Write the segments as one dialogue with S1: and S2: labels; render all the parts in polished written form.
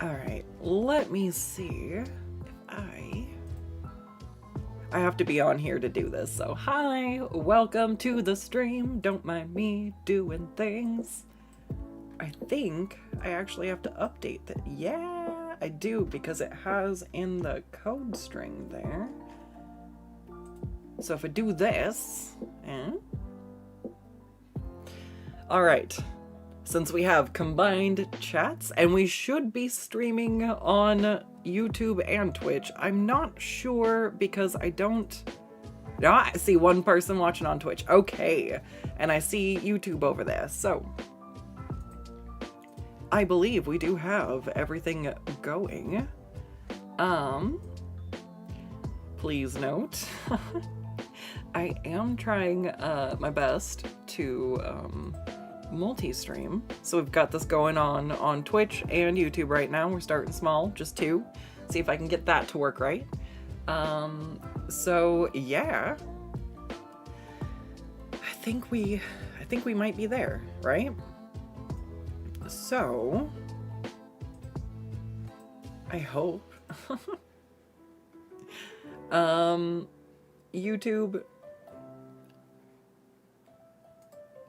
S1: Alright, let me see if I have to be on here to do this, so hi, welcome to the stream, don't mind me doing things. I think I actually have to update that. Yeah, I do, because it has in the code string there. So if I do this, alright, since we have combined chats, and we should be streaming on YouTube and Twitch, I'm not sure because I don't... No, I see one person watching on Twitch. Okay, and I see YouTube over there, so... I believe we do have everything going. Please note, I am trying my best to multi-stream. So we've got this going on Twitch and YouTube right now. We're starting small, just 2. See if I can get that to work right. So yeah. I think we might be there, right? So I hope YouTube,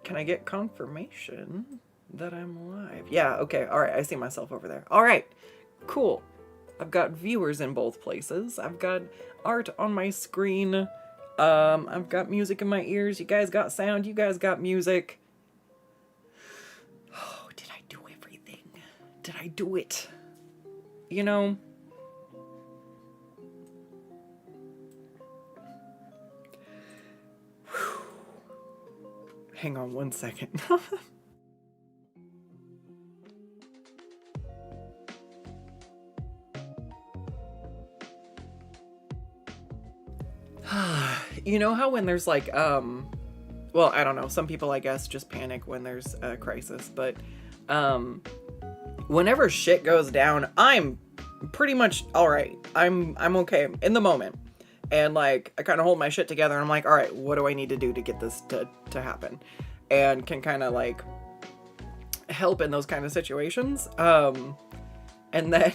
S1: can I get confirmation that I'm live? Yeah, okay, alright, I see myself over there. Alright, cool. I've got viewers in both places. I've got art on my screen. I've got music in my ears. You guys got sound. You guys got music. Oh, did I do everything? Did I do it? You know... Hang on one second. You know how when there's like, well, I don't know, some people I guess just panic when there's a crisis, but whenever shit goes down, I'm pretty much alright. I'm okay in the moment. And like, I kind of hold my shit together and I'm like, all right, what do I need to do to get this to happen? And can kind of like help in those kind of situations. And then,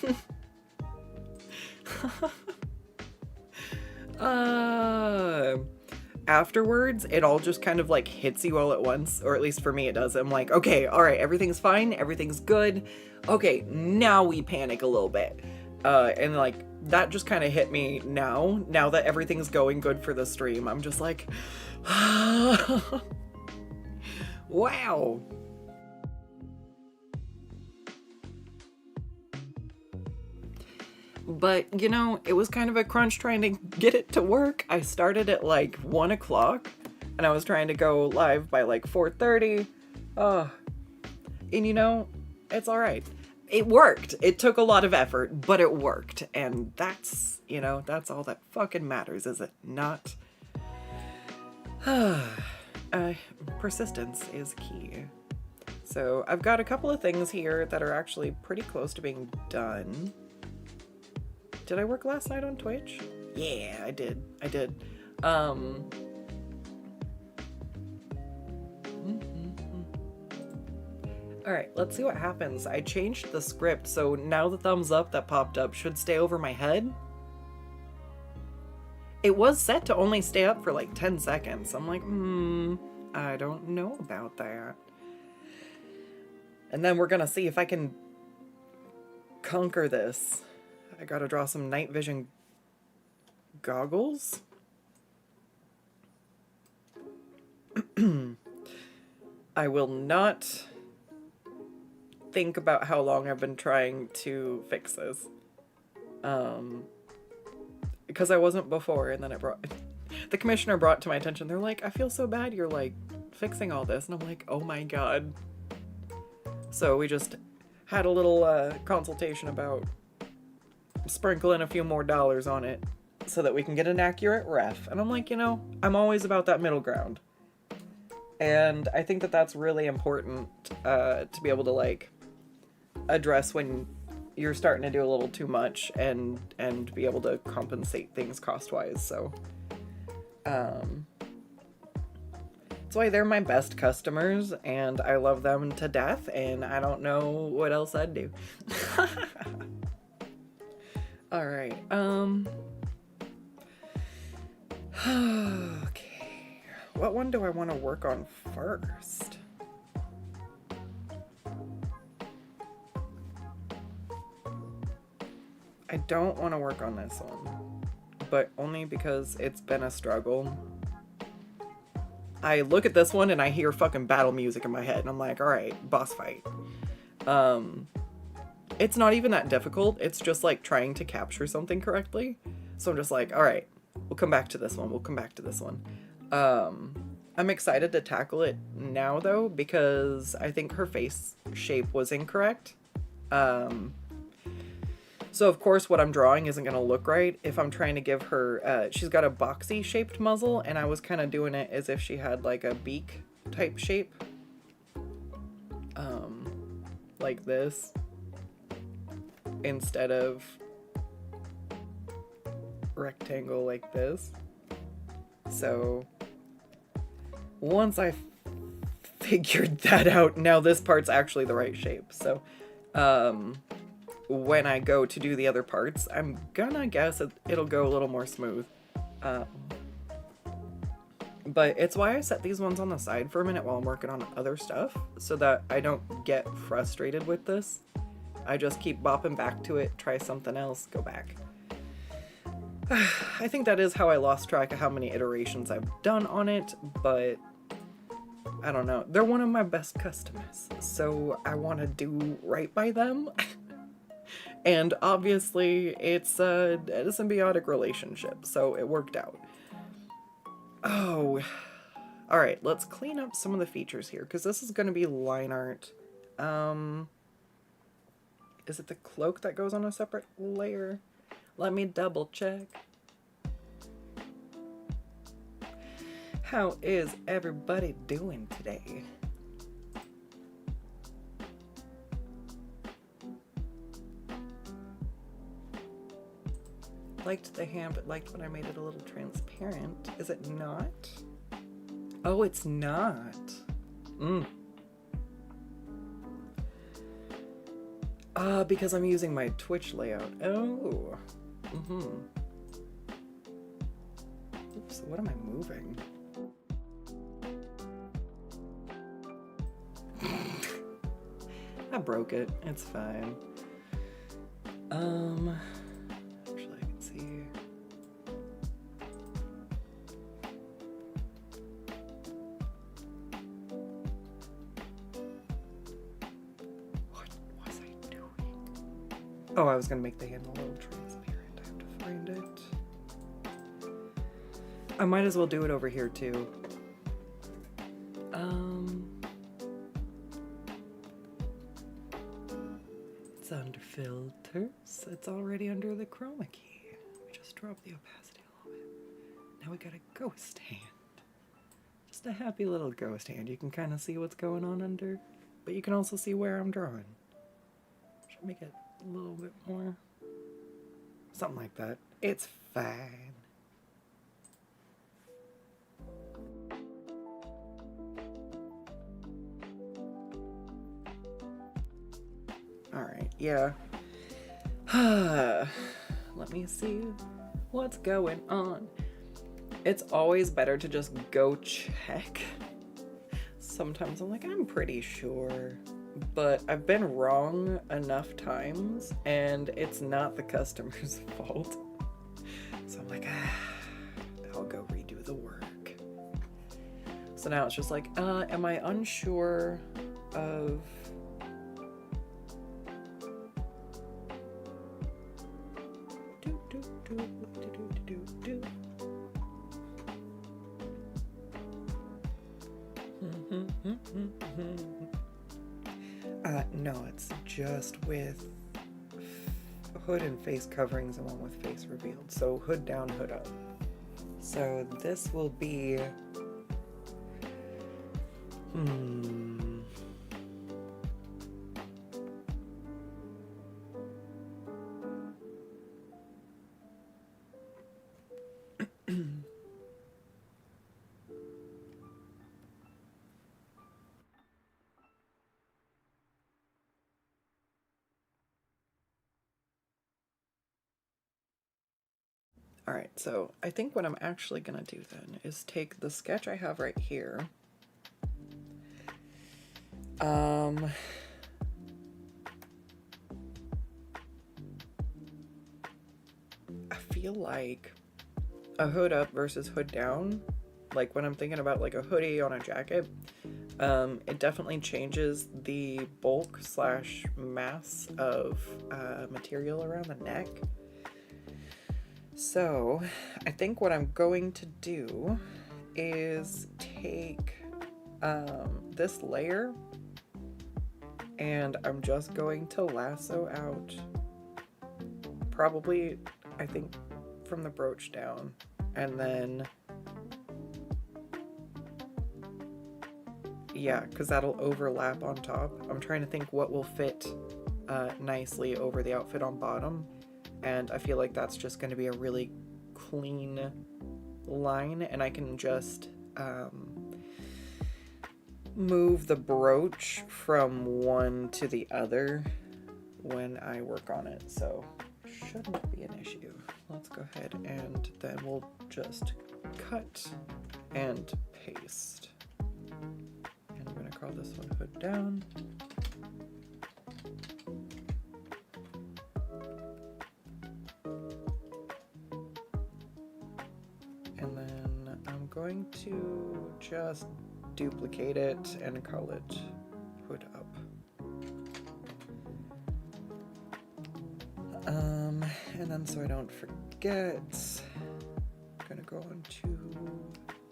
S1: afterwards, it all just kind of like hits you all at once, or at least for me it does. I'm like, okay, all right, everything's fine. Everything's good. Okay, now we panic a little bit. And like, that just kind of hit me now that everything's going good for the stream. I'm just like, wow. But, you know, it was kind of a crunch trying to get it to work. I started at like 1 o'clock and I was trying to go live by like 4:30. And you know, it's all right. It worked. It took a lot of effort, but it worked. And that's, you know, that's all that fucking matters, is it not? Persistence is key. So I've got a couple of things here that are actually pretty close to being done. Did I work last night on Twitch? Yeah, I did. Alright, let's see what happens. I changed the script, so now the thumbs up that popped up should stay over my head. It was set to only stay up for like 10 seconds. I'm like, I don't know about that. And then we're gonna see if I can conquer this. I gotta draw some night vision goggles. I will not think about how long I've been trying to fix this. Because I wasn't before, and then the commissioner brought to my attention, they're like, I feel so bad you're like fixing all this. And I'm like, oh my god. So we just had a little consultation about sprinkling a few more dollars on it so that we can get an accurate ref. And I'm like, you know, I'm always about that middle ground. And I think that that's really important to be able to like address when you're starting to do a little too much and be able to compensate things cost-wise. So that's why they're my best customers and I love them to death and I don't know what else I'd do. All right. Okay. What one do I want to work on first? I don't want to work on this one, but only because it's been a struggle. I look at this one and I hear fucking battle music in my head and I'm like, all right, boss fight. It's not even that difficult. It's just like trying to capture something correctly. So I'm just like, all right, we'll come back to this one. We'll come back to this one. I'm excited to tackle it now though, because I think her face shape was incorrect. So of course what I'm drawing isn't going to look right if I'm trying to give her, she's got a boxy shaped muzzle and I was kind of doing it as if she had like a beak type shape. Like this. Instead of rectangle like this. So once I figured that out, now this part's actually the right shape. So, when I go to do the other parts, I'm gonna guess it'll go a little more smooth. But it's why I set these ones on the side for a minute while I'm working on other stuff, so that I don't get frustrated with this. I just keep bopping back to it, try something else, go back. I think that is how I lost track of how many iterations I've done on it, but I don't know. They're one of my best customers, so I want to do right by them. And obviously, it's a symbiotic relationship, so it worked out. Oh, all right, let's clean up some of the features here, because this is going to be line art. Is it the cloak that goes on a separate layer? Let me double check. How is everybody doing today? Liked the hand, but liked when I made it a little transparent. Is it not? Oh, it's not. Because I'm using my Twitch layout. Oh. Oops, what am I moving? I broke it. It's fine. Actually, I can see. What was I doing? Oh, I was gonna make the hand a little transparent. I have to find it. I might as well do it over here too. It's under filters. It's already under the chroma key. We just dropped the opacity a little bit. Now we got a ghost hand. Just a happy little ghost hand. You can kind of see what's going on under, but you can also see where I'm drawing. Should make it a little bit more. Something like that. It's fine. Alright, yeah. Let me see what's going on. It's always better to just go check. Sometimes I'm like, I'm pretty sure. But I've been wrong enough times, and it's not the customer's fault. So I'm like, I'll go redo the work. So now it's just like, am I unsure of... No, it's just with hood and face coverings and one with face revealed. So hood down, hood up. So this will be... All right, so I think what I'm actually gonna do then is take the sketch I have right here. I feel like a hood up versus hood down, like when I'm thinking about like a hoodie on a jacket, it definitely changes the bulk slash mass of material around the neck. So I think what I'm going to do is take this layer and I'm just going to lasso out, probably, I think, from the brooch down, and then, yeah, because that'll overlap on top. I'm trying to think what will fit nicely over the outfit on bottom, and I feel like that's just going to be a really clean line, and I can just move the brooch from one to the other when I work on it, so shouldn't be an issue. Let's go ahead and then we'll just cut and paste. And I'm going to call this one hood down. And then I'm going to just duplicate it and call it hood up. And then so I don't forget, I'm gonna go on to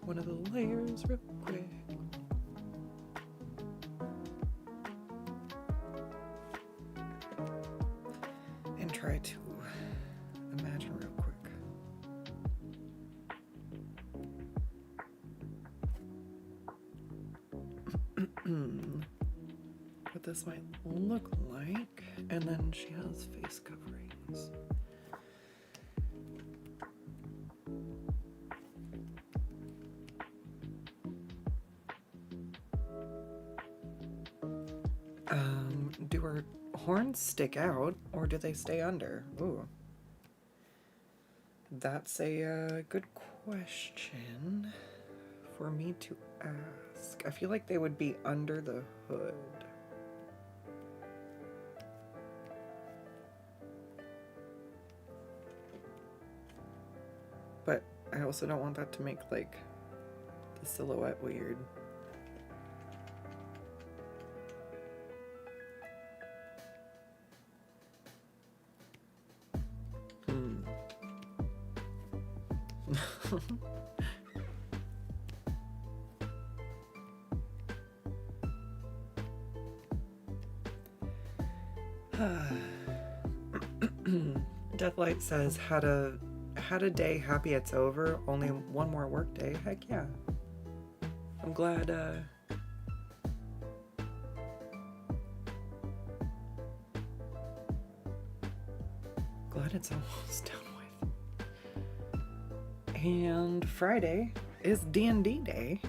S1: one of the layers real quick. And try to imagine real quick. What this might look like, and then she has face coverings. Do her horns stick out, or do they stay under? Ooh. That's a good question for me to ask. I feel like they would be under the hood. But I also don't want that to make, like, the silhouette weird. Deathlight says, had a day, happy it's over, only one more work day. Heck yeah. I'm glad it's almost done with. And Friday is D&D day.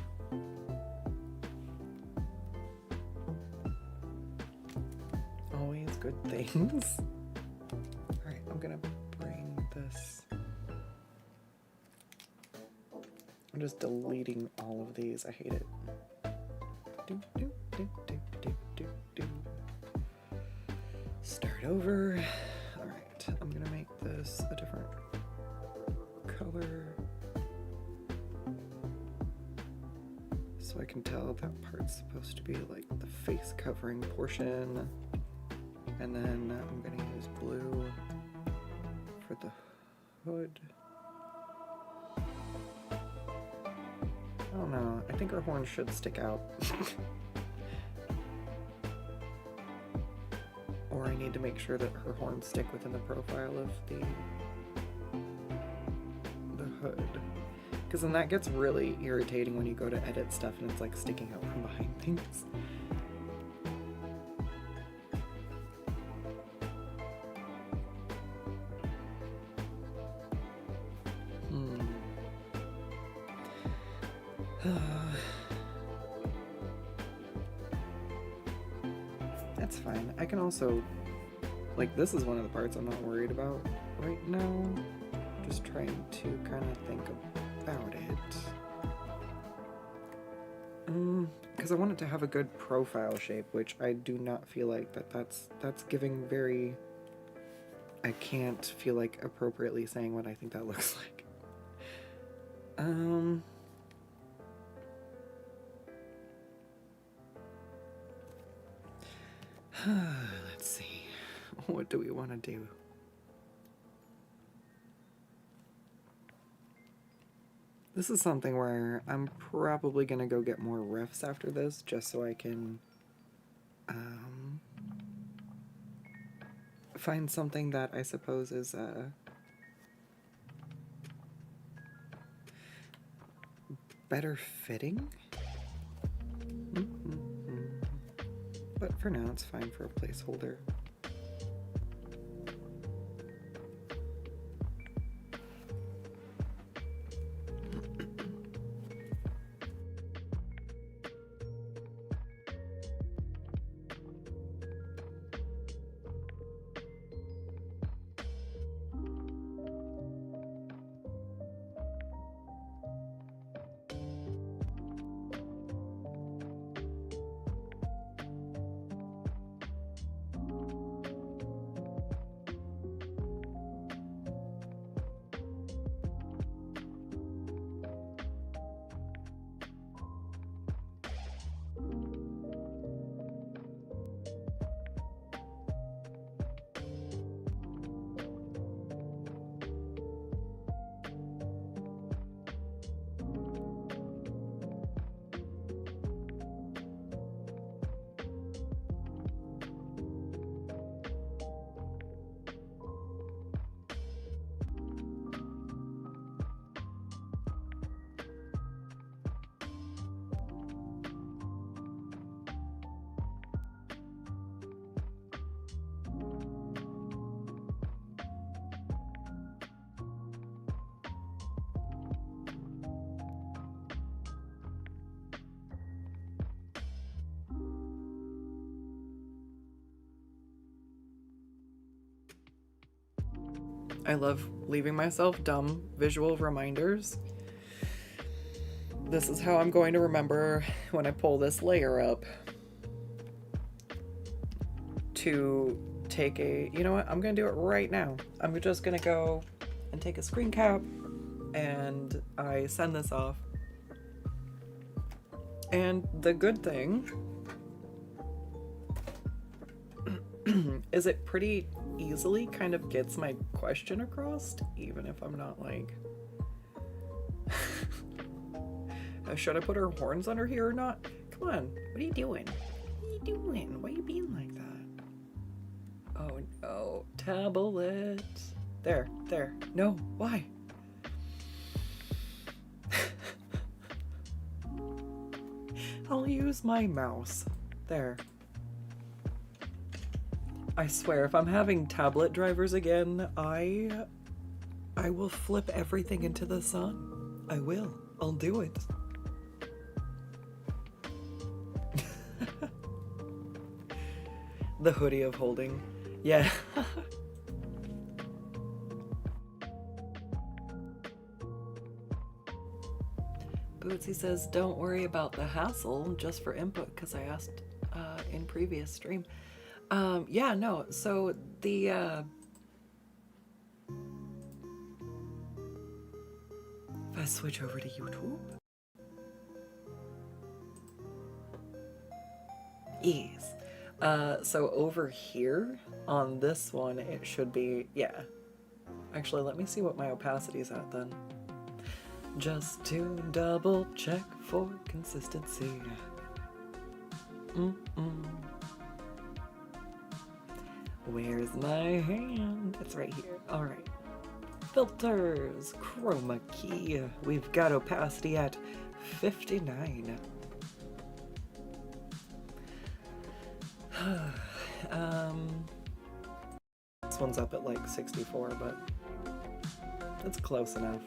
S1: Always good things. Alright, I'm gonna bring this. I'm just deleting all of these. I hate it. Start over. Alright, I'm gonna make this a different color so I can tell that part's supposed to be like the face covering portion, and then I'm gonna use blue for the hood. I don't know, I think her horns should stick out. Or I need to make sure that her horns stick within the profile of the hood. Because then that gets really irritating when you go to edit stuff and it's like sticking out from behind things. That's fine. I can also, like, this is one of the parts I'm not worried about right now. Just trying to kind of think about it. Because I want it to have a good profile shape, which I do not feel like that's giving very... I can't feel like appropriately saying what I think that looks like. Let's see. What do we want to do? This is something where I'm probably going to go get more refs after this, just so I can find something that I suppose is better fitting. But for now, it's fine for a placeholder. I love leaving myself dumb visual reminders. This is how I'm going to remember when I pull this layer up to take a, you know what, I'm gonna do it right now. I'm just gonna go and take a screen cap and I send this off. And the good thing is it pretty easily kind of gets my question across, even if I'm not like, should I put her horns under here or not? Come on, what are you doing? What are you doing? Why are you being like that? Oh no, tablet. There. No, why? I'll use my mouse. There. I swear, if I'm having tablet drivers again, I will flip everything into the sun. I will. I'll do it. The hoodie of holding. Yeah. Bootsy says, don't worry about the hassle, just for input, because I asked in previous stream. Yeah, no, so the, if I switch over to YouTube. Yes. So over here on this one, it should be, yeah. Actually, let me see what my opacity is at then. Just to double check for consistency. Where's my hand? It's right here. All right. Filters, chroma key. We've got opacity at 59. This one's up at like 64, but it's close enough.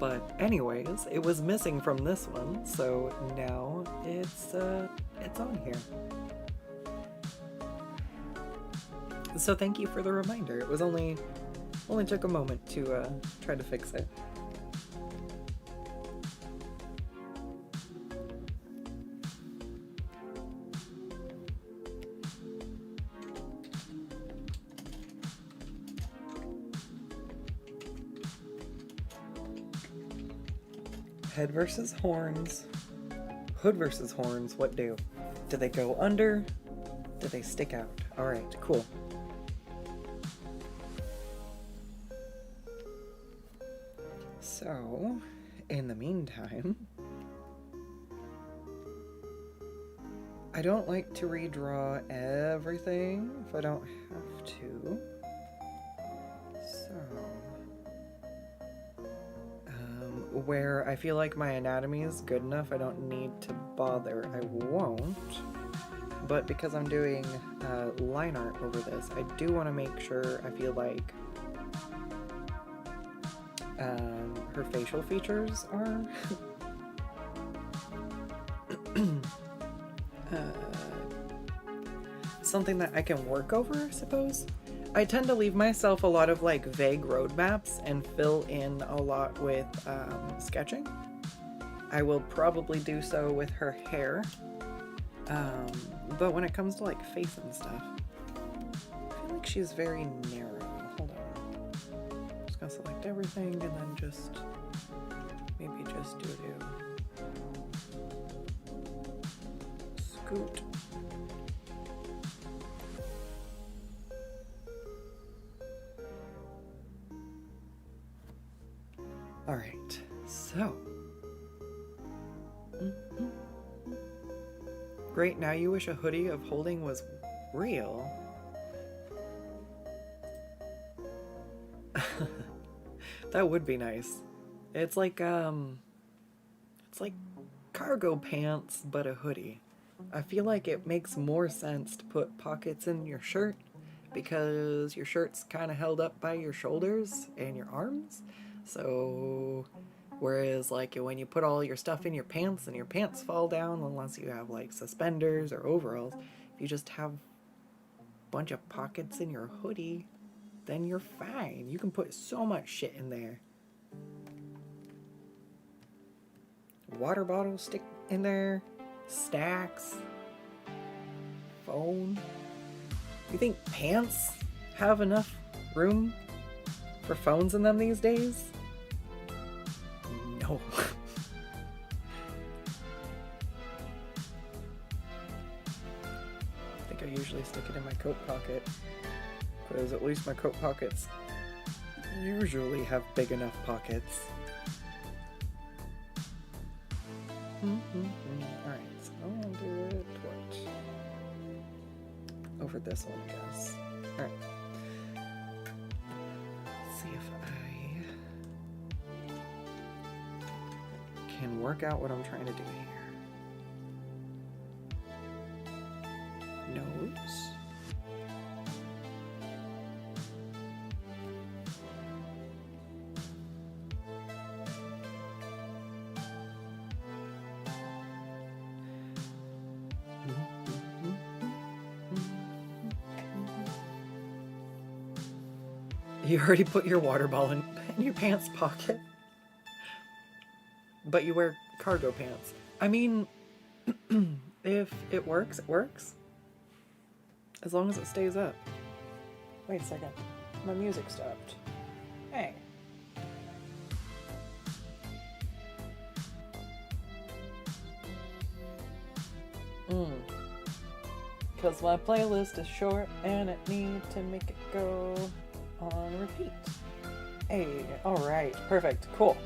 S1: But anyways, it was missing from this one, so now it's on here. So thank you for the reminder. It was only Only took a moment to try to fix it. Head versus horns. Hood versus horns, what do? Do they go under? Do they stick out? Alright, cool. So, in the meantime, I don't like to redraw everything if I don't have to. So, where I feel like my anatomy is good enough, I don't need to bother, I won't. But because I'm doing line art over this, I do want to make sure I feel like her facial features are something that I can work over, I suppose. I tend to leave myself a lot of like vague roadmaps and fill in a lot with sketching. I will probably do so with her hair. But when it comes to like face and stuff, I feel like she's very narrow. Hold on. Just gonna select everything and then just maybe just do scoot. Alright, so. Great, now you wish a hoodie of holding was real. That would be nice. It's like cargo pants, but a hoodie. I feel like it makes more sense to put pockets in your shirt because your shirt's kind of held up by your shoulders and your arms. So, whereas like when you put all your stuff in your pants and your pants fall down, unless you have like suspenders or overalls, if you just have a bunch of pockets in your hoodie, then you're fine. You can put so much shit in there. Water bottles stick in there, stacks, phone. You think pants have enough room for phones in them these days? No. I think I usually stick it in my coat pocket, because at least my coat pockets usually have big enough pockets. Alright, so I'm gonna do it over this one, I guess. Alright. Let's see if I can work out what I'm trying to do here. Nose. You already put your water bottle in your pants pocket. But you wear cargo pants. I mean, if it works, it works. As long as it stays up. Wait a second. My music stopped. Hey. Because my playlist is short and it need to make it go on repeat. Hey, alright, perfect, cool.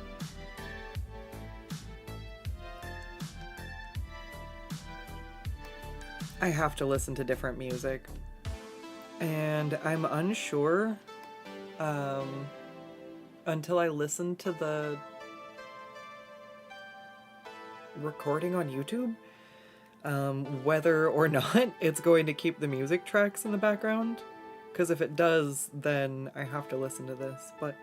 S1: I have to listen to different music. And I'm unsure until I listen to the recording on YouTube whether or not it's going to keep the music tracks in the background. Because if it does, then I have to listen to this. But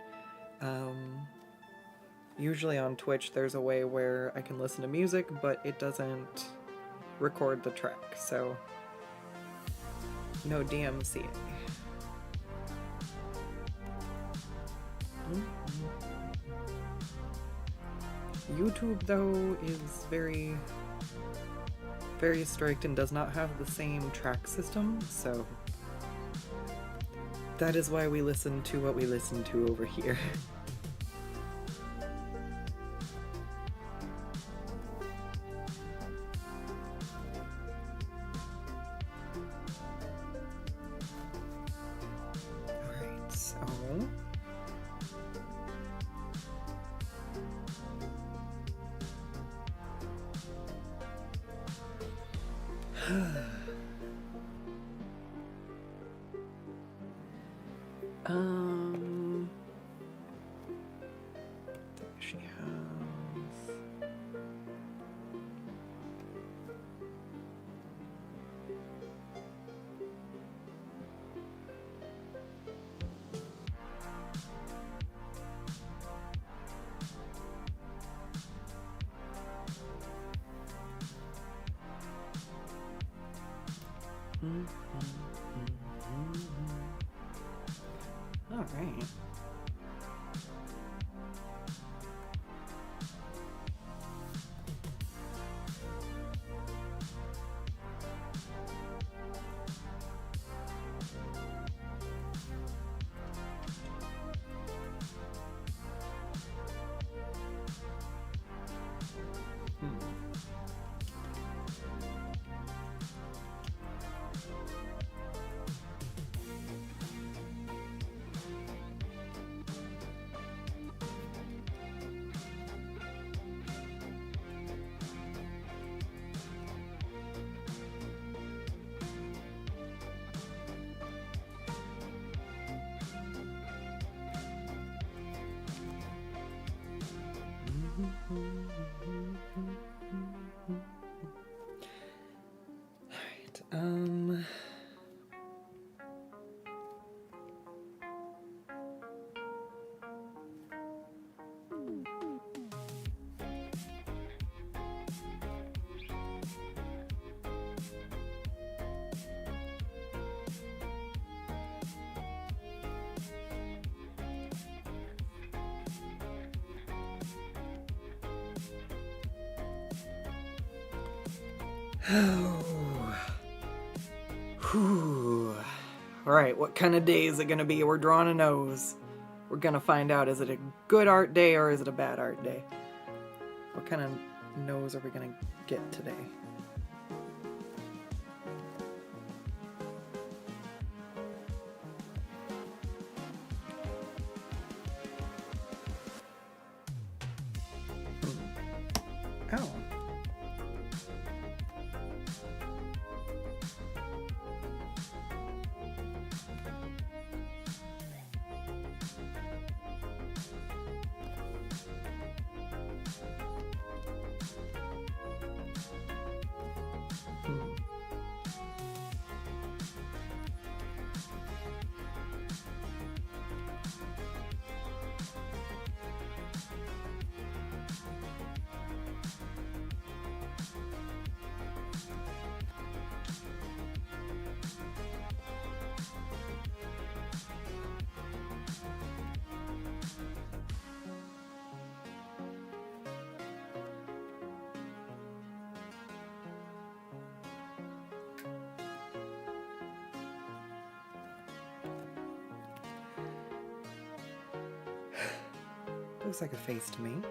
S1: usually on Twitch there's a way where I can listen to music, but it doesn't record the track, so no DMC. YouTube, though, is very, very strict and does not have the same track system, so that is why we listen to what we listen to over here. Alright, so... she has... All right. Alright, Alright, what kind of day is it gonna be? We're drawing a nose. We're gonna find out, is it a good art day or is it a bad art day? What kind of nose are we gonna get today? Oh. Looks like a face to me.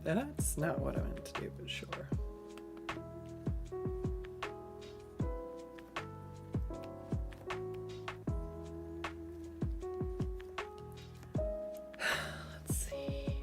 S1: That's not what I meant to do, but sure. Let's see.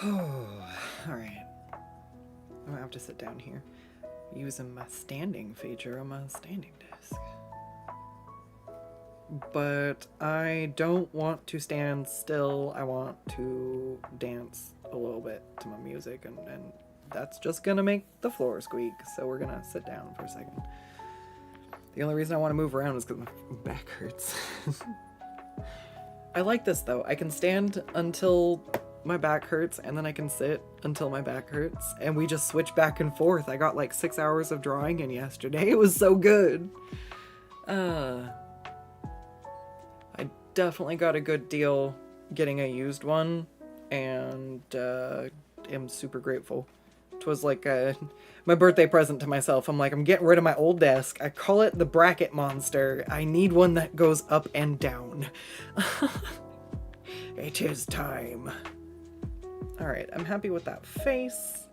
S1: Oh, alright. I'm gonna have to sit down here. Using my standing feature on my standing desk. But I don't want to stand still. I want to dance a little bit to my music, and that's just gonna make the floor squeak, so we're gonna sit down for a second. The only reason I want to move around is because my back hurts. I like this though. I can stand until my back hurts, and then I can sit until my back hurts, and we just switch back and forth. I got like 6 hours of drawing in yesterday. It was so good. I definitely got a good deal getting a used one, and am super grateful. It was like my birthday present to myself. I'm like, I'm getting rid of my old desk. I call it the bracket monster. I need one that goes up and down. It is time. Alright, I'm happy with that face.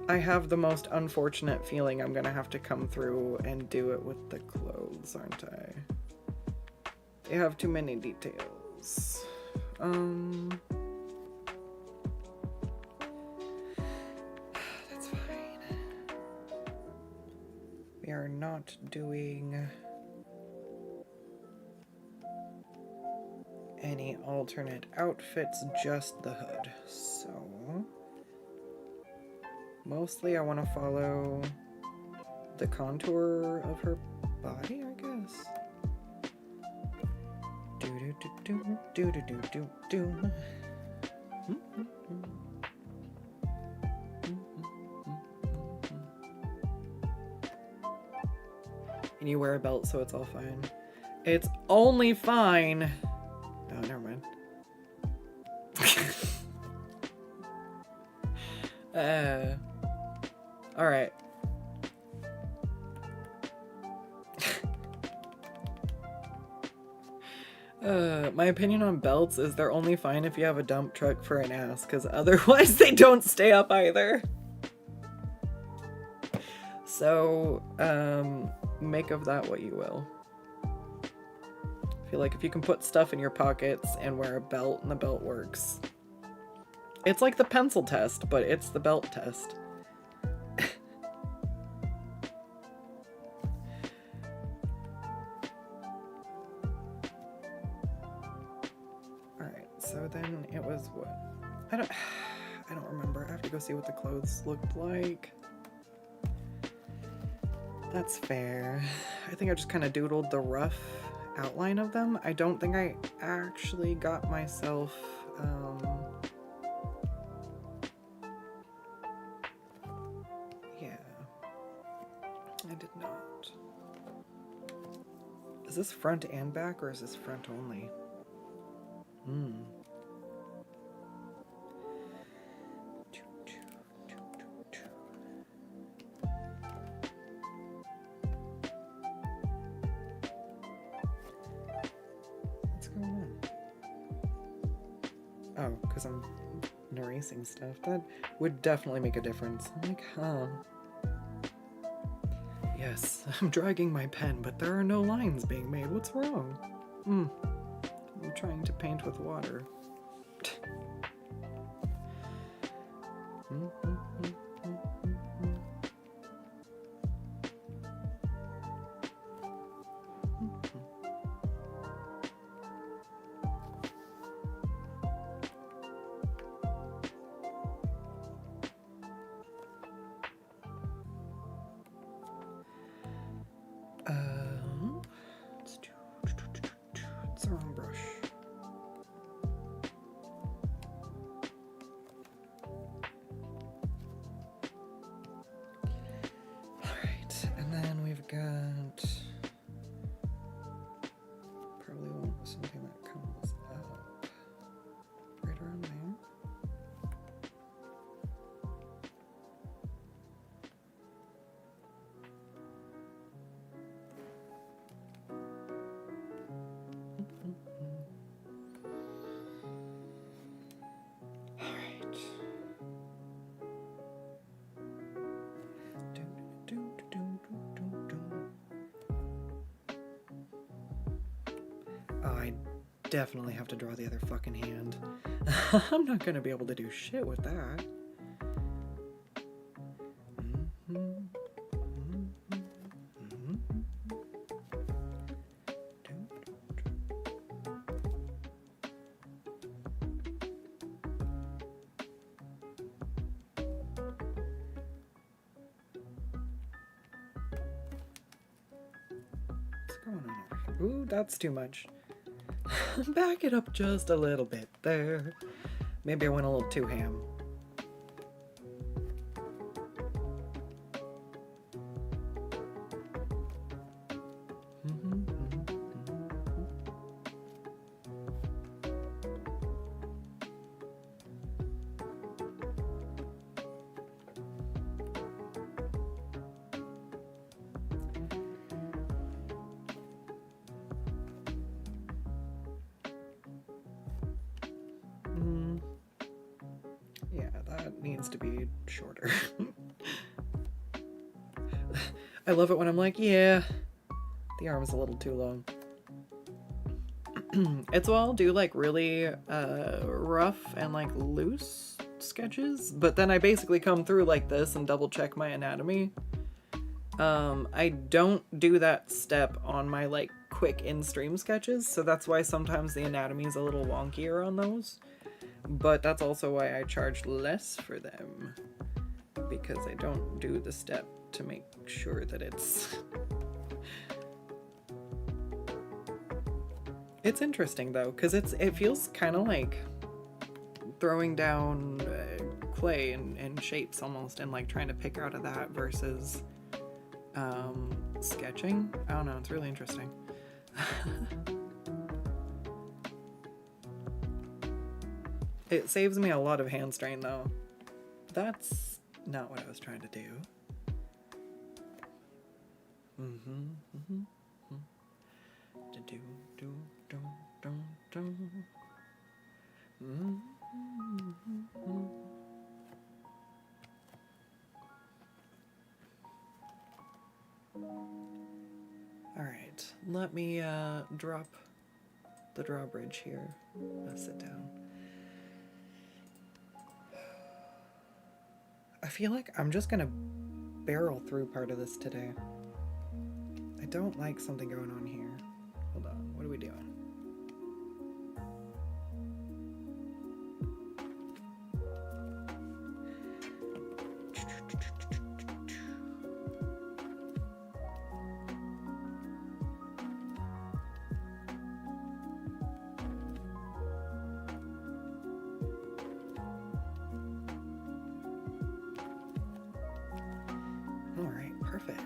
S1: I have the most unfortunate feeling I'm gonna have to come through and do it with the clothes, aren't I? They have too many details. That's fine. We are not doing any alternate outfits, just the hood. So mostly I want to follow the contour of her body, I guess. Do do do do do do do do. And you wear a belt, so it's all fine. It's only fine. Oh, never mind. Alright. My opinion on belts is they're only fine if you have a dump truck for an ass, because otherwise they don't stay up either. So, make of that what you will. I feel like if you can put stuff in your pockets and wear a belt and the belt works. It's like the pencil test, but it's the belt test. Alright, so then it was what? I don't remember. I have to go see what the clothes looked like. That's fair. I think I just kind of doodled the rough outline of them. I don't think I actually got myself yeah, I did not. Is this front and back, or is this front only? Oh, because I'm erasing stuff. That would definitely make a difference. I'm like, huh. Yes, I'm dragging my pen, but there are no lines being made. What's wrong? I'm trying to paint with water. It's the wrong brush. Alright, and then we've got probably want something that comes up. Oh, I definitely have to draw the other fucking hand. I'm not gonna be able to do shit with that. What's going on over here? Ooh, that's too much. Back it up just a little bit there. Maybe I went a little too ham. Yeah, that needs to be shorter. I love it when I'm like, yeah, the arm's a little too long. It's well, I'll do like really rough and like loose sketches, but then I basically come through like this and double check my anatomy. I don't do that step on my like quick in-stream sketches, so that's why sometimes the anatomy is a little wonkier on those. But that's also why I charge less for them, because I don't do the step to make sure that it's... It's interesting though, because it feels kind of like throwing down clay and shapes almost, and like trying to pick out of that versus sketching. I don't know, it's really interesting. It saves me a lot of hand strain though. That's not what I was trying to do. Alright, let me drop the drawbridge here. Let's sit down. I feel like I'm just gonna barrel through part of this today. I don't like something going on here. Hold on, what are we doing? All right, perfect.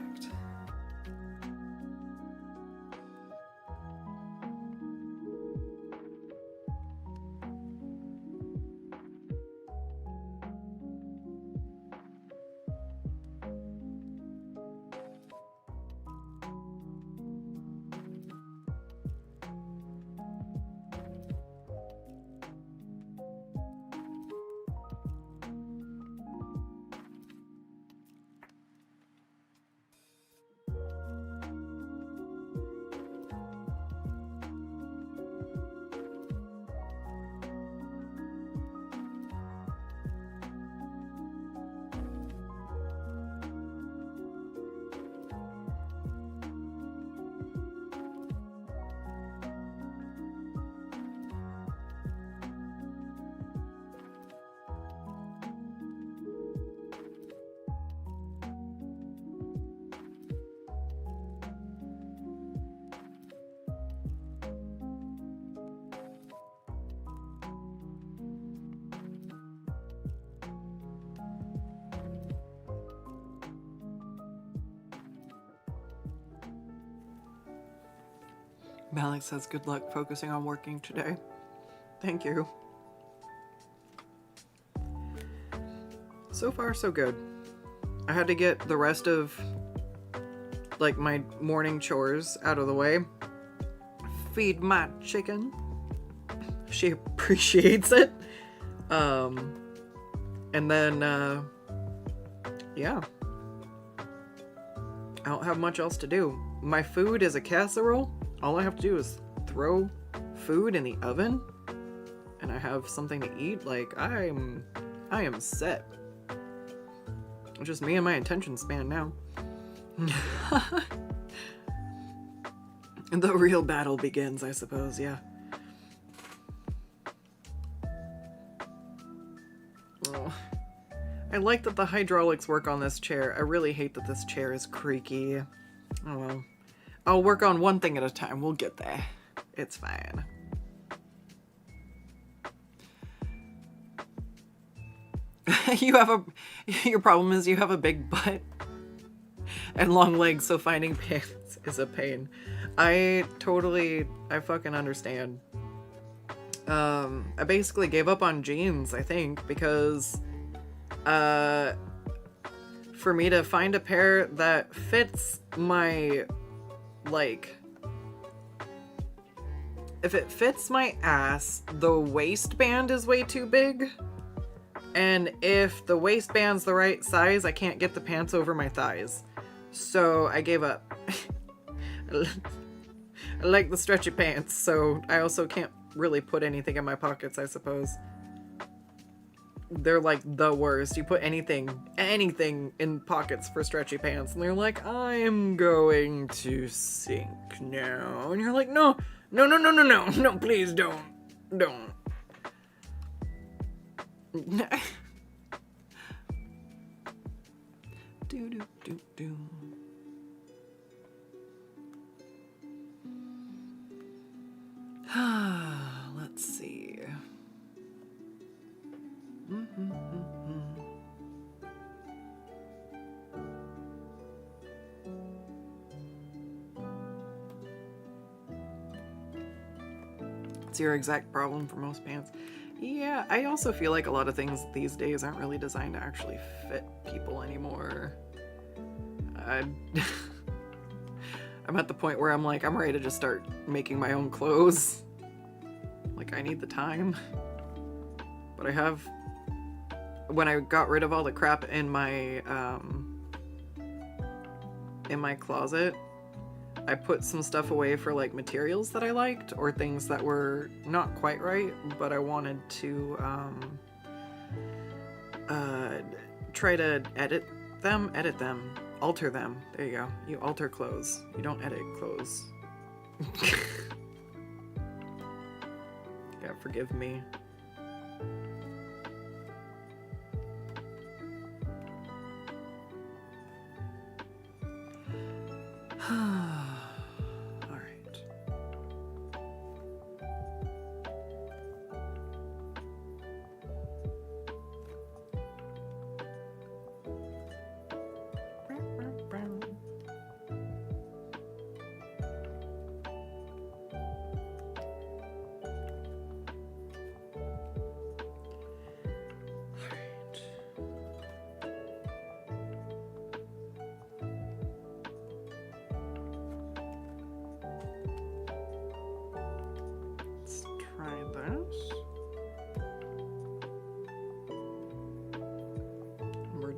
S1: Malik says good luck focusing on working today. Thank you. So far, so good. I had to get the rest of like my morning chores out of the way. Feed my chicken. She appreciates it. And then yeah. I don't have much else to do. My food is a casserole. All I have to do is throw food in the oven and I have something to eat, like I am set. Just me and my attention span now. And the real battle begins, I suppose, yeah. Oh. I like that the hydraulics work on this chair. I really hate that this chair is creaky. Oh well. I'll work on one thing at a time. We'll get there. It's fine. Your problem is you have a big butt and long legs, so finding pants is a pain. I fucking understand. I basically gave up on jeans, I think, because for me to find a pair that fits my, like, if it fits my ass, the waistband is way too big. And if the waistband's the right size, I can't get the pants over my thighs. So I gave up. I like the stretchy pants, so I also can't really put anything in my pockets, I suppose. They're like the worst. You put anything in pockets for stretchy pants, and they're like, I'm going to sink now. And you're like, no, please don't. Do. Let's see. It's your exact problem for most pants. Yeah, I also feel like a lot of things these days aren't really designed to actually fit people anymore. I'm at the point where I'm like, I'm ready to just start making my own clothes. Like, I need the time. But I have... When I got rid of all the crap in my closet, I put some stuff away for, like, materials that I liked, or things that were not quite right, but I wanted to try to alter them. There you go. You alter clothes. You don't edit clothes. God, forgive me.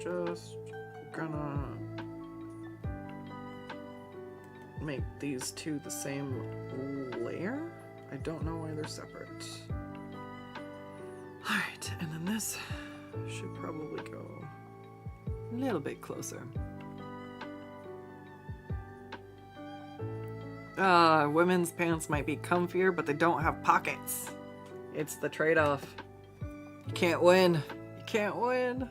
S1: Just gonna make these two the same layer. I don't know why they're separate. Alright, and then this should probably go a little bit closer. Women's pants might be comfier, but they don't have pockets. It's the trade-off. You can't win. You can't win.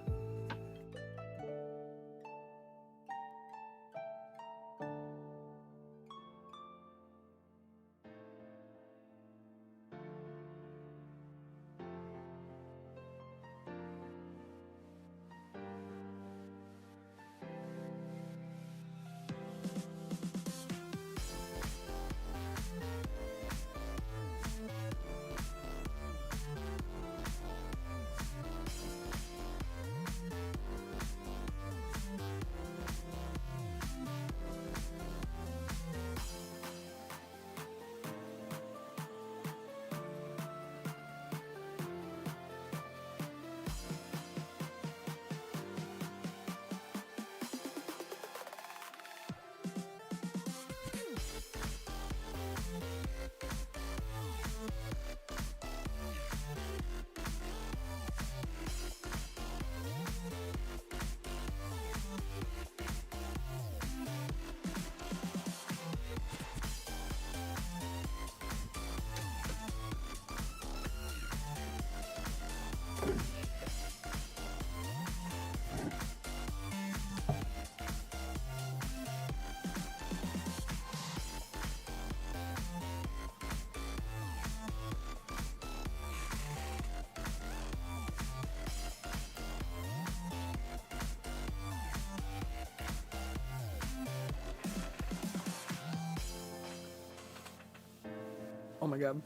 S1: Oh my god.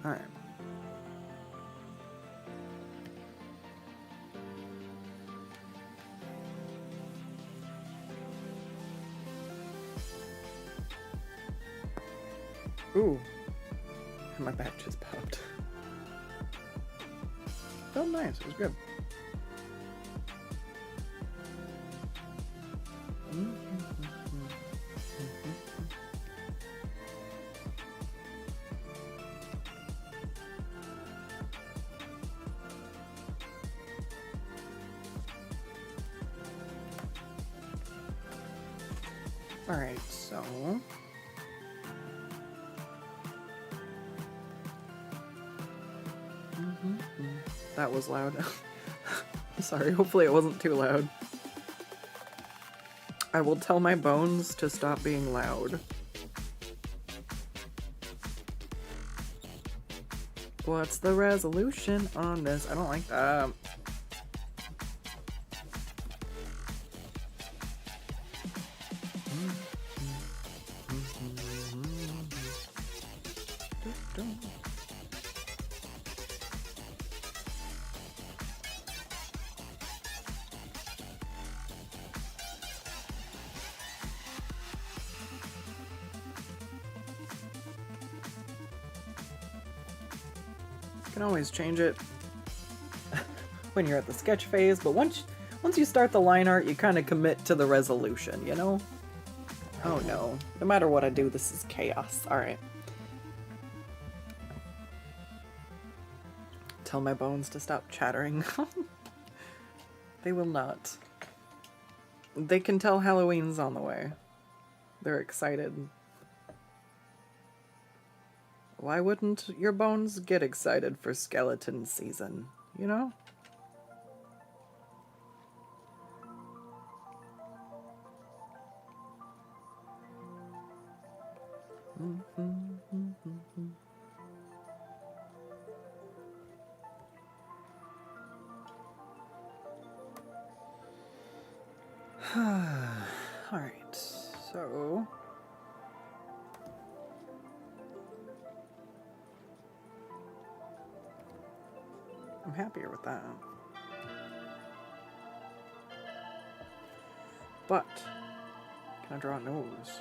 S1: All right. Ooh. My back just popped. Felt nice. It was good. All right, so that was loud. Sorry, hopefully it wasn't too loud. I will tell my bones to stop being loud. What's the resolution on this? I don't like that. Can always change it when you're at the sketch phase, but once you start the line art, you kind of commit to the resolution, you know? Oh no. No matter what I do, this is chaos. Alright. Tell my bones to stop chattering. They will not. They can tell Halloween's on the way. They're excited. Why wouldn't your bones get excited for skeleton season, you know? Alright, so... I'm happier with that. But, can I draw a nose?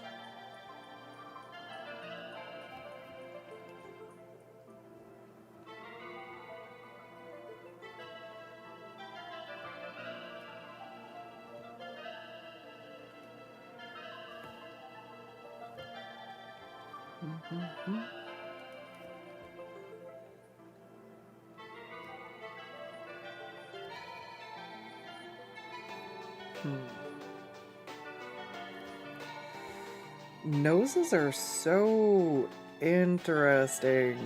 S1: Noses are so interesting.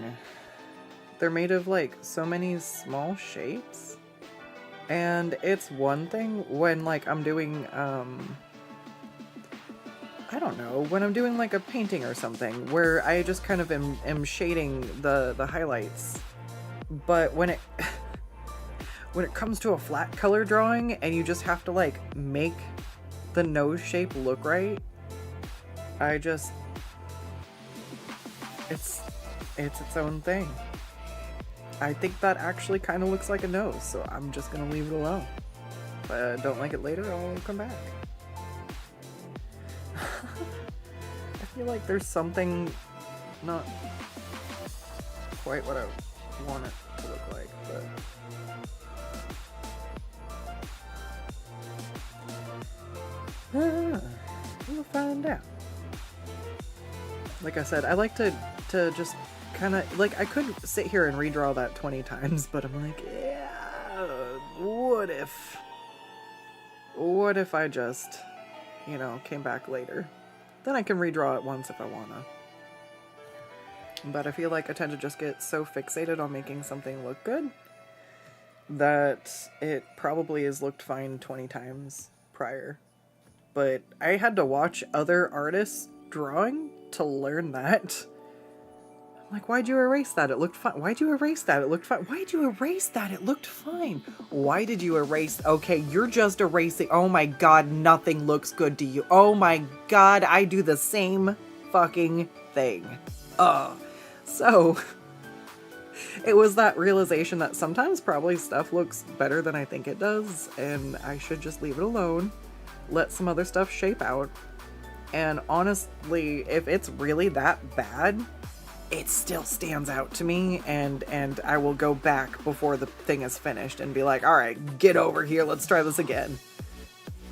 S1: They're made of like so many small shapes. And it's one thing when like I'm doing I don't know, when I'm doing like a painting or something where I just kind of am shading the highlights. But when it when it comes to a flat color drawing and you just have to like make the nose shape look right, it's its own thing. I think that actually kind of looks like a nose, so I'm just gonna leave it alone. If I don't like it later, I'll come back. I feel like there's something not quite what I want it to look like, but... we'll find out. Like I said, I like to just kind of, like, I could sit here and redraw that 20 times, but I'm like, yeah, what if I just, you know, came back later? Then I can redraw it once if I wanna. But I feel like I tend to just get so fixated on making something look good that it probably has looked fine 20 times prior. But I had to watch other artists drawing to learn that. Like, why'd you erase that? It looked fine. Why'd you erase that? It looked fine. Why'd you erase that? It looked fine. Why did you erase? Okay, you're just erasing. Oh my God, nothing looks good to you. Oh my God, I do the same fucking thing. So it was that realization that sometimes probably stuff looks better than I think it does, and I should just leave it alone, let some other stuff shape out. And honestly, if it's really that bad, it still stands out to me, and I will go back before the thing is finished and be like, all right, get over here, let's try this again.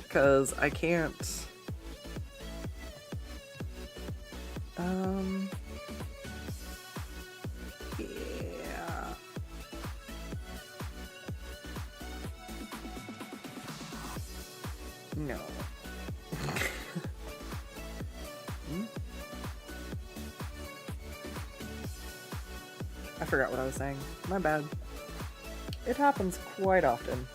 S1: Because I can't... yeah. No. I forgot what I was saying. My bad. It happens quite often.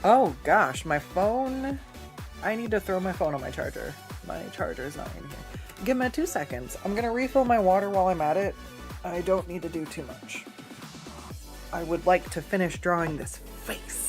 S1: Oh gosh, my phone. I need to throw my phone on my charger. My charger's not in here. Give me 2 seconds. I'm gonna refill my water while I'm at it. I don't need to do too much. I would like to finish drawing this face.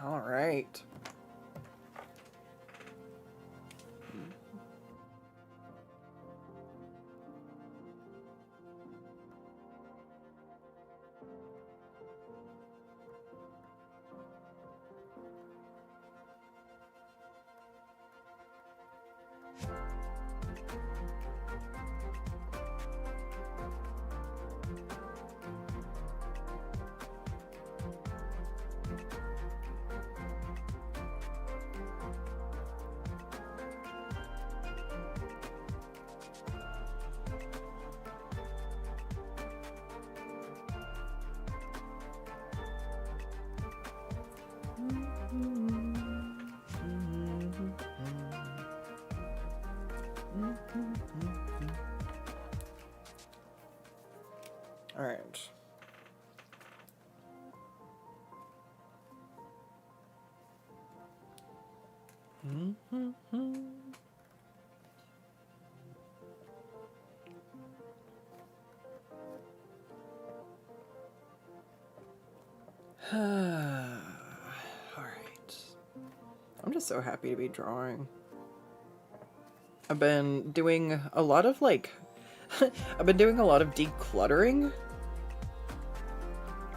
S1: All right. All right. All right. I'm just so happy to be drawing. I've been doing a lot of I've been doing a lot of decluttering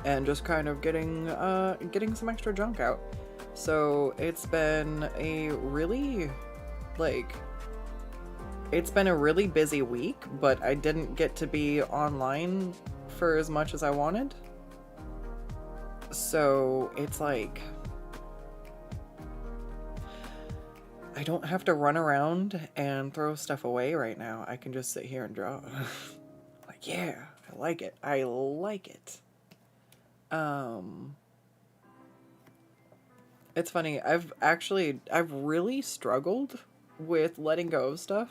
S1: and just kind of getting some extra junk out. So it's been a really busy week, but I didn't get to be online for as much as I wanted. So it's like I don't have to run around and throw stuff away right now. I can just sit here and draw. Like, yeah, I like it. I like it. It's funny. I've really struggled with letting go of stuff.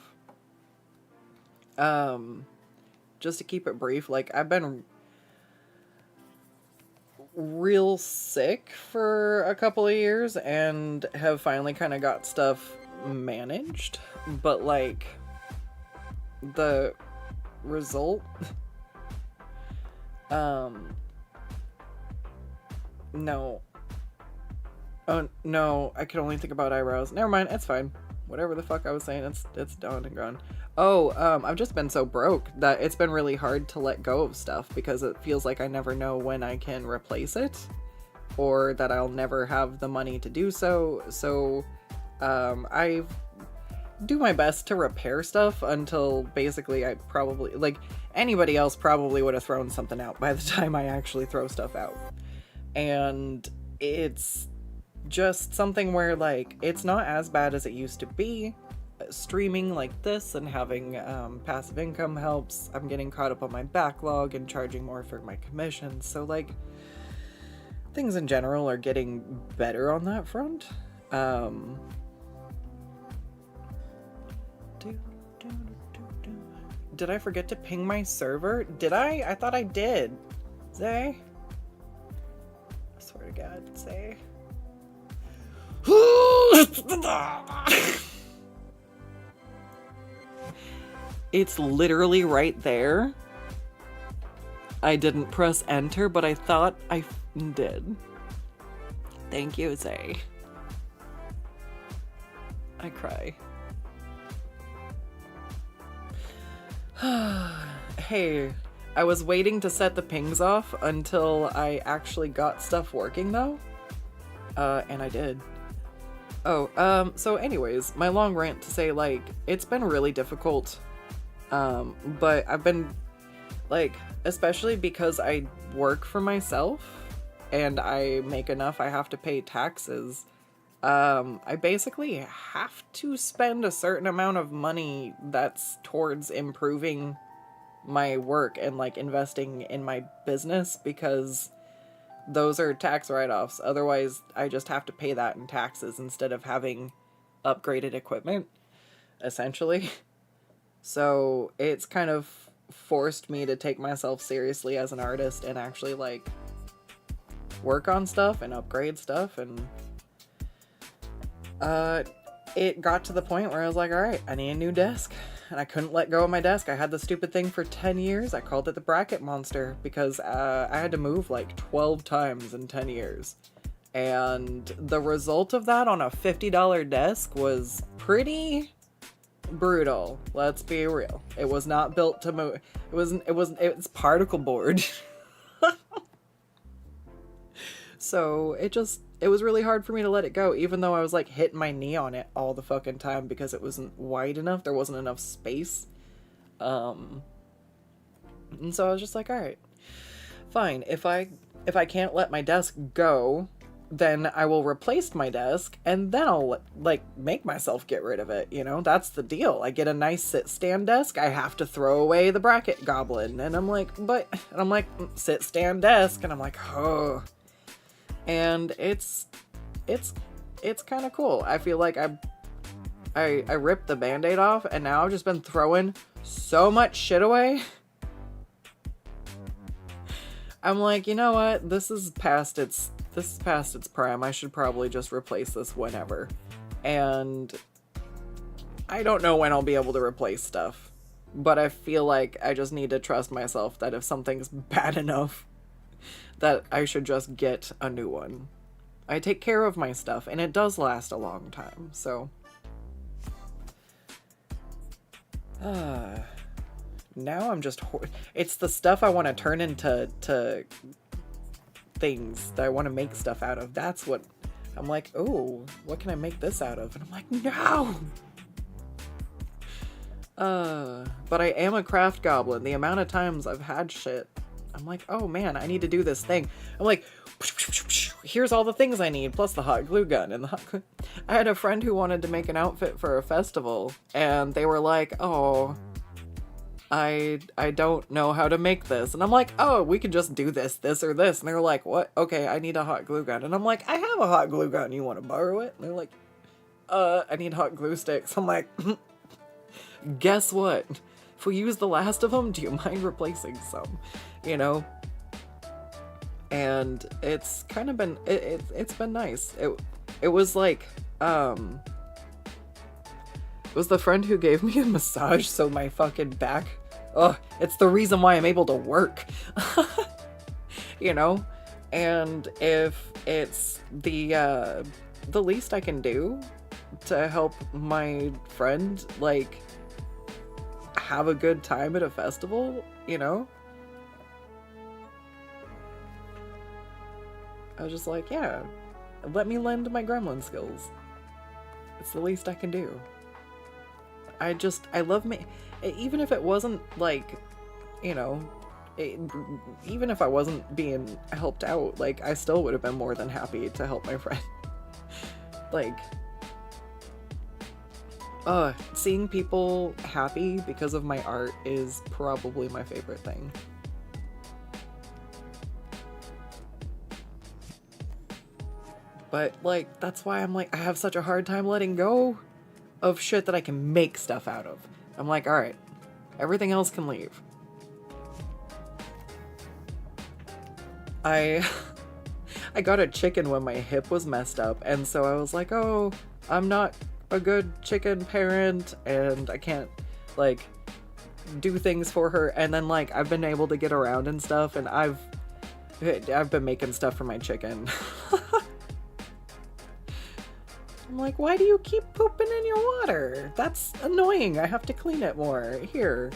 S1: Just to keep it brief, like I've been real sick for a couple of years and have finally kind of got stuff managed, but like the result no. Oh no, I can only think about eyebrows. Never mind, it's fine. Whatever the fuck I was saying, it's done and gone. Oh, I've just been so broke that it's been really hard to let go of stuff because it feels like I never know when I can replace it or that I'll never have the money to do so. So, I do my best to repair stuff until basically I probably, like, anybody else probably would have thrown something out by the time I actually throw stuff out. And it's just something where, like, it's not as bad as it used to be. Streaming like this and having passive income helps. I'm getting caught up on my backlog and charging more for my commissions. So, like, things in general are getting better on that front. Did I forget to ping my server? Did I? I thought I did. Zay? I swear to God, Zay. It's literally right there. I didn't press enter, but I thought I did. Thank you, Zay. I cry. Hey, I was waiting to set the pings off until I actually got stuff working though. And I did. Oh, so anyways, my long rant to say, like, it's been really difficult. But I've been, like, especially because I work for myself and I make enough, I have to pay taxes. I basically have to spend a certain amount of money that's towards improving my work and, like, investing in my business because those are tax write-offs. Otherwise, I just have to pay that in taxes instead of having upgraded equipment, essentially. So it's kind of forced me to take myself seriously as an artist and actually, like, work on stuff and upgrade stuff. And it got to the point where I was like, all right, I need a new desk. And I couldn't let go of my desk. I had the stupid thing for 10 years. I called it the bracket monster because I had to move like 12 times in 10 years. And the result of that on a $50 desk was pretty brutal. Let's be real. It was not built to move. It's particle board. So it was really hard for me to let it go, even though I was like hitting my knee on it all the fucking time because it wasn't wide enough. There wasn't enough space. And so I was just like, all right, fine. If I can't let my desk go, then I will replace my desk and then I'll like make myself get rid of it. You know, that's the deal. I get a nice sit-stand desk. I have to throw away the bracket goblin. And I'm like, sit-stand desk. And I'm like, oh, and it's kind of cool. I feel like I ripped the Band-Aid off and now I've just been throwing so much shit away. I'm like, you know what? This is past its prime. I should probably just replace this whenever. And I don't know when I'll be able to replace stuff, but I feel like I just need to trust myself that if something's bad enough, that I should just get a new one. I take care of my stuff, and it does last a long time, so. Now I'm just... It's the stuff I want to turn into things that I want to make stuff out of. That's what... I'm like, oh, what can I make this out of? And I'm like, no! But I am a craft goblin. The amount of times I've had shit, I'm like, oh man, I need to do this thing. I'm like, here's all the things I need, plus the hot glue gun. And I had a friend who wanted to make an outfit for a festival, and they were like, oh, I don't know how to make this. And I'm like, oh, we can just do this or this. And they were like, what? Okay, I need a hot glue gun. And I'm like, I have a hot glue gun. You want to borrow it? And they're like, I need hot glue sticks. I'm like, guess what? If we use the last of them, do you mind replacing some? You know? And it's kind of been, it's been nice. It was like, it was the friend who gave me a massage so my fucking back, it's the reason why I'm able to work. You know? And if it's the least I can do to help my friend, like, have a good time at a festival, you know? I was just like, yeah, let me lend my gremlin skills. It's the least I can do. I love me. Even if it wasn't like, you know, even if I wasn't being helped out, like, I still would have been more than happy to help my friend. Like, seeing people happy because of my art is probably my favorite thing. But, like, that's why I'm like, I have such a hard time letting go of shit that I can make stuff out of. I'm like, alright, everything else can leave. I got a chicken when my hip was messed up, and so I was like, oh, I'm not a good chicken parent, and I can't, like, do things for her. And then, like, I've been able to get around and stuff, and I've been making stuff for my chicken. I'm like, why do you keep pooping in your water? That's annoying. I have to clean it more. Here.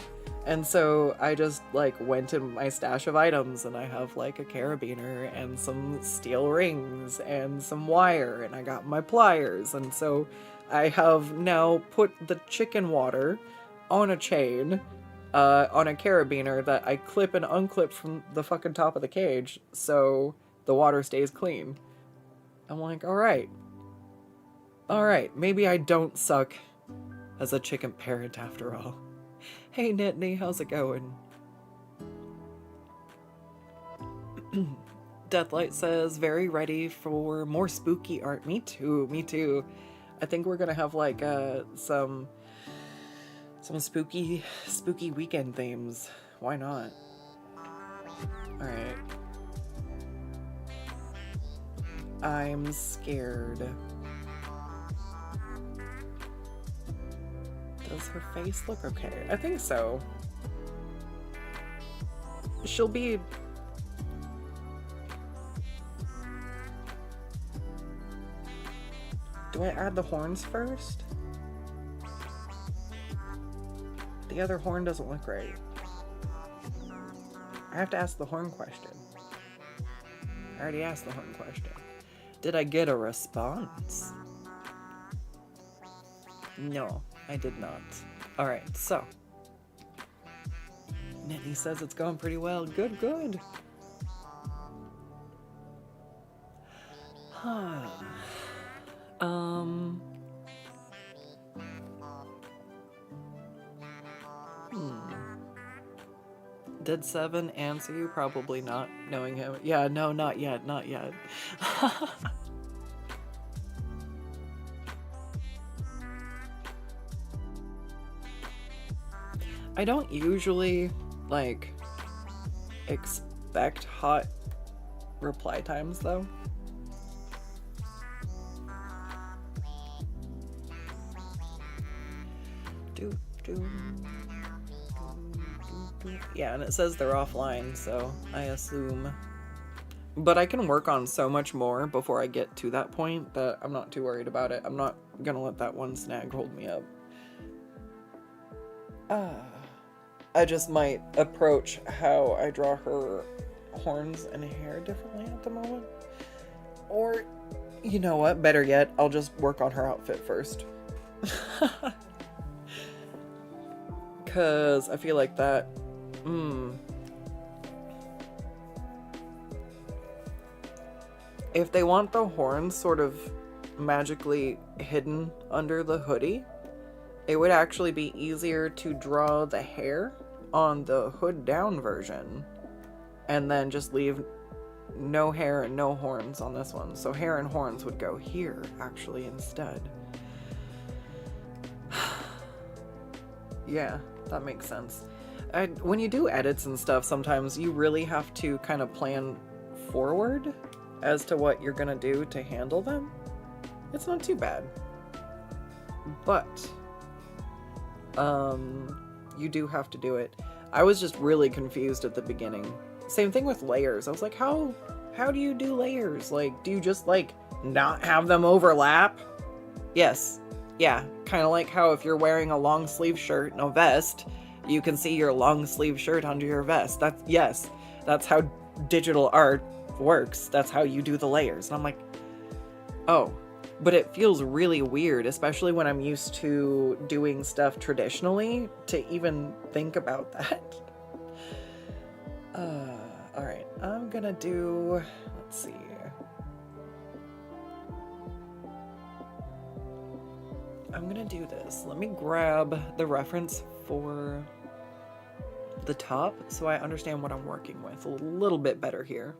S1: And so I just, like, went in my stash of items, and I have, like, a carabiner and some steel rings and some wire, and I got my pliers. And so I have now put the chicken water on a chain, on a carabiner that I clip and unclip from the fucking top of the cage so the water stays clean. I'm like, alright, maybe I don't suck as a chicken parent after all. Hey Nittany, how's it going? Deathlight says, very ready for more spooky art. Me too. I think we're gonna have, like, some spooky weekend themes. Why not? Alright. I'm scared. Does her face look okay? I think so. She'll be... I add the horns first? The other horn doesn't look right. I have to ask the horn question. I already asked the horn question. Did I get a response? No, I did not. Alright, so. Nittany says it's going pretty well. Good, good. Huh. Did Seven answer you? Probably not, knowing him. Yeah, no, not yet, not yet. I don't usually, like, expect hot reply times, though. Yeah, and it says they're offline, so I assume. But I can work on so much more before I get to that point that I'm not too worried about it. I'm not gonna let that one snag hold me up. I just might approach how I draw her horns and hair differently at the moment. Or, you know what, better yet, I'll just work on her outfit first. Because I feel like that, if they want the horns sort of magically hidden under the hoodie, it would actually be easier to draw the hair on the hood down version and then just leave no hair and no horns on this one. So hair and horns would go here actually instead. Yeah, that makes sense. When you do edits and stuff, sometimes you really have to kind of plan forward as to what you're gonna do to handle them. It's not too bad. But you do have to do it. I was just really confused at the beginning. Same thing with layers. I was like, how do you do layers? Like, do you just like not have them overlap? Yes. Yeah, kind of like how if you're wearing a long sleeve shirt and a vest, you can see your long sleeve shirt under your vest. That's how digital art works. That's how you do the layers. And I'm like, oh, but it feels really weird, especially when I'm used to doing stuff traditionally, to even think about that. All right, I'm gonna do, let's see. I'm gonna do this. Let me grab the reference for the top so I understand what I'm working with a little bit better here.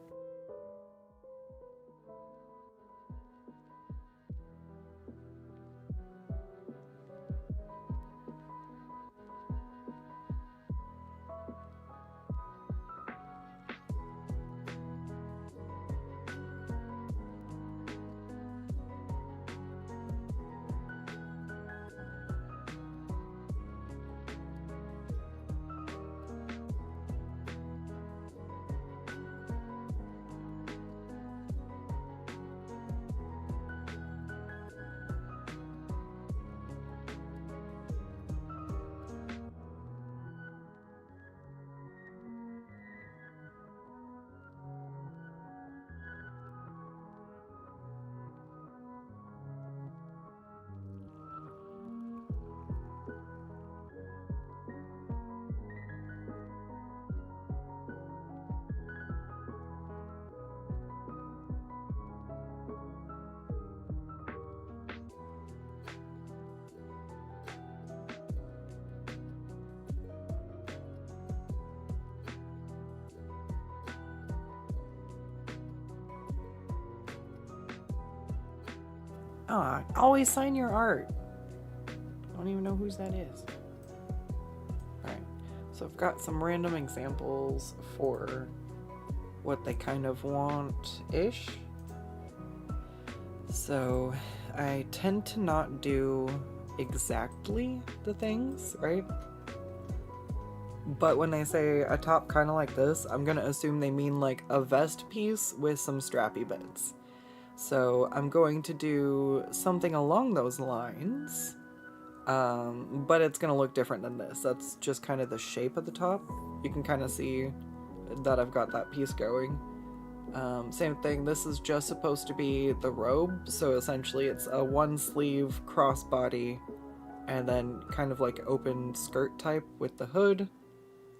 S1: Always sign your art. I don't even know whose that is. Alright, so I've got some random examples for what they kind of want-ish. So I tend to not do exactly the things, right? But when they say a top kind of like this, I'm gonna assume they mean like a vest piece with some strappy bits. So I'm going to do something along those lines, but it's gonna look different than this. That's just kind of the shape of the top. You can kind of see that I've got that piece going. Same thing, this is just supposed to be the robe, so essentially it's a one sleeve crossbody and then kind of like open skirt type with the hood,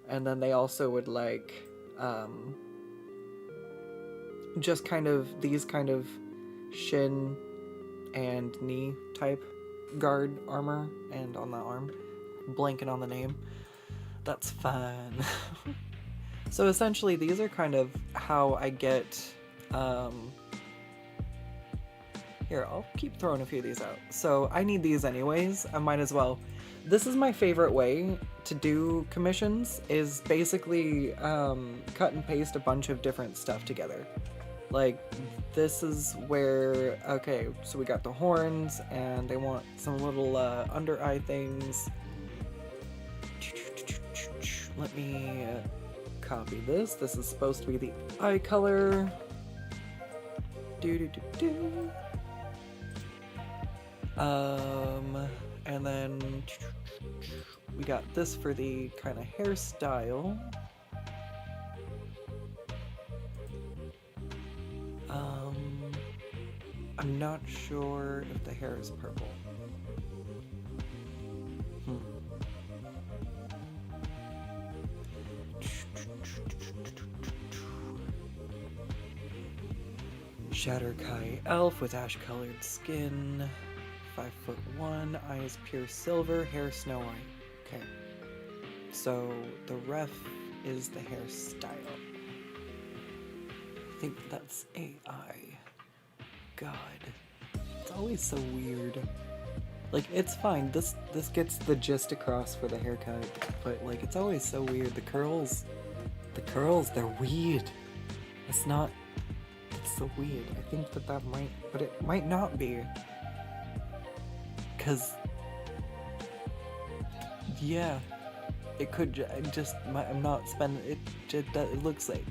S1: and then they also would like just kind of these kind of shin and knee type guard armor, and on the arm, blanking on the name, that's fine. So essentially these are kind of how I get, here, I'll keep throwing a few of these out. So I need these anyways, I might as well. This is my favorite way to do commissions, is basically cut and paste a bunch of different stuff together. Like, this is where, okay, so we got the horns, and they want some little under eye things. Let me copy this. This is supposed to be the eye color. And then we got this for the kind of hairstyle. I'm not sure if the hair is purple. Shatterkai elf with ash-colored skin, 5'1", eyes pure silver, hair snow white. Okay, so the ref is the hairstyle. I think that's AI. God, it's always so weird. Like, it's fine. This gets the gist across for the haircut, but like, it's always so weird. The curls, they're weird. It's so weird. I think that might, but it might not be. Cause, yeah, it could just, I'm not spending, it looks like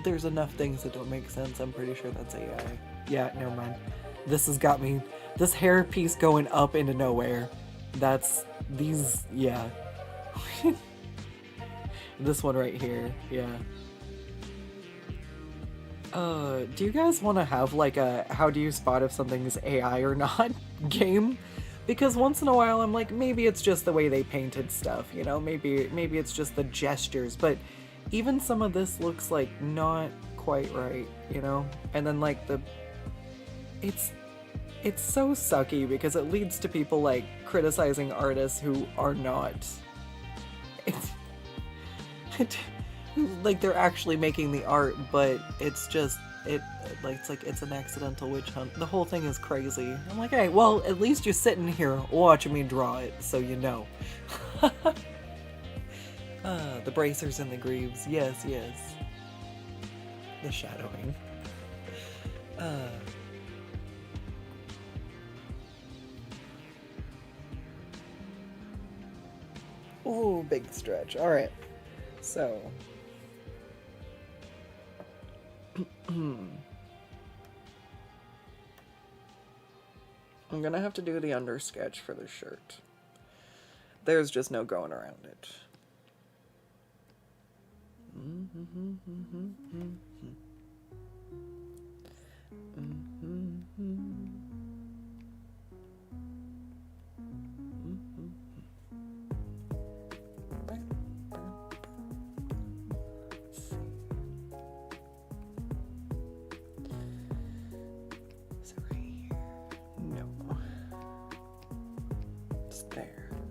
S1: there's enough things that don't make sense. I'm pretty sure that's AI. Yeah, never mind. This has got me, this hair piece going up into nowhere. That's, these, yeah. This one right here, yeah. Do you guys want to have like a how do you spot if something's AI or not game? Because once in a while I'm like, maybe it's just the way they painted stuff, you know, maybe it's just the gestures, but even some of this looks like not quite right, you know? And then like it's so sucky because it leads to people like criticizing artists who are not, like they're actually making the art, but it's just it's an accidental witch hunt. The whole thing is crazy. I'm like, hey, well, at least you're sitting here watching me draw it, so you know. The bracers and the greaves, yes. The shadowing. Ooh, big stretch. All right, so. I'm gonna have to do the under sketch for the shirt. There's just no going around it.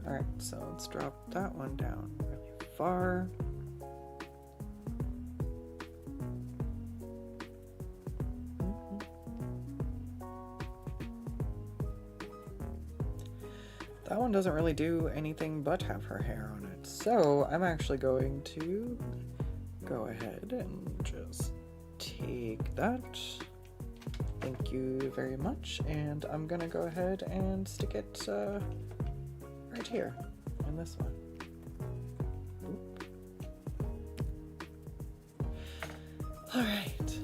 S1: Alright, so let's drop that one down really far. That one doesn't really do anything but have her hair on it. So I'm actually going to go ahead and just take that. Thank you very much. And I'm gonna go ahead and stick it right here on this one. All right.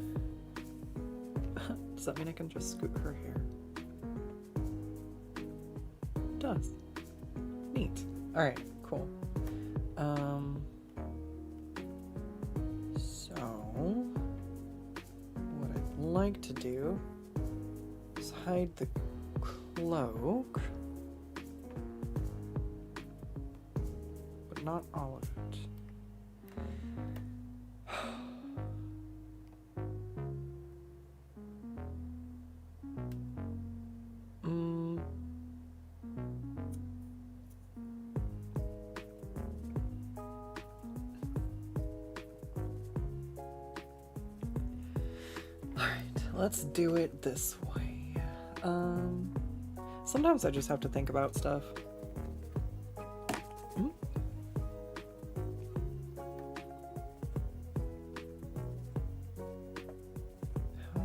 S1: Does that mean I can just scoot her hair? It does. Neat. Alright, cool. So what I'd like to do is hide the cloak, but not all of it. Let's do it this way. Sometimes I just have to think about stuff. How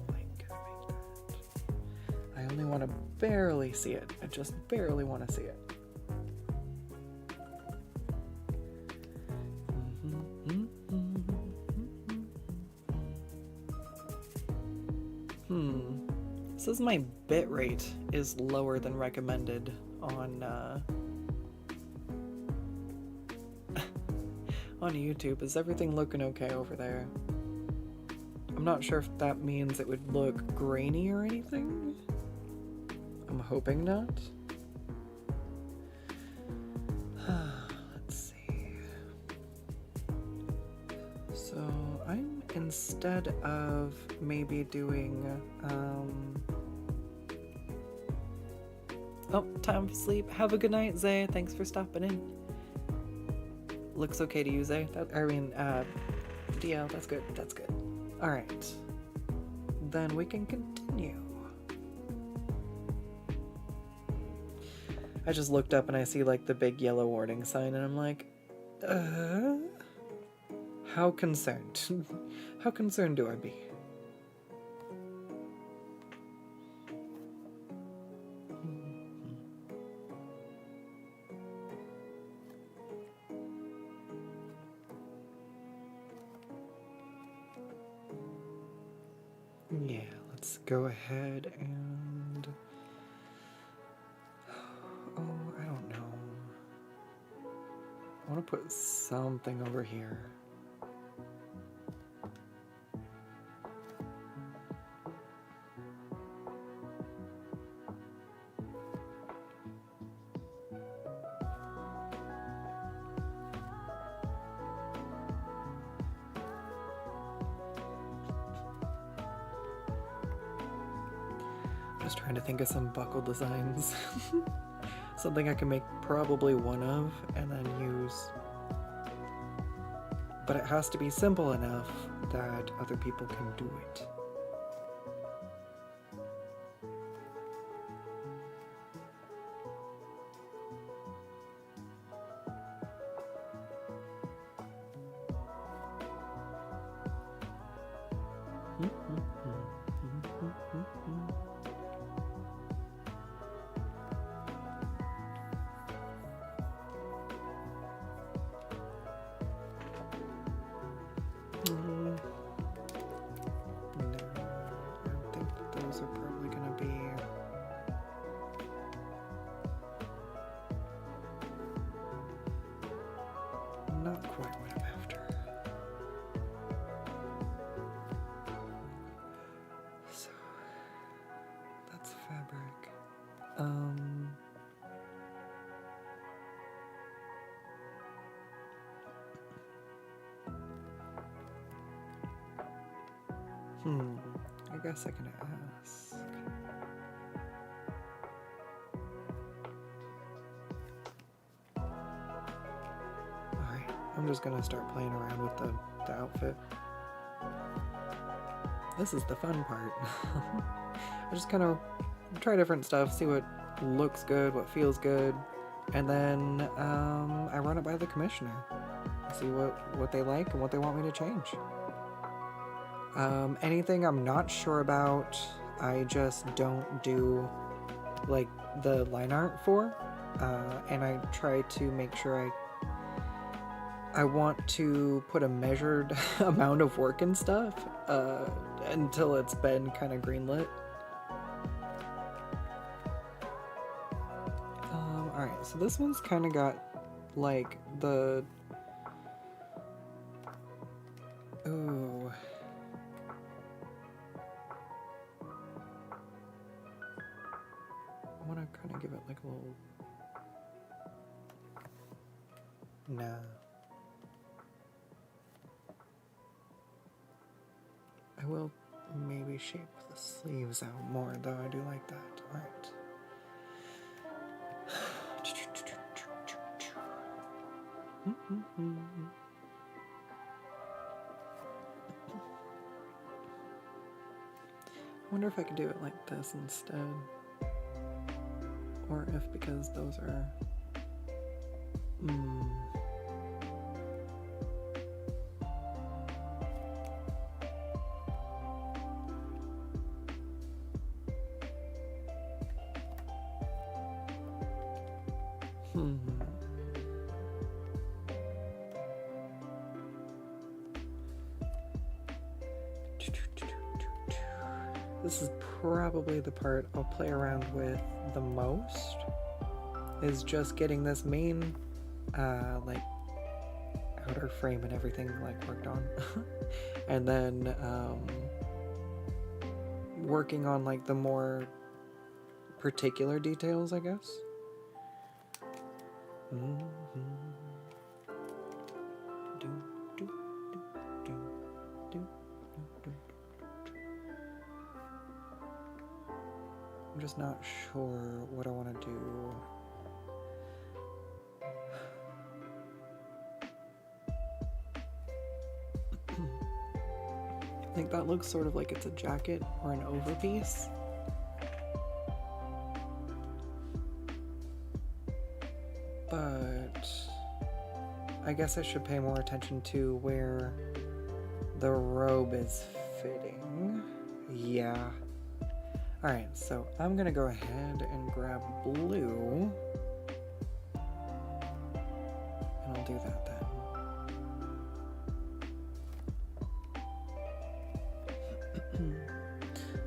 S1: light can I make that? I only want to barely see it. I just barely want to see it. Says my bit rate is lower than recommended on on YouTube. Is everything looking okay over there? I'm not sure if that means it would look grainy or anything. I'm hoping not. Let's see. So I'm, instead of maybe doing oh, time for sleep. Have a good night, Zay. Thanks for stopping in. Looks okay to you, Zay. DL, that's good. That's good. Alright. Then we can continue. I just looked up and I see like the big yellow warning sign and I'm like, how concerned? How concerned do I be? Yeah, let's go ahead and... Oh, I don't know. I want to put something over here. Just trying to think of some buckle designs. Something I can make probably one of and then use. But it has to be simple enough that other people can do it. Not quite what I'm after. So that's fabric. I guess I can ask. I'm just gonna start playing around with the outfit. This is the fun part. I just kind of try different stuff, see what looks good, what feels good, and then I run it by the commissioner. See what they like and what they want me to change. Anything I'm not sure about, I just don't do like the line art for, and I try to make sure I want to put a measured amount of work and stuff until it's been kind of greenlit. Alright, so this one's kind of got like the... Ooh. I want to kind of give it like a little... Nah. I will maybe shape the sleeves out more, though. I do like that. Alright. I wonder if I could do it like this instead. Or if, because those are... This is probably the part I'll play around with the most, is just getting this main like outer frame and everything like worked on and then working on like the more particular details, I guess. I'm just not sure what I want to do. I think that looks sort of like it's a jacket or an overpiece. But I guess I should pay more attention to where the robe is fitting. Yeah. Alright, so I'm gonna go ahead and grab blue. And I'll do that then.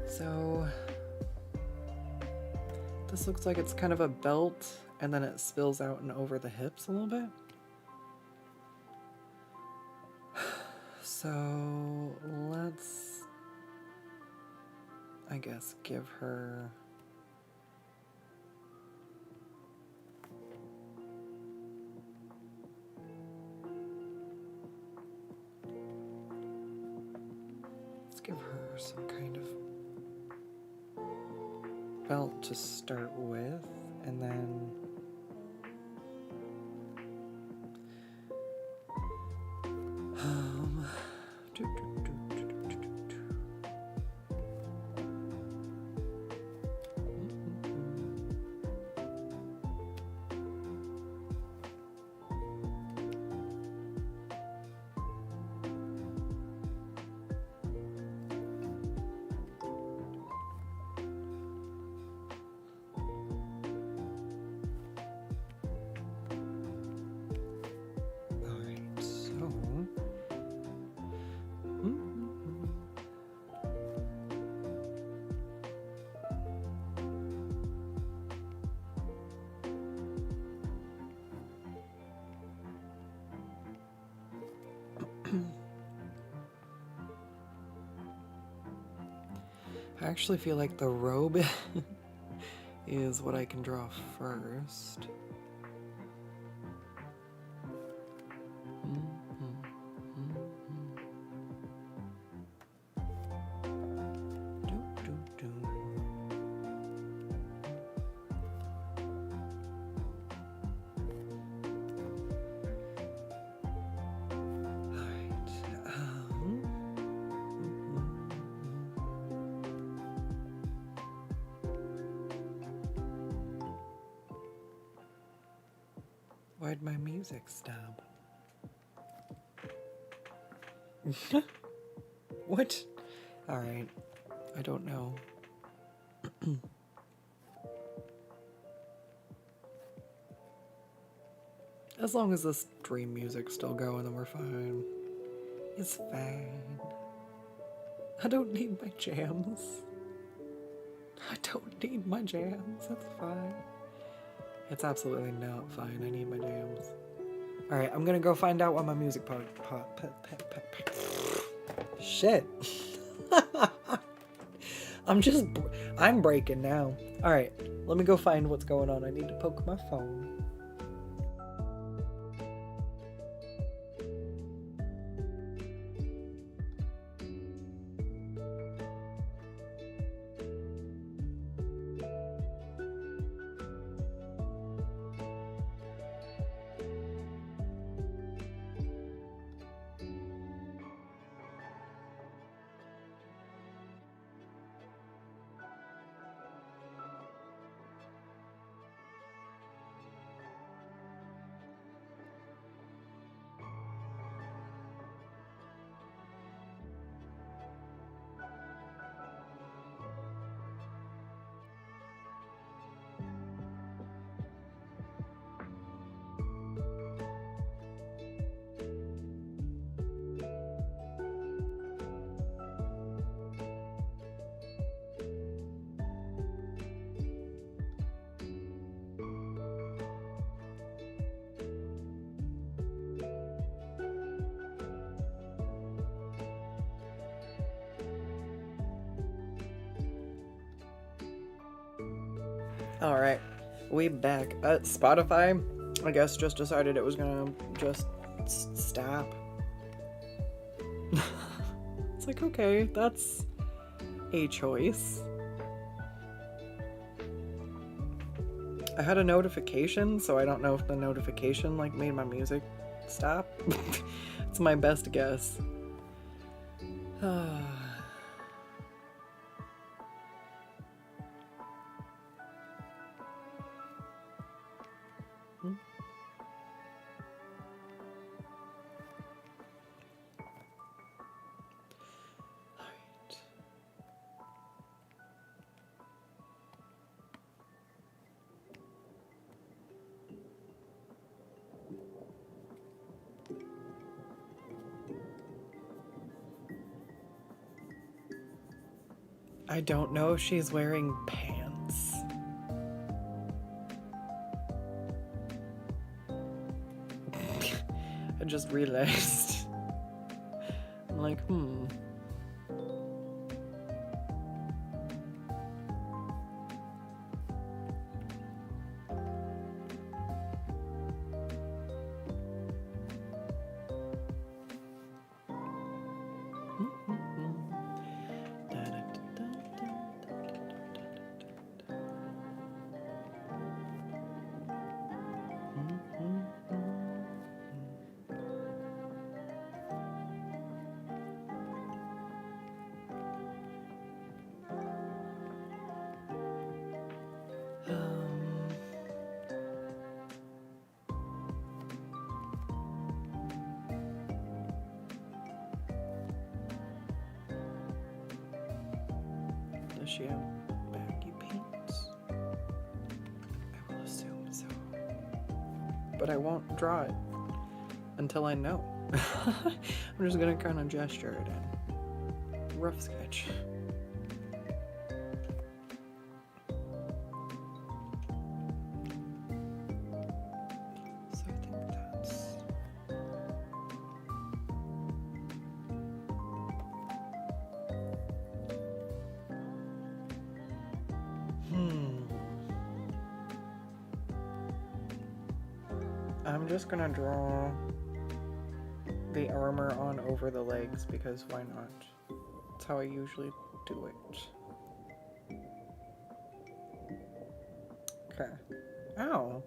S1: So this looks like it's kind of a belt, and then it spills out and over the hips a little bit. So let's, I guess, give her some kind of belt to start with, and then I actually feel like the robe is what I can draw first. Why'd my music stop? What? Alright. I don't know. As long as this dream music's still going, then we're fine. It's fine. I don't need my jams. I don't need my jams. It's fine. It's absolutely not fine. I need my jams. Alright, I'm gonna go find out what my music Shit. I'm breaking now. Alright, let me go find what's going on. I need to poke my phone. Alright, we back. Spotify, I guess, just decided it was gonna just stop. It's like, okay, that's a choice. I had a notification, so I don't know if the notification, like, made my music stop. It's my best guess. I don't know if she's wearing pants. I just realized. I'm like, does she have baggy pants? I will assume so. But I won't draw it until I know. I'm just gonna kind of gesture it in. Rough sketch. So I think that's... I'm just gonna draw the armor on over the legs because why not? That's how I usually do it. Okay. Ow.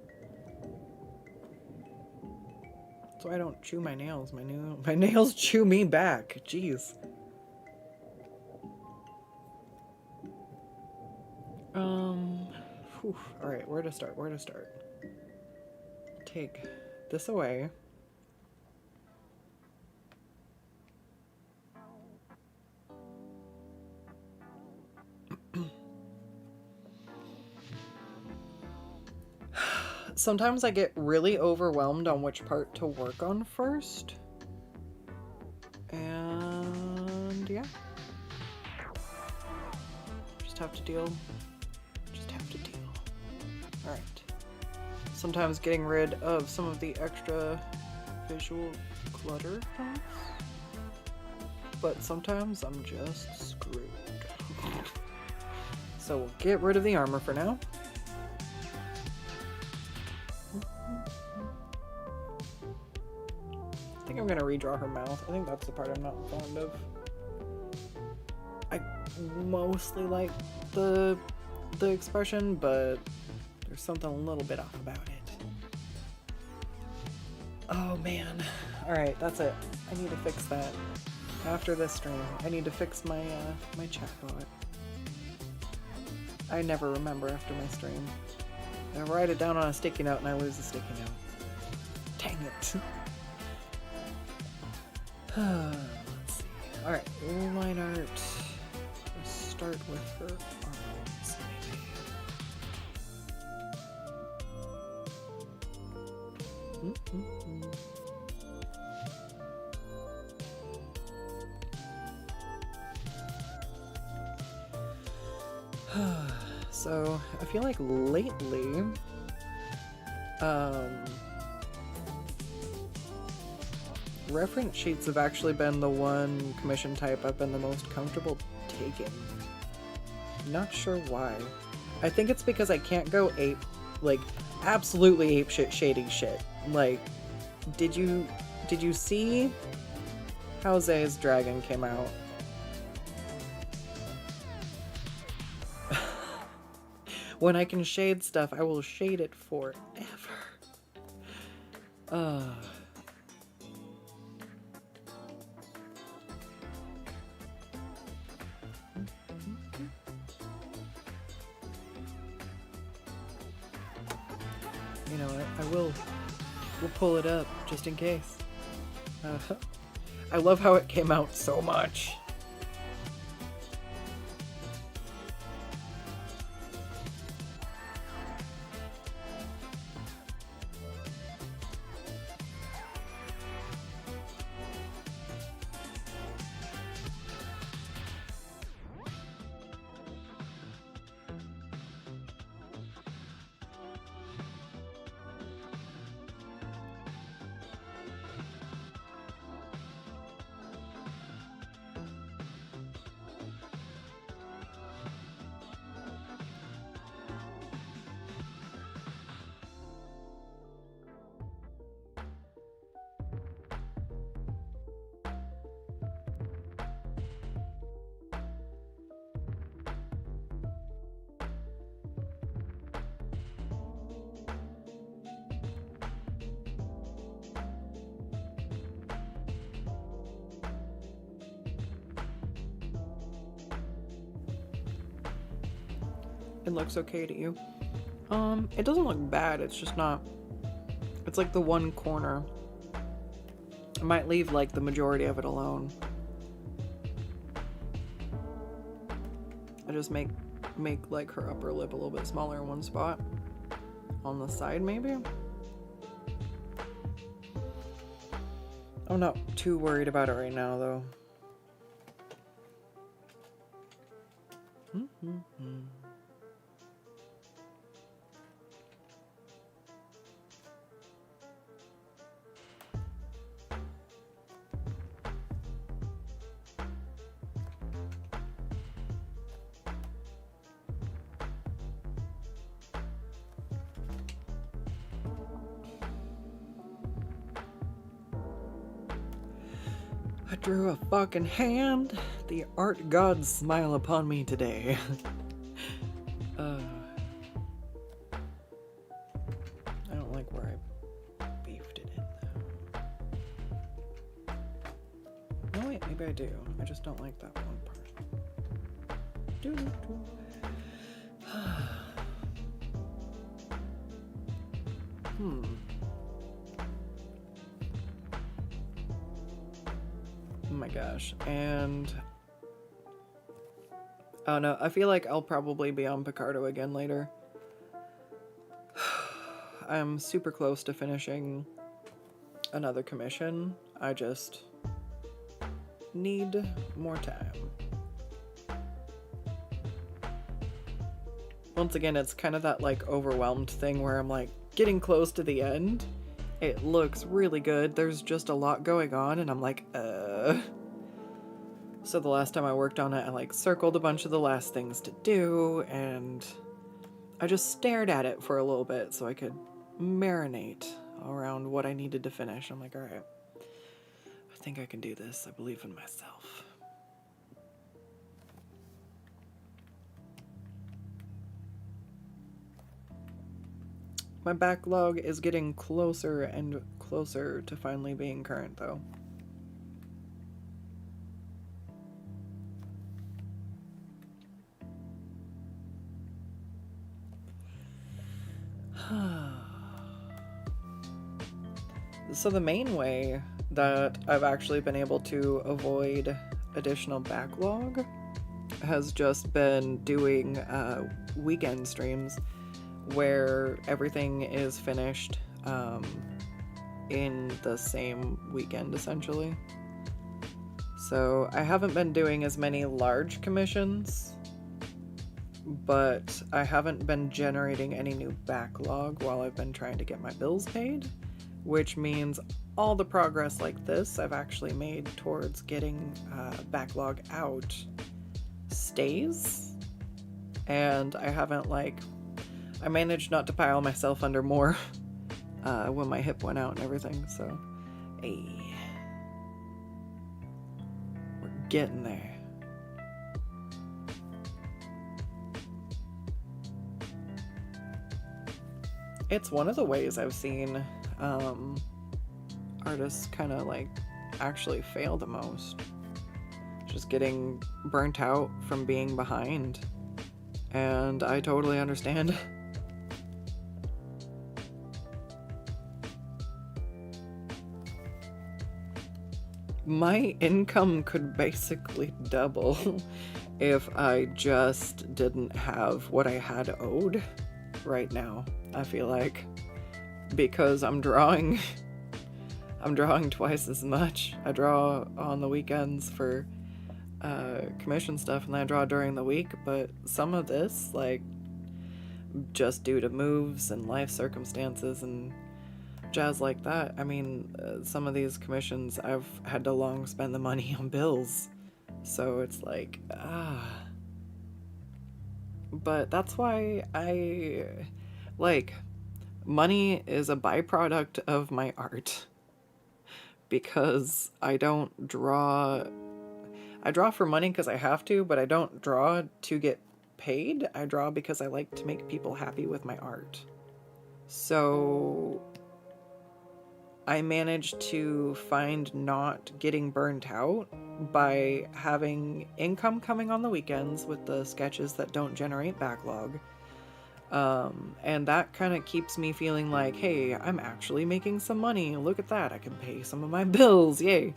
S1: So I don't chew my nails. My nails chew me back. Jeez. Alright, where to start? Take this away. Sometimes I get really overwhelmed on which part to work on first. And yeah. Just have to deal. Alright. Sometimes getting rid of some of the extra visual clutter helps. But sometimes I'm just screwed. So we'll get rid of the armor for now. I think I'm gonna redraw her mouth. I think that's the part I'm not fond of. I mostly like the expression, but there's something a little bit off about it. Oh man. Alright, that's it. I need to fix that. After this stream, I need to fix my my chatbot. I never remember after my stream. I write it down on a sticky note and I lose the sticky note. Dang it. Let's see. Alright, line art. Let's start with her arms, maybe. So, I feel like lately, reference sheets have actually been the one commission type I've been the most comfortable taking. Not sure why. I think it's because I can't go absolutely apeshit shading shit. Like, did you see how Zay's dragon came out? When I can shade stuff, I will shade it forever. You know what? We'll pull it up just in case. I love how it came out so much. It looks okay to you. It doesn't look bad, it's just not... It's like the one corner. I might leave like the majority of it alone. I just make like her upper lip a little bit smaller in one spot. On the side maybe? I'm not too worried about it right now though. I drew a fucking hand. The art gods smile upon me today. I don't like where I beefed it in though. No wait, maybe I do. I just don't like that one part. Oh my gosh, and oh no, I feel like I'll probably be on Picardo again later. I'm super close to finishing another commission. I just need more time. Once again, it's kind of that like overwhelmed thing where I'm like getting close to the end. It looks really good. There's just a lot going on and I'm like, So the last time I worked on it, I like circled a bunch of the last things to do and I just stared at it for a little bit so I could marinate around what I needed to finish. I'm like, all right, I think I can do this. I believe in myself. My backlog is getting closer and closer to finally being current, though. So the main way that I've actually been able to avoid additional backlog has just been doing weekend streams where everything is finished in the same weekend, essentially. So I haven't been doing as many large commissions, but I haven't been generating any new backlog while I've been trying to get my bills paid, which means all the progress like this I've actually made towards getting backlog out stays, and I haven't I managed not to pile myself under more when my hip went out and everything, so hey, we're getting there. It's one of the ways I've seen artists kind of actually fail the most. Just getting burnt out from being behind. And I totally understand. My income could basically double if I just didn't have what I had owed right now, I feel like. Because I'm drawing twice as much. I draw on the weekends for commission stuff, and then I draw during the week, but some of this, just due to moves and life circumstances and jazz like that, I mean, some of these commissions I've had to long spend the money on bills, so it's but that's why money is a byproduct of my art, because I don't draw. I draw for money because I have to, but I don't draw to get paid. I draw because I like to make people happy with my art. So I managed to find not getting burnt out by having income coming on the weekends with the sketches that don't generate backlog. And that kind of keeps me feeling like, hey, I'm actually making some money. Look at that. I can pay some of my bills. Yay.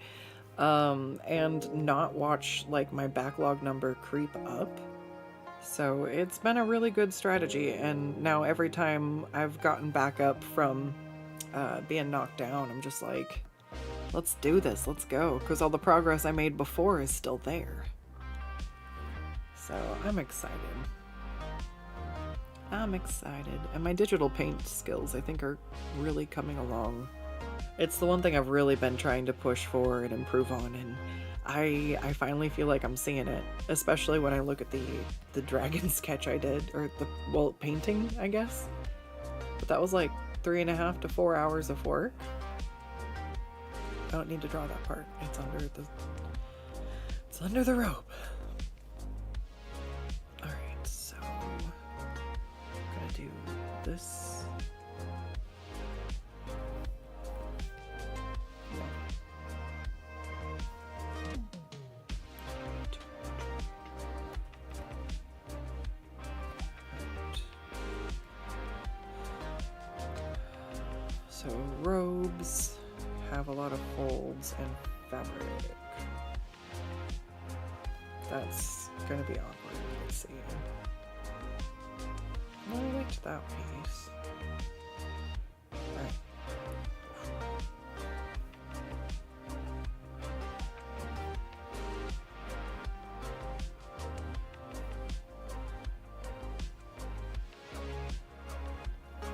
S1: And not watch my backlog number creep up. So it's been a really good strategy, and now every time I've gotten back up from being knocked down, I'm just like, let's do this, let's go, because all the progress I made before is still there. So I'm excited. And my digital paint skills, I think, are really coming along. It's the one thing I've really been trying to push for and improve on, and I finally feel like I'm seeing it, especially when I look at the dragon sketch I did, or painting, I guess. But that was 3.5 to 4 hours of work. I don't need to draw that part. It's under the rope. All right, so I'm gonna do this. So robes have a lot of folds and fabric. That's gonna be awkward. Let's see. I liked that piece.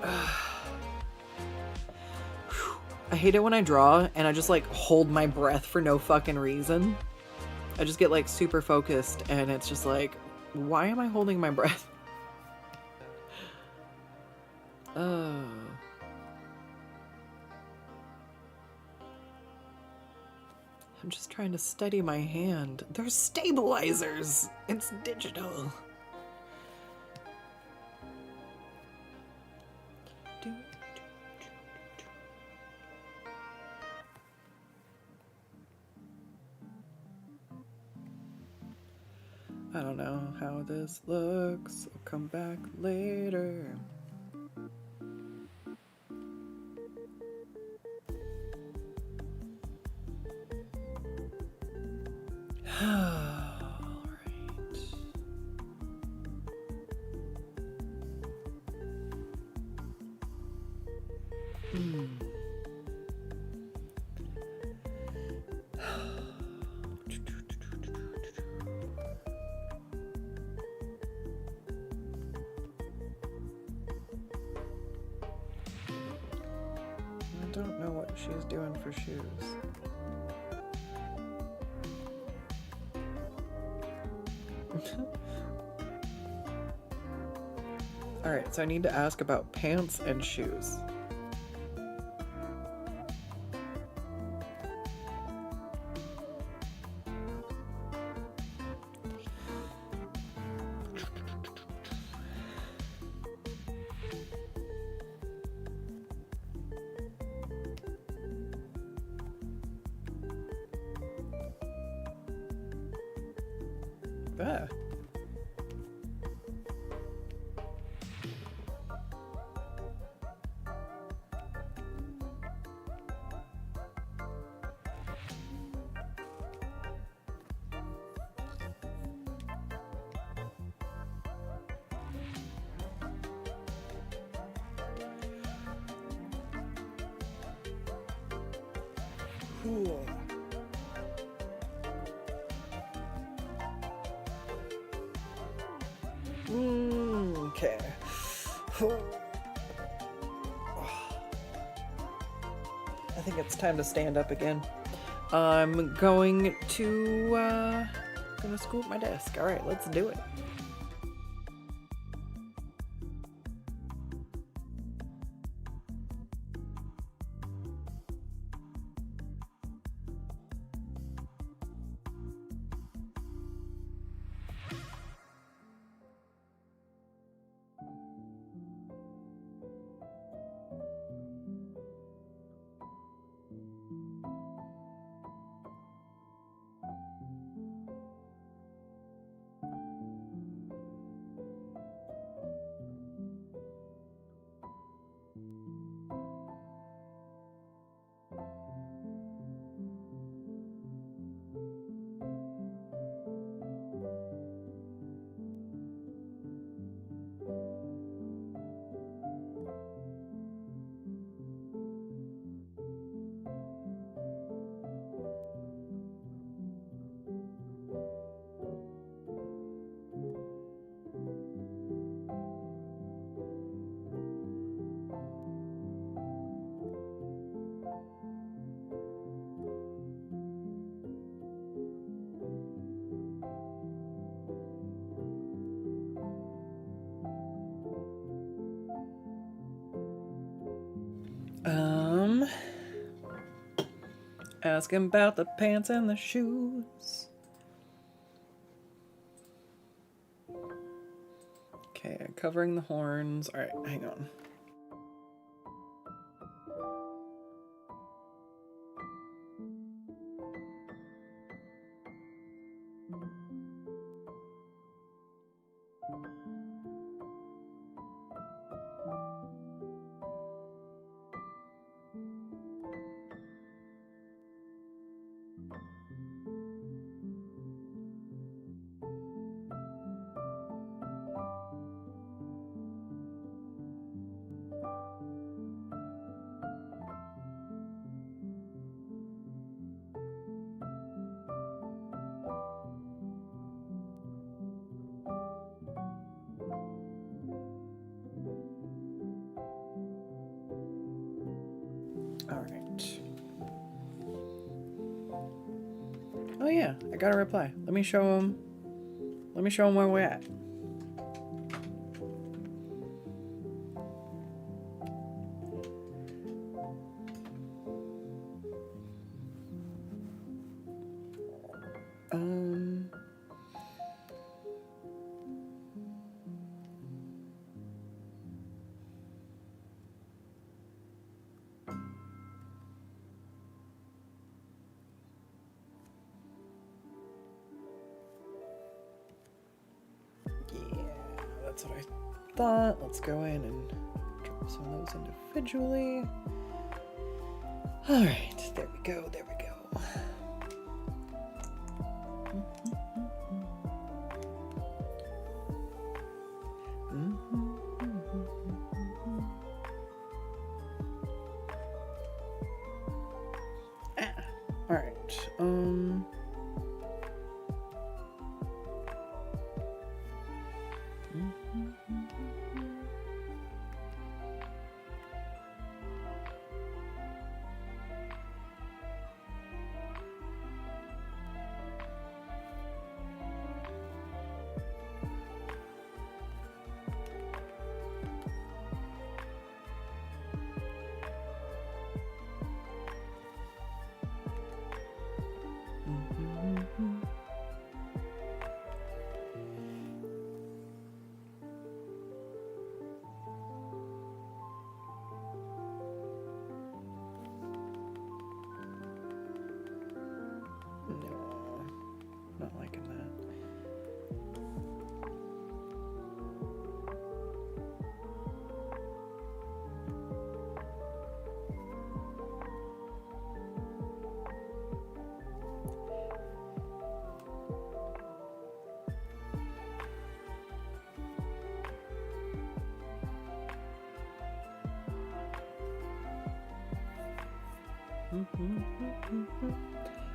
S1: I hate it when I draw and I just like hold my breath for no fucking reason. I just get like super focused and it's just like, why am I holding my breath? Oh. I'm just trying to steady my hand. There's stabilizers! It's digital. I don't know how this looks. I'll come back later. I don't know what she's doing for shoes. Alright, so I need to ask about pants and shoes. Ah. Cool. Okay. I think it's time to stand up again. I'm going to gonna scoop my desk. All right, let's do it. Asking about the pants and the shoes. Okay, covering the horns. All right, hang on. All right. Oh yeah, I got a reply. Let me show him. Let me show him where we're at. Yeah, that's what I thought. Let's go in and drop some of those individually. All right, there we go, there we go. All right. No, not liking that.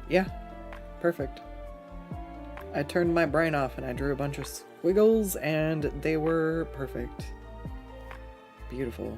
S1: Yeah, perfect. I turned my brain off and I drew a bunch of squiggles and they were perfect. Beautiful.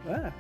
S1: Ah.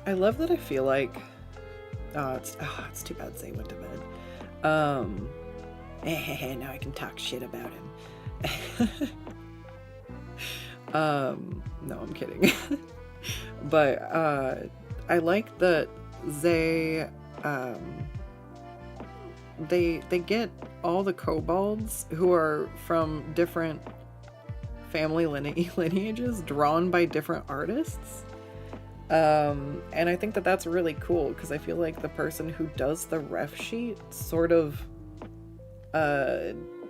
S1: I love that I feel like it's too bad Zay went to bed. Now I can talk shit about him. No, I'm kidding. But I like that Zay they get all the kobolds who are from different family lineages drawn by different artists. And I think that that's really cool because I feel like the person who does the ref sheet sort of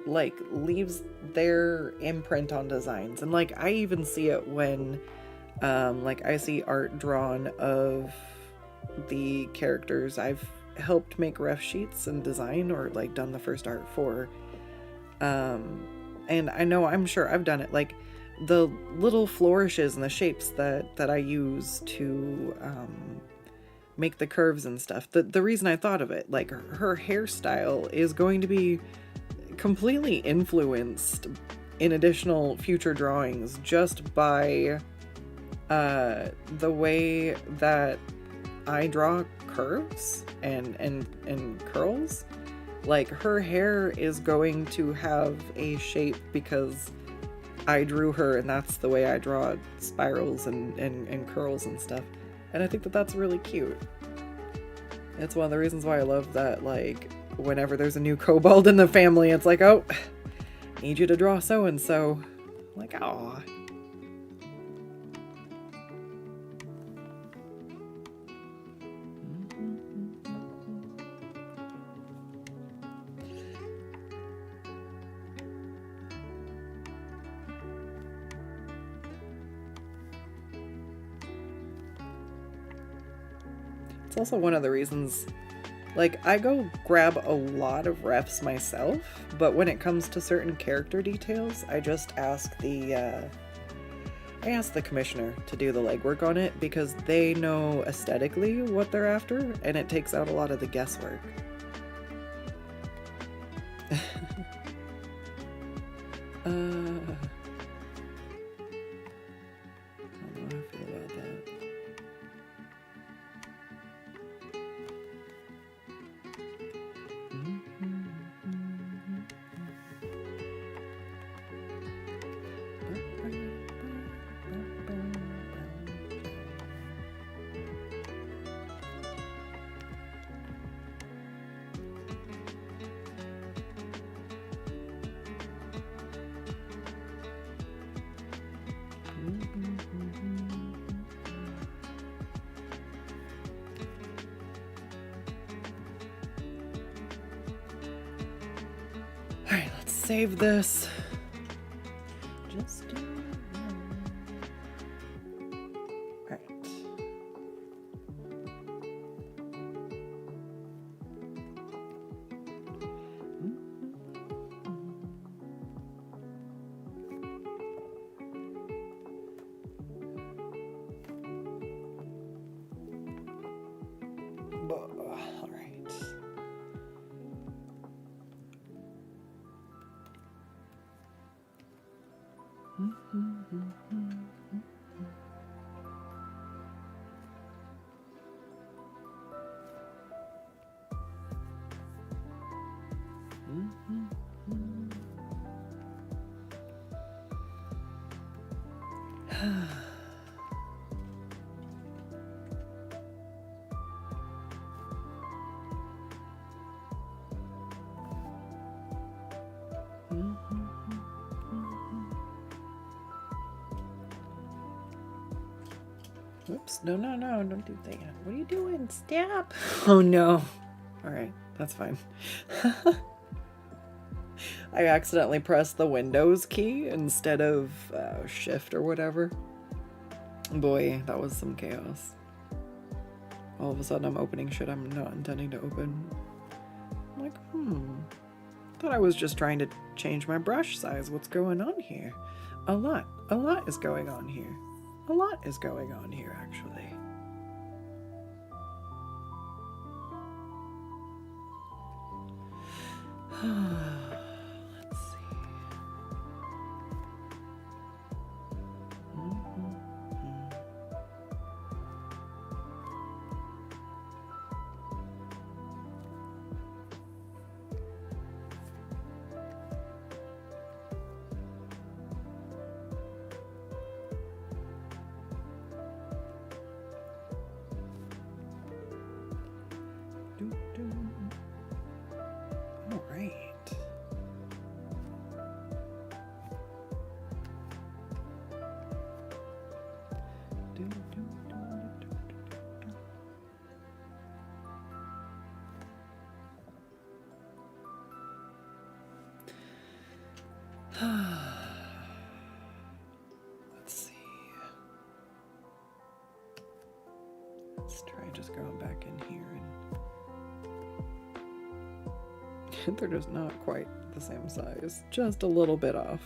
S1: like leaves their imprint on designs. And like I even see it when like I see art drawn of the characters I've helped make ref sheets and design or like done the first art for. And I know, I'm sure I've done it, like the little flourishes and the shapes that I use to make the curves and stuff. The reason I thought of it, like her hairstyle is going to be completely influenced in additional future drawings just by the way that I draw curves and curls. Like her hair is going to have a shape because I drew her, and that's the way I draw spirals and curls and stuff. And I think that that's really cute. It's one of the reasons why I love that, like, whenever there's a new kobold in the family, it's like, oh, need you to draw so-and-so. Like, aw. It's also one of the reasons, like, I go grab a lot of refs myself, but when it comes to certain character details, I just ask the commissioner to do the legwork on it because they know aesthetically what they're after, and it takes out a lot of the guesswork. I don't know how I feel about that. Alright, let's save this. Just do Alright. Alright. Oops, no, don't do that. What are you doing? Stop! Oh no. Alright, that's fine. I accidentally pressed the Windows key instead of Shift or whatever. Boy, that was some chaos. All of a sudden I'm opening shit I'm not intending to open. I'm like, thought I was just trying to change my brush size. What's going on here? A lot is going on here. A lot is going on here, actually. Let's see. Let's see. Let's try just going back in here and they're just not quite the same size, just a little bit off.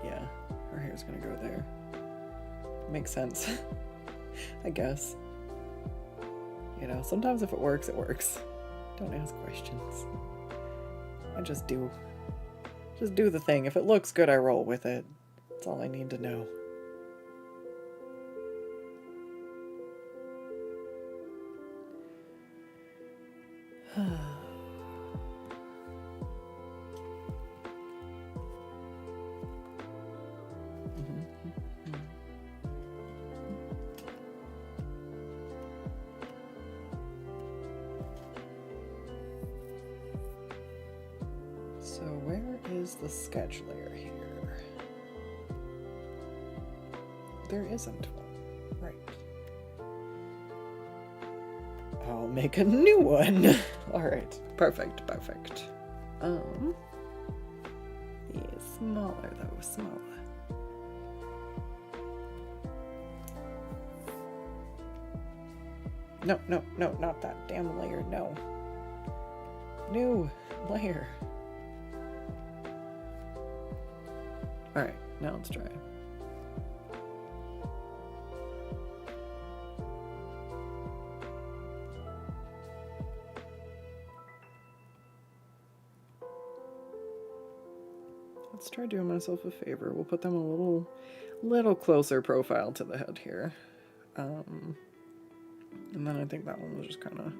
S1: Yeah, her hair's gonna go there. Makes sense. I guess. You know, sometimes if it works, it works. Don't ask questions. I just do. Just do the thing. If it looks good, I roll with it. That's all I need to know. So where is the sketch layer here? There isn't one. Right. I'll make a new one. Alright. Perfect. Yeah, smaller though, smaller. No, not that damn layer, no. New layer. Alright, now let's try. Let's try doing myself a favor. We'll put them a little closer profile to the head here. And then I think that one was just kind of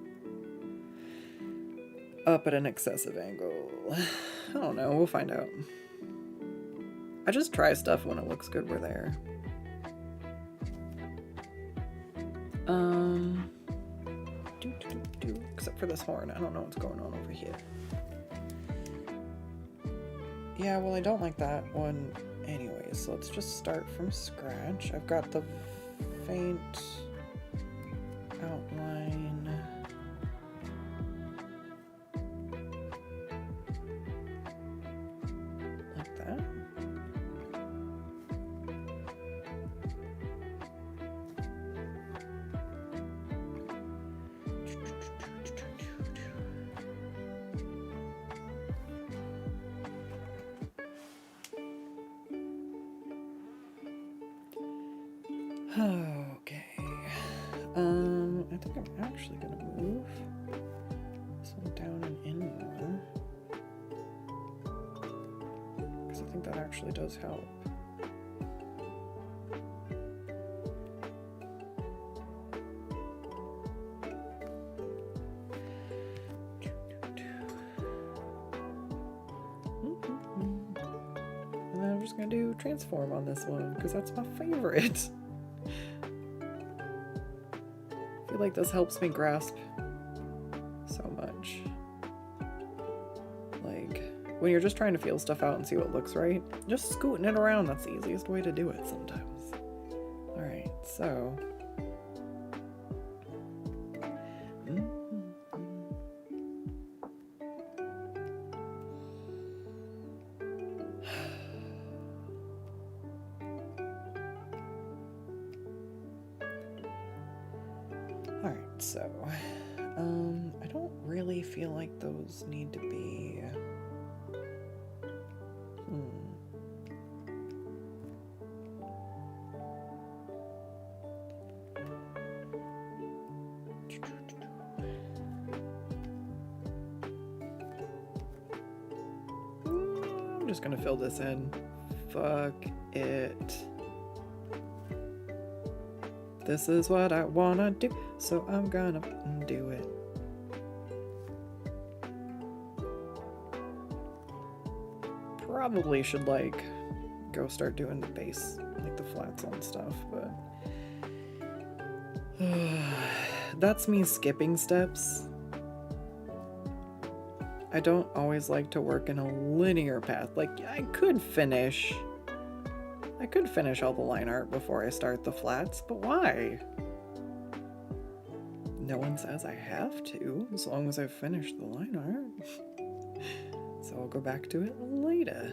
S1: up at an excessive angle. I don't know, we'll find out. I just try stuff when it looks good, we're there. Except for this horn, I don't know what's going on over here. Yeah, well, I don't like that one anyways, so let's just start from scratch. I've got the faint outline. Like that. Okay. I think I'm actually gonna move this one down and in more, because I think that actually does help. And then I'm just gonna do transform on this one because that's my favorite. I feel like this helps me grasp so much. Like, when you're just trying to feel stuff out and see what looks right, just scooting it around, that's the easiest way to do it sometimes. Alright, so... Alright, so, I don't really feel like those need to be, I'm just gonna fill this in. Fuck it. This is what I wanna do, so I'm gonna do it. Probably should, like, go start doing the base, like the flats on stuff, but that's me skipping steps. I don't always like to work in a linear path. Like, I could finish all the line art before I start the flats, but why? No one says I have to, as long as I've finished the line art. So I'll go back to it later.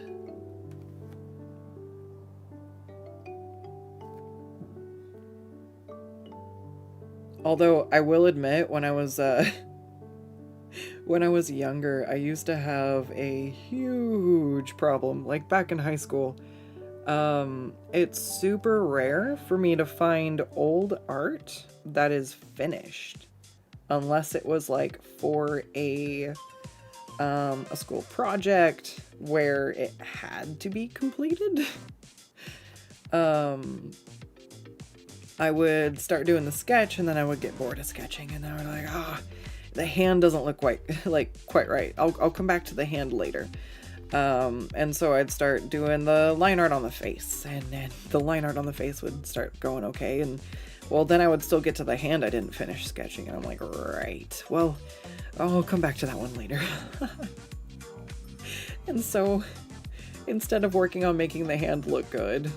S1: Although I will admit, when I was younger, I used to have a huge problem. Like back in high school, it's super rare for me to find old art that is finished, unless it was like for a school project where it had to be completed. I would start doing the sketch and then I would get bored of sketching and then I was like, the hand doesn't look quite right. I'll come back to the hand later. And so I'd start doing the line art on the face, and then the line art on the face would start going okay, and well, then I would still get to the hand I didn't finish sketching, and I'm like, right, well, I'll come back to that one later. And so instead of working on making the hand look good,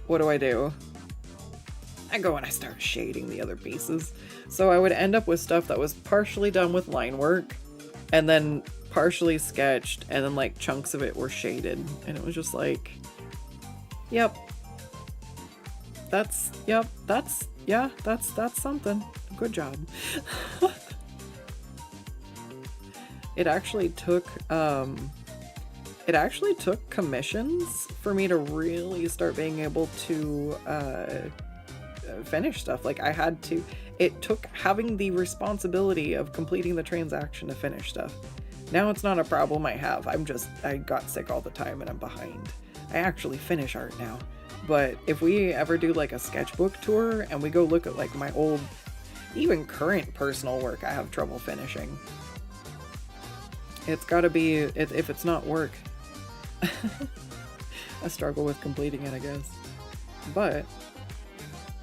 S1: what do? I go and I start shading the other pieces. So I would end up with stuff that was partially done with line work and then partially sketched, and then like chunks of it were shaded, and it was just like, that's something. Good job. It actually took commissions for me to really start being able to finish stuff. Like it took having the responsibility of completing the transaction to finish stuff. Now it's not a problem I have. I got sick all the time and I'm behind. I actually finish art now. But if we ever do like a sketchbook tour and we go look at like my old, even current personal work, I have trouble finishing. It's gotta be, if it's not work, I struggle with completing it, I guess. But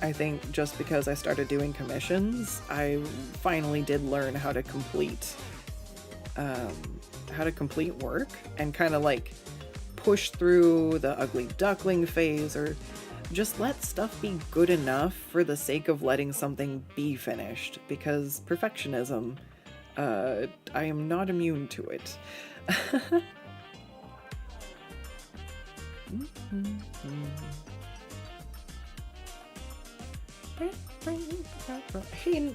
S1: I think just because I started doing commissions, I finally did learn how to complete work and kind of like push through the ugly duckling phase, or just let stuff be good enough for the sake of letting something be finished, because perfectionism, I am not immune to it. Hey,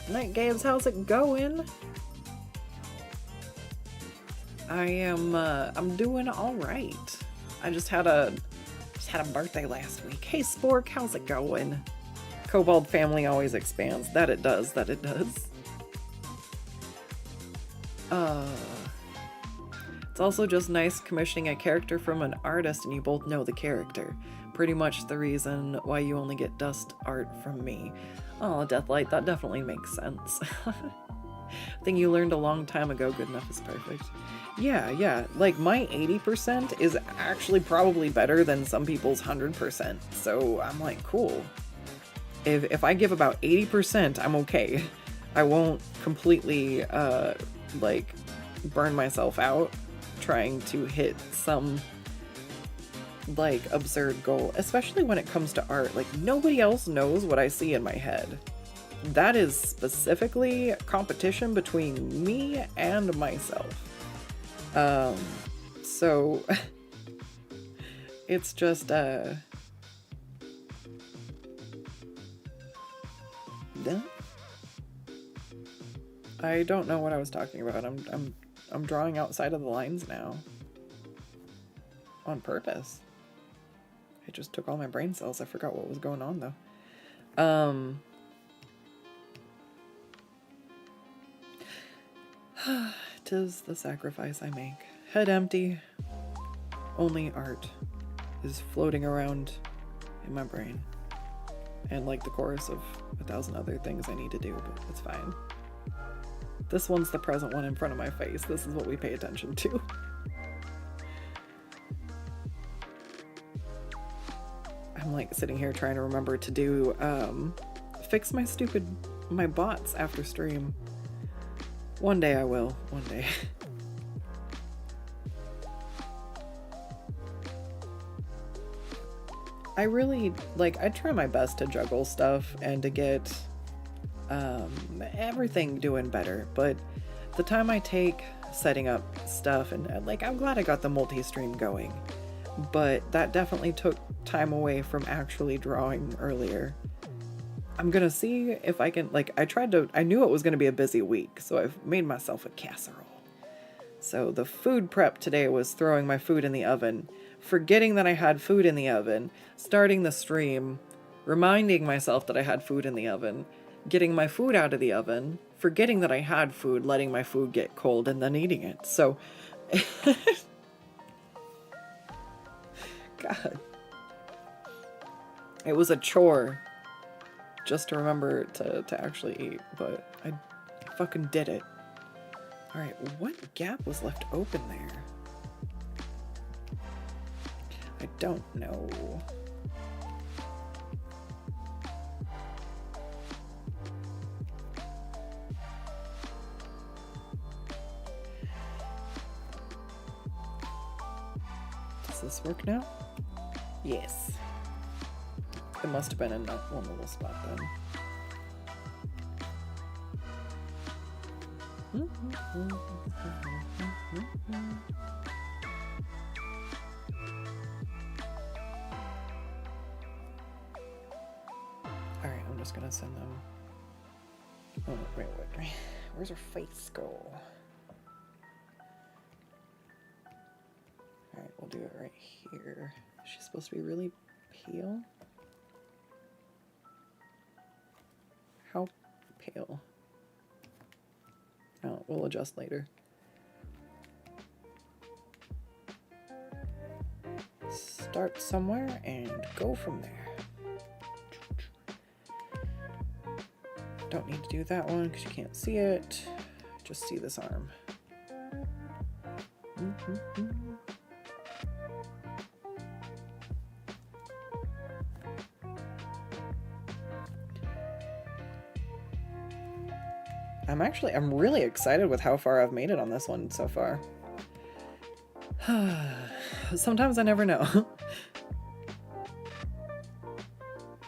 S1: Night Games, how's it going? I'm doing all right. I just had a birthday last week. Hey, Spork, how's it going? Kobold family always expands. That it does. It's also just nice commissioning a character from an artist and you both know the character. Pretty much the reason why you only get dust art from me. Oh, Deathlight, that definitely makes sense. Thing you learned a long time ago, good enough is perfect. Yeah, like my 80% is actually probably better than some people's 100%, so I'm like, cool. If I give about 80%, I'm okay. I won't completely, like, burn myself out trying to hit some, like, absurd goal, especially when it comes to art. Like, nobody else knows what I see in my head. That is specifically competition between me and myself. So it's just, I don't know what I was talking about. I'm drawing outside of the lines now. On purpose. I just took all my brain cells. I forgot what was going on though. 'Tis the sacrifice I make. Head empty. Only art is floating around in my brain. And like the chorus of 1,000 other things I need to do, but it's fine. This one's the present one in front of my face. This is what we pay attention to. I'm like sitting here trying to remember to do, fix my bots after stream. One day I will, one day. I really, like, I try my best to juggle stuff and to get everything doing better, but the time I take setting up stuff, and like, I'm glad I got the multi-stream going, but that definitely took time away from actually drawing earlier. I'm gonna see if I can, like, I knew it was gonna be a busy week, so I've made myself a casserole. So the food prep today was throwing my food in the oven, forgetting that I had food in the oven, starting the stream, reminding myself that I had food in the oven, getting my food out of the oven, forgetting that I had food, letting my food get cold, and then eating it. So, God. It was a chore just to remember to actually eat, but I fucking did it. Alright, what gap was left open there? I don't know. Does this work now? Yes. It must have been in that one little spot then. Alright, I'm just gonna send them. Oh, wait. Where's her face go? Alright, we'll do it right here. She's supposed to be really pale? How pale? Oh, we'll adjust later. Start somewhere and go from there. Don't need to do that one because you can't see it. Just see this arm. I'm really excited with how far I've made it on this one so far. Sometimes I never know.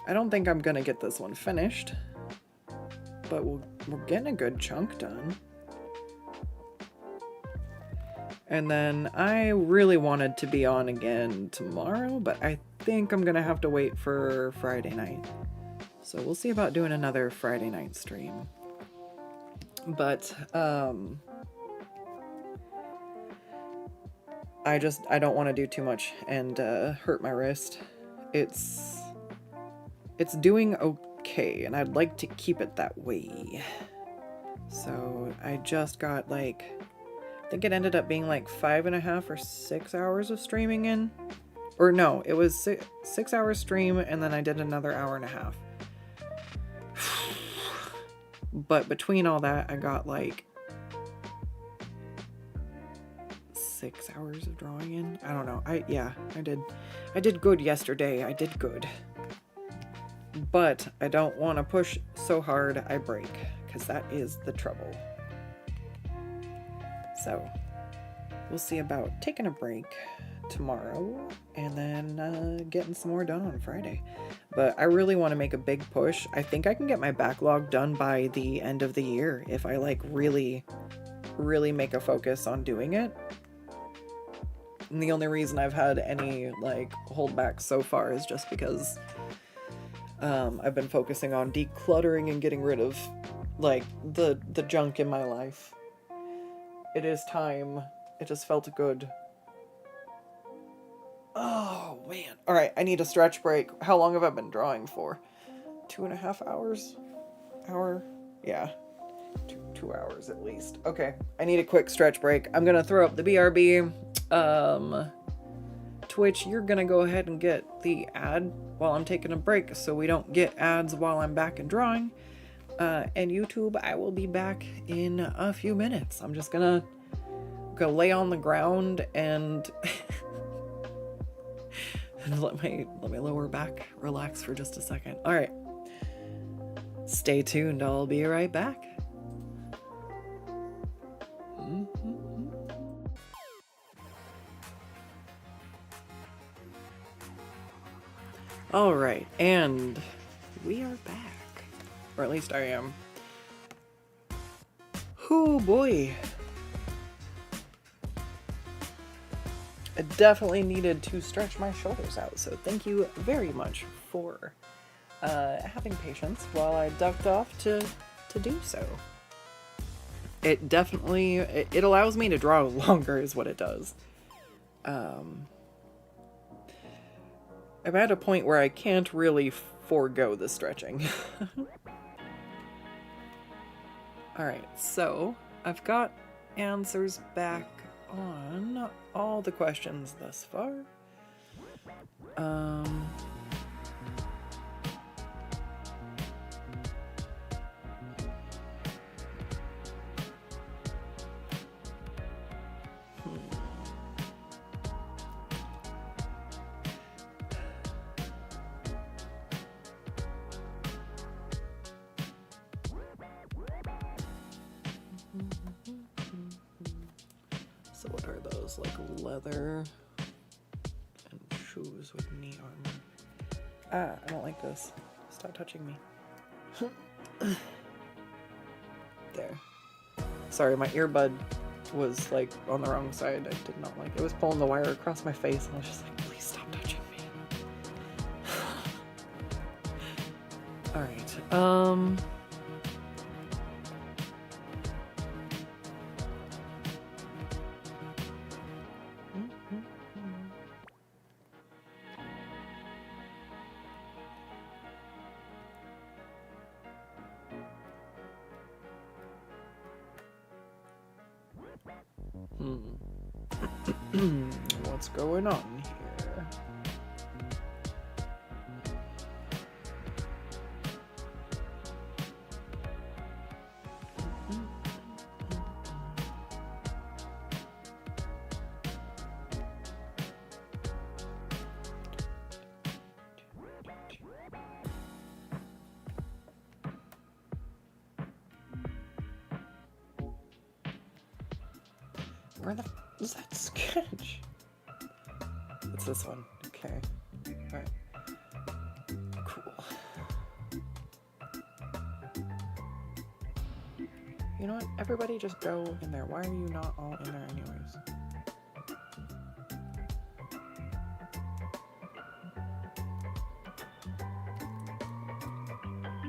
S1: I don't think I'm gonna get this one finished, but we're getting a good chunk done. And then I really wanted to be on again tomorrow, but I think I'm gonna have to wait for Friday night. So we'll see about doing another Friday night stream. But I don't want to do too much and hurt my wrist. It's doing okay, and I'd like to keep it that way. So I just got like, I think it ended up being like 5.5 or 6 hours of streaming in, or no, it was 6 hours stream, and then I did another 1.5 hours. But between all that, I got like 6 hours of drawing in. I don't know. I did good yesterday. I did good. But I don't want to push so hard I break, because that is the trouble. So we'll see about taking a break tomorrow and then getting some more done on Friday. But I really want to make a big push. I think I can get my backlog done by the end of the year if I like really make a focus on doing it. And the only reason I've had any like holdback so far is just because I've been focusing on decluttering and getting rid of like the junk in my life. It is time. It just felt good. Oh, man. Alright, I need a stretch break. How long have I been drawing for? 2.5 hours? Hour? Yeah. 2, 2 hours at least. Okay, I need a quick stretch break. I'm gonna throw up the BRB. Twitch, you're gonna go ahead and get the ad while I'm taking a break so we don't get ads while I'm back and drawing. And YouTube, I will be back in a few minutes. I'm just gonna go lay on the ground and let my lower back relax for just a second. All right, stay tuned. I'll be right back. All right, and we are back, or at least I am. Oh boy. I definitely needed to stretch my shoulders out, so thank you very much for having patience while I ducked off to do so. It definitely, it allows me to draw longer is what it does. I'm at a point where I can't really forego the stretching. Alright, so I've got answers back on all the questions thus far. So what are those, like leather and shoes with knee armor? Ah, I don't like this. Stop touching me. There. Sorry, my earbud was like on the wrong side. I did not like it. It was pulling the wire across my face and I was just like, please stop touching me. Alright, what's going on here? Where the f is that sketch? It's this one. Okay. Alright. Cool. You know what? Everybody just go in there. Why are you not all in there anyways?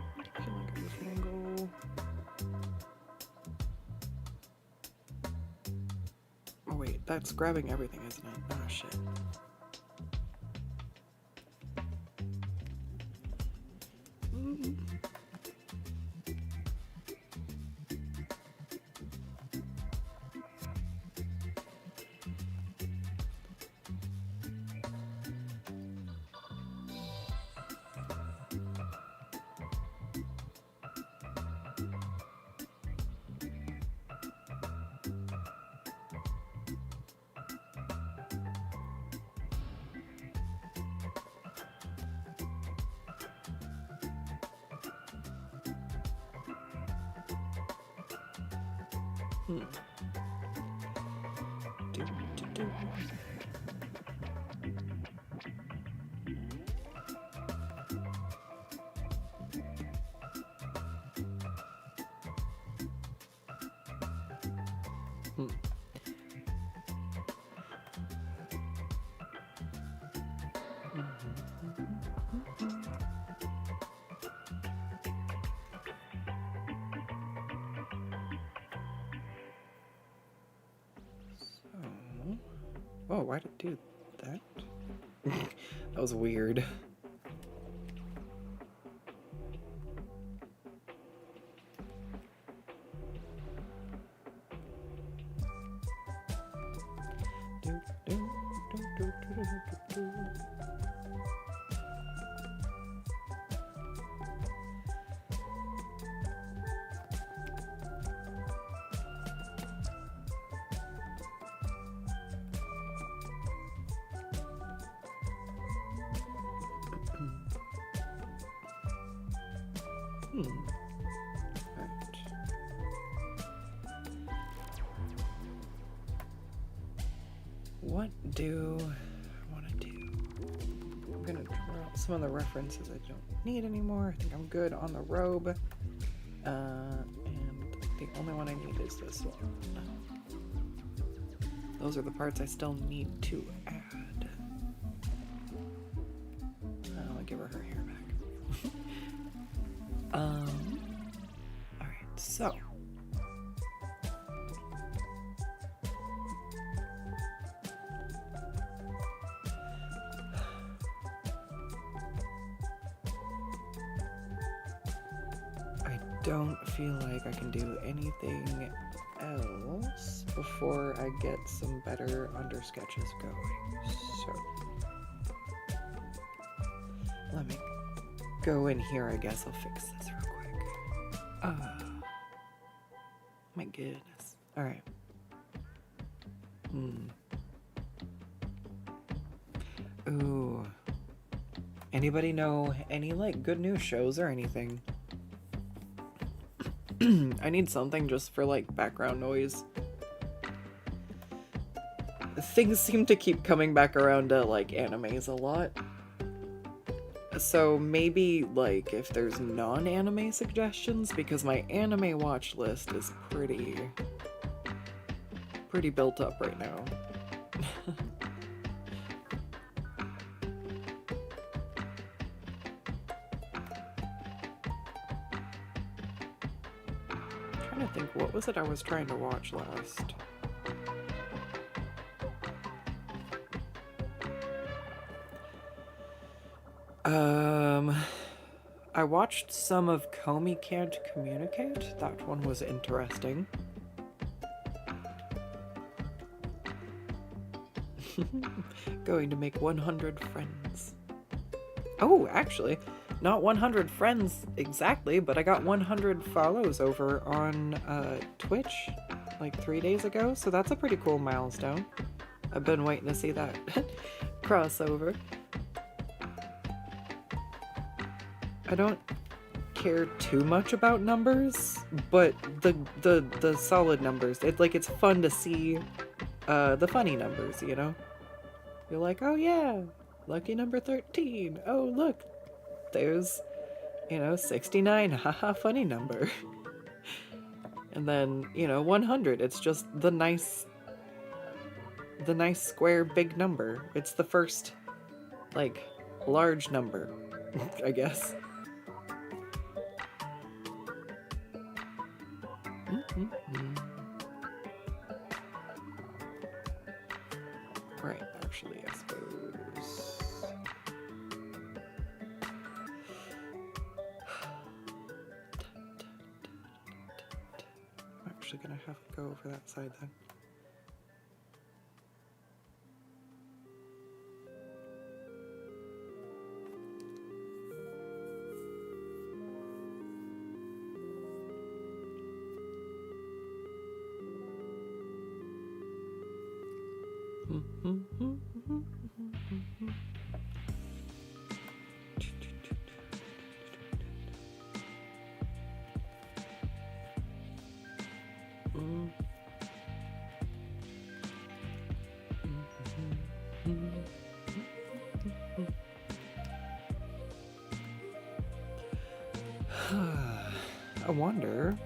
S1: I feel like I just wanna go... Oh wait, that's grabbing everything, isn't it? Oh shit. Oh, why'd it do that? That was weird. Right. What do I want to do? I'm gonna drop some of the references I don't need anymore. I think I'm good on the robe. And the only one I need is this one. Those are the parts I still need to add. I'll give her hair back. Alright, so. I don't feel like I can do anything else before I get some better under sketches going. So let me go in here. I guess I'll fix this real quick. My goodness. All right. Ooh. Anybody know any like good new shows or anything? I need something just for like background noise. Things seem to keep coming back around to like animes a lot. So maybe like if there's non-anime suggestions, because my anime watch list is pretty built up right now. I think, what was it I was trying to watch last? I watched some of Comey Can't Communicate. That one was interesting. Going to make 100 friends. Oh, actually, not 100 friends exactly, but I got 100 follows over on Twitch like 3 days ago, so that's a pretty cool milestone. I've been waiting to see that crossover. I don't care too much about numbers, but the solid numbers, it's fun to see the funny numbers, you know? You're like, oh yeah, lucky number 13. Oh look, there's, 69, haha, funny number. And then, 100, it's just the nice square big number. It's the first, like, large number, I guess. Right, actually, I suppose. I'm actually gonna have to go over that side then. I wonder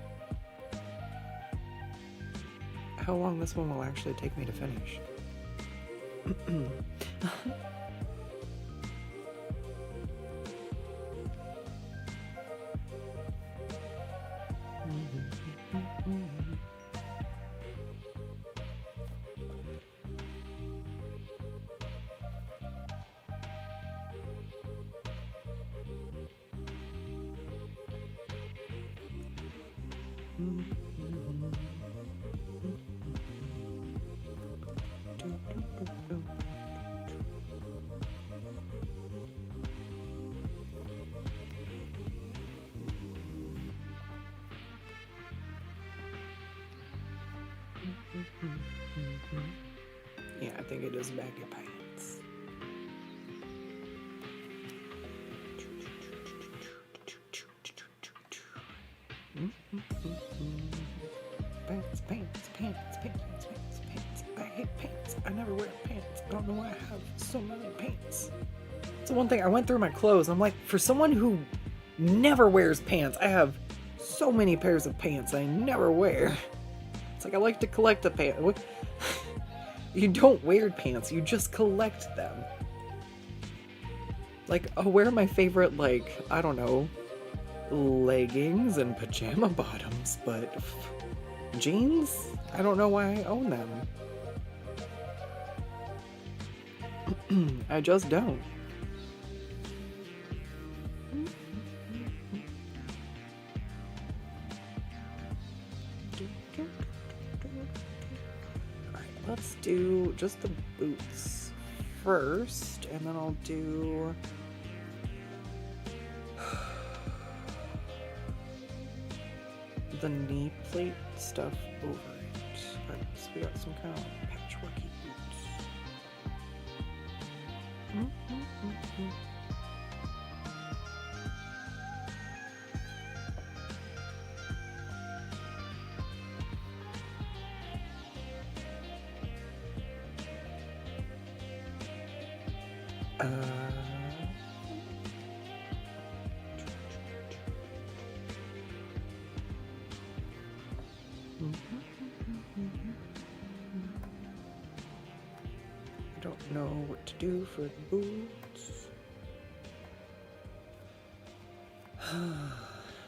S1: how long this one will actually take me to finish. Yeah, I think it is baggy pants. Pants, pants, pants, pants, pants, pants. I hate pants. I never wear pants. I don't know why I have so many pants. It's the one thing, I went through my clothes. I'm like, for someone who never wears pants, I have so many pairs of pants I never wear. It's like I like to collect the pants. You don't wear pants, you just collect them. Like, I'll wear my favorite, like, I don't know, leggings and pajama bottoms, but jeans? I don't know why I own them. I just don't. Alright, let's do just the boots first, and then I'll do the knee plate stuff over it. Alright, so we got some kind of patchworky boots. I don't know what to do for the boots.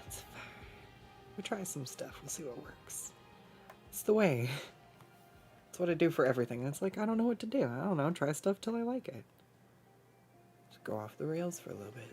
S1: It's fine. We try some stuff, we'll see what works. It's the way. It's what I do for everything. It's like, I don't know what to do. I don't know, try stuff till I like it. Just go off the rails for a little bit.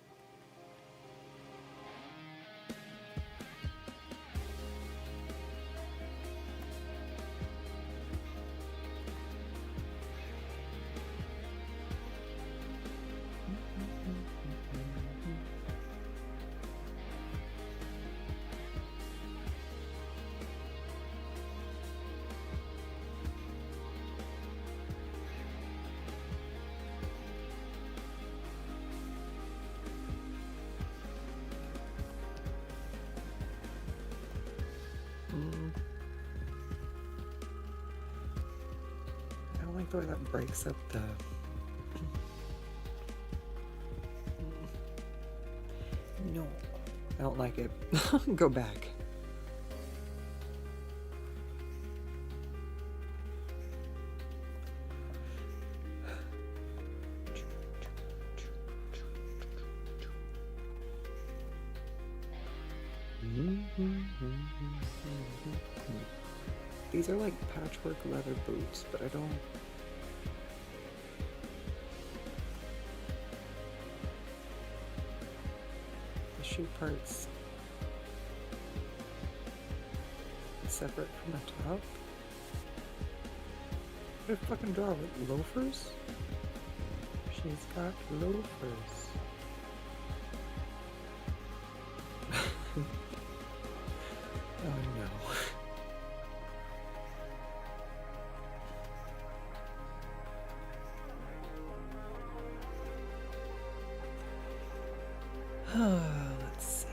S1: I don't like the way that breaks up the... No. I don't like it. Go back. These are like patchwork leather boots, but I don't... The shoe part's separate from the top. What did I fucking draw with loafers? She's got loafers. Oh no. Let's see.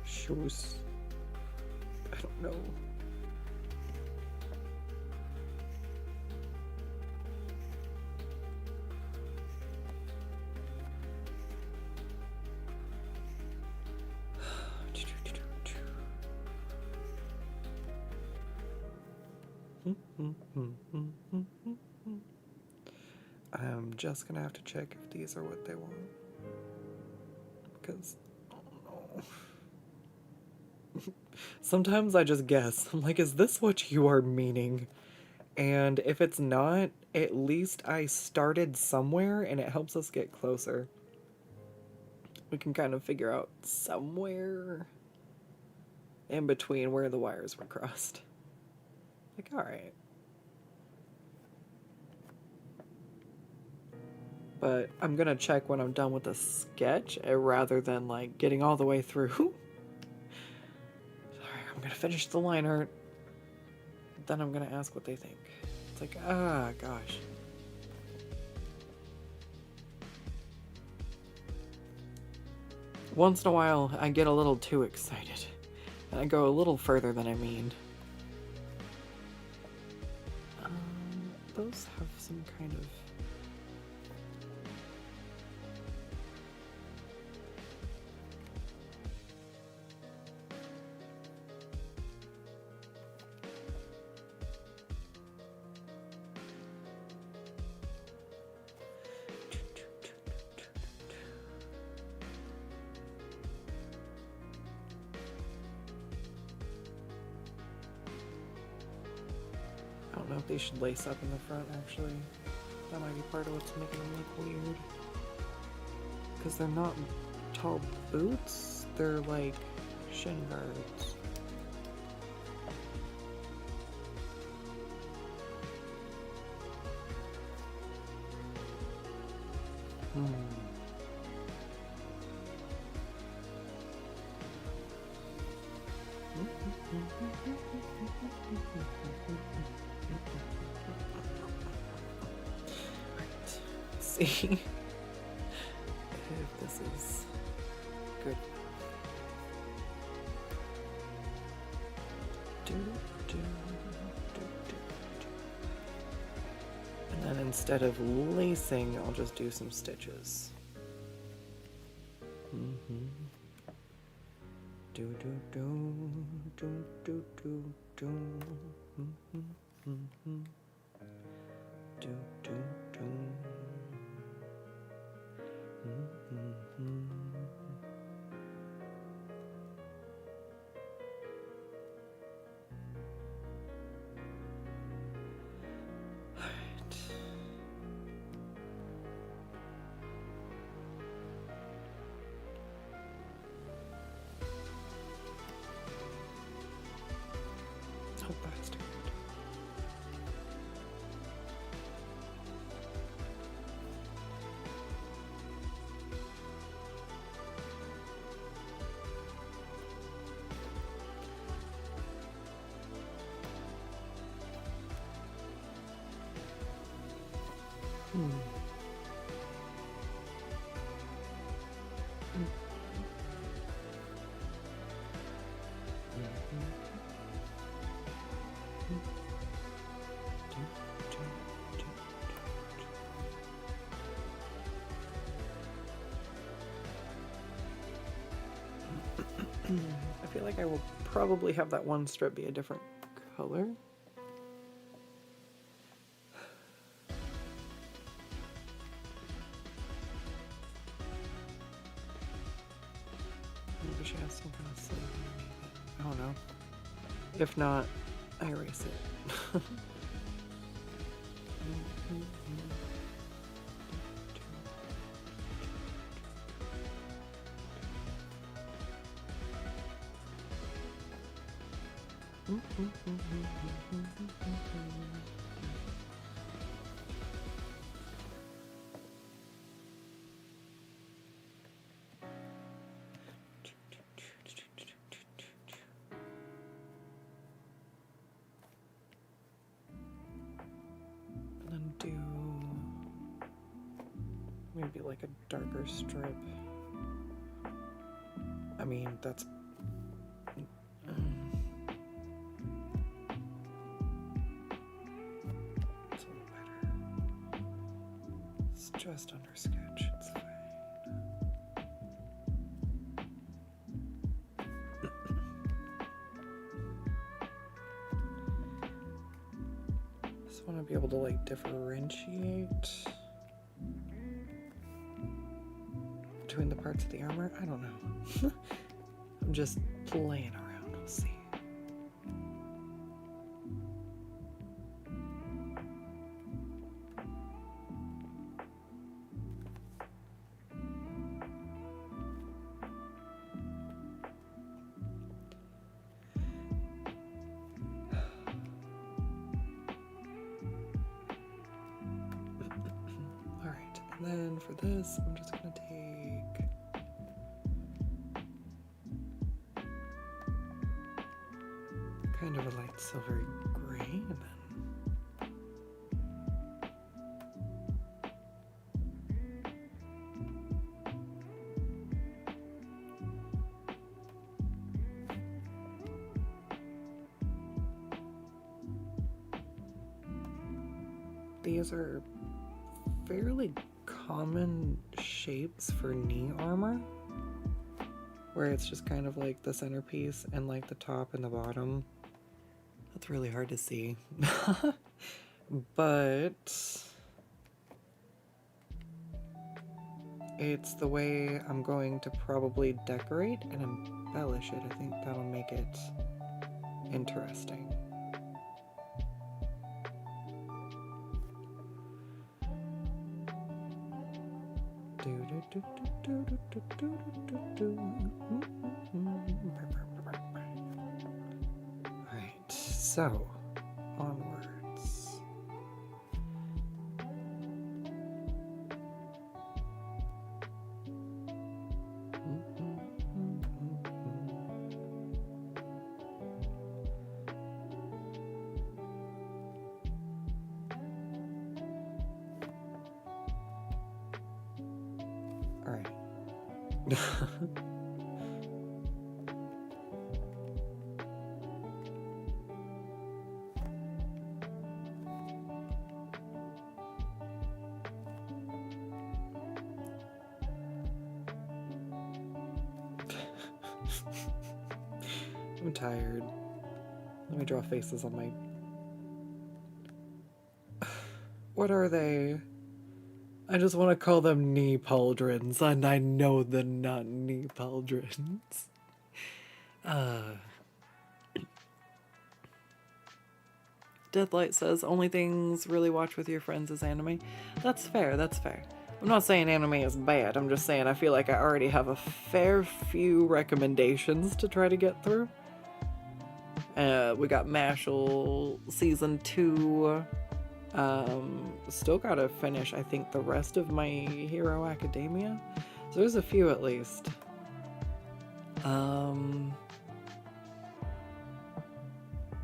S1: Shoes. I don't know. I'm just gonna have to check if these are what they want. Because, I don't know. Sometimes I just guess. I'm like, is this what you are meaning? And if it's not, at least I started somewhere and it helps us get closer. We can kind of figure out somewhere. in between where the wires were crossed. Like, all right. But I'm gonna check when I'm done with the sketch rather than like getting all the way through. Sorry, I'm gonna finish the line art. Then I'm gonna ask what they think. It's like, ah, gosh. Once in a while, I get a little too excited. And I go a little further than I mean. Those have some kind of... I don't know if they should lace up in the front, actually. That might be part of what's making them look weird. Because they're not tall boots, they're like shin guards. See if this is good. And then instead of lacing, I'll just do some stitches. Oh, bastard. I feel like I will probably have that one strip be a different color. Maybe she has some kind of sleeve. I don't know. If not, I erase it. And then do maybe like a darker strip. I mean, that's just under sketch, it's fine. Just want to be able to like differentiate between the parts of the armor. I don't know. I'm just playing around, we'll see. And then for this, I'm just gonna take kind of a light silvery gray, and then these are fairly common shapes for knee armor, where it's just kind of like the centerpiece and like the top and the bottom. That's really hard to see. But it's the way I'm going to probably decorate and embellish it. I think that'll make it interesting. Alright, so onwards. Alright. I'm tired. Let me draw faces on my... What are they? I just want to call them knee pauldrons, and I know they're not knee pauldrons. Deathlight says, only things really watch with your friends is anime. That's fair, that's fair. I'm not saying anime is bad, I'm just saying I feel like I already have a fair few recommendations to try to get through. We got Mashal Season 2. Still gotta finish, I think, the rest of My Hero Academia. So there's a few at least.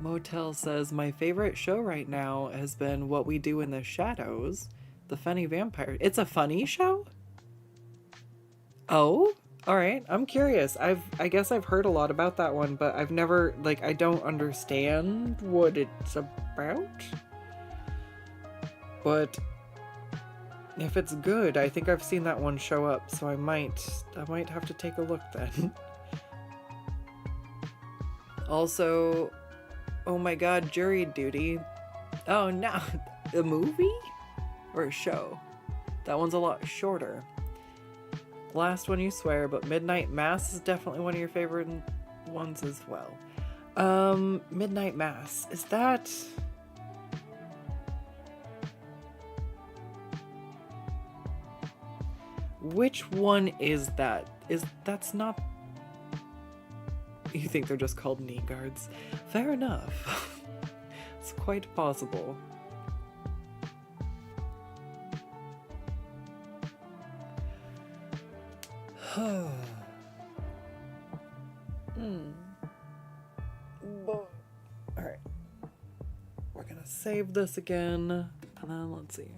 S1: Motel says, my favorite show right now has been What We Do in the Shadows, the funny vampire. It's a funny show? Oh, all right. I'm curious. I guess I've heard a lot about that one, but I've never, like, I don't understand what it's about. But if it's good, I think I've seen that one show up, so I might have to take a look then. Also, oh my god, Jury Duty. Oh no, a movie? Or a show? That one's a lot shorter. Last one you swear, but Midnight Mass is definitely one of your favorite ones as well. Midnight Mass, is that... Which one is that? That's not... You think they're just called knee guards? Fair enough. It's quite possible. Alright. We're gonna save this again. And then let's see.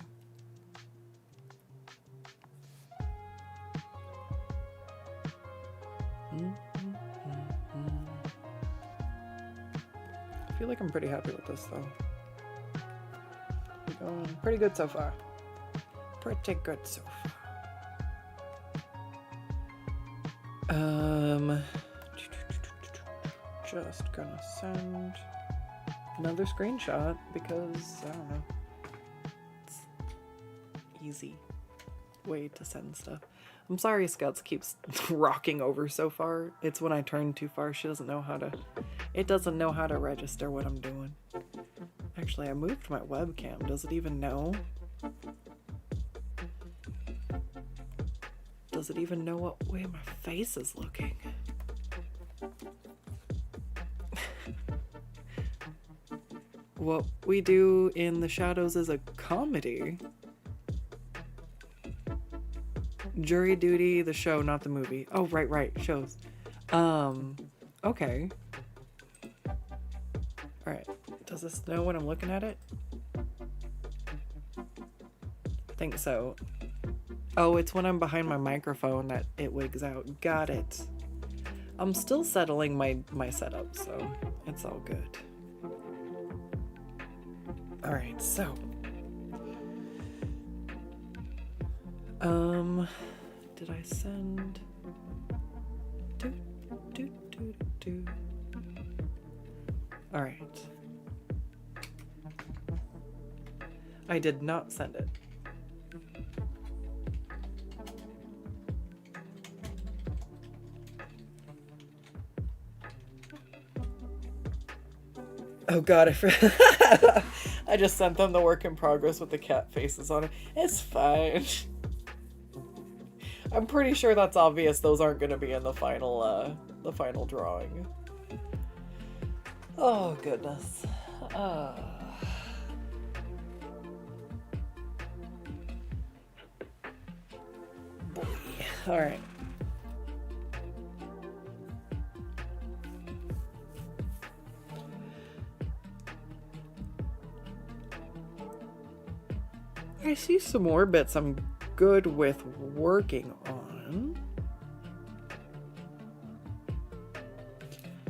S1: I feel like I'm pretty happy with this though. We're going pretty good so far. Pretty good so far. Just gonna send another screenshot because, I don't know, it's easy way to send stuff. I'm sorry Scouts keeps rocking over so far. It's when I turn too far, she doesn't know how to, it doesn't know how to register what I'm doing. Actually, I moved my webcam. Does it even know? Does it even know what way my face is looking? What We Do in the Shadows is a comedy. Jury Duty, the show, not the movie. Oh, right, shows. Okay. Alright. Does this know when I'm looking at it? I think so. Oh, it's when I'm behind my microphone that it wigs out. Got it. I'm still settling my setup, so it's all good. Alright, so. Did I send... Alright. I did not send it. Oh god, I just sent them the work in progress with the cat faces on it. It's fine. I'm pretty sure that's obvious those aren't going to be in the final drawing. Oh goodness. Boy. All right. I see some more bits I'm good with working on.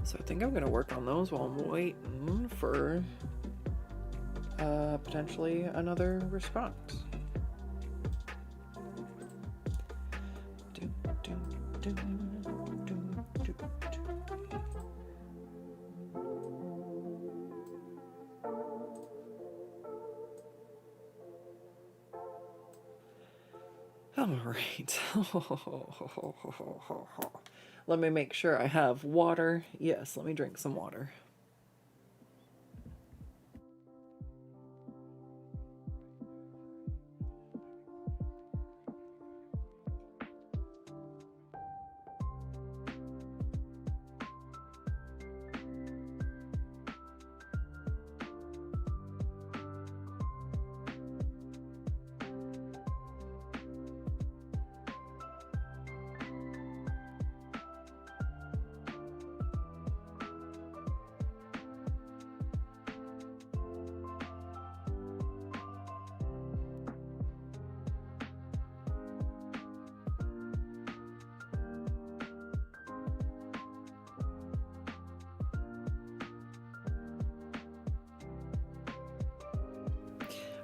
S1: So I think I'm going to work on those while I'm waiting for potentially another response. All right. Let me make sure I have water. Yes, let me drink some water.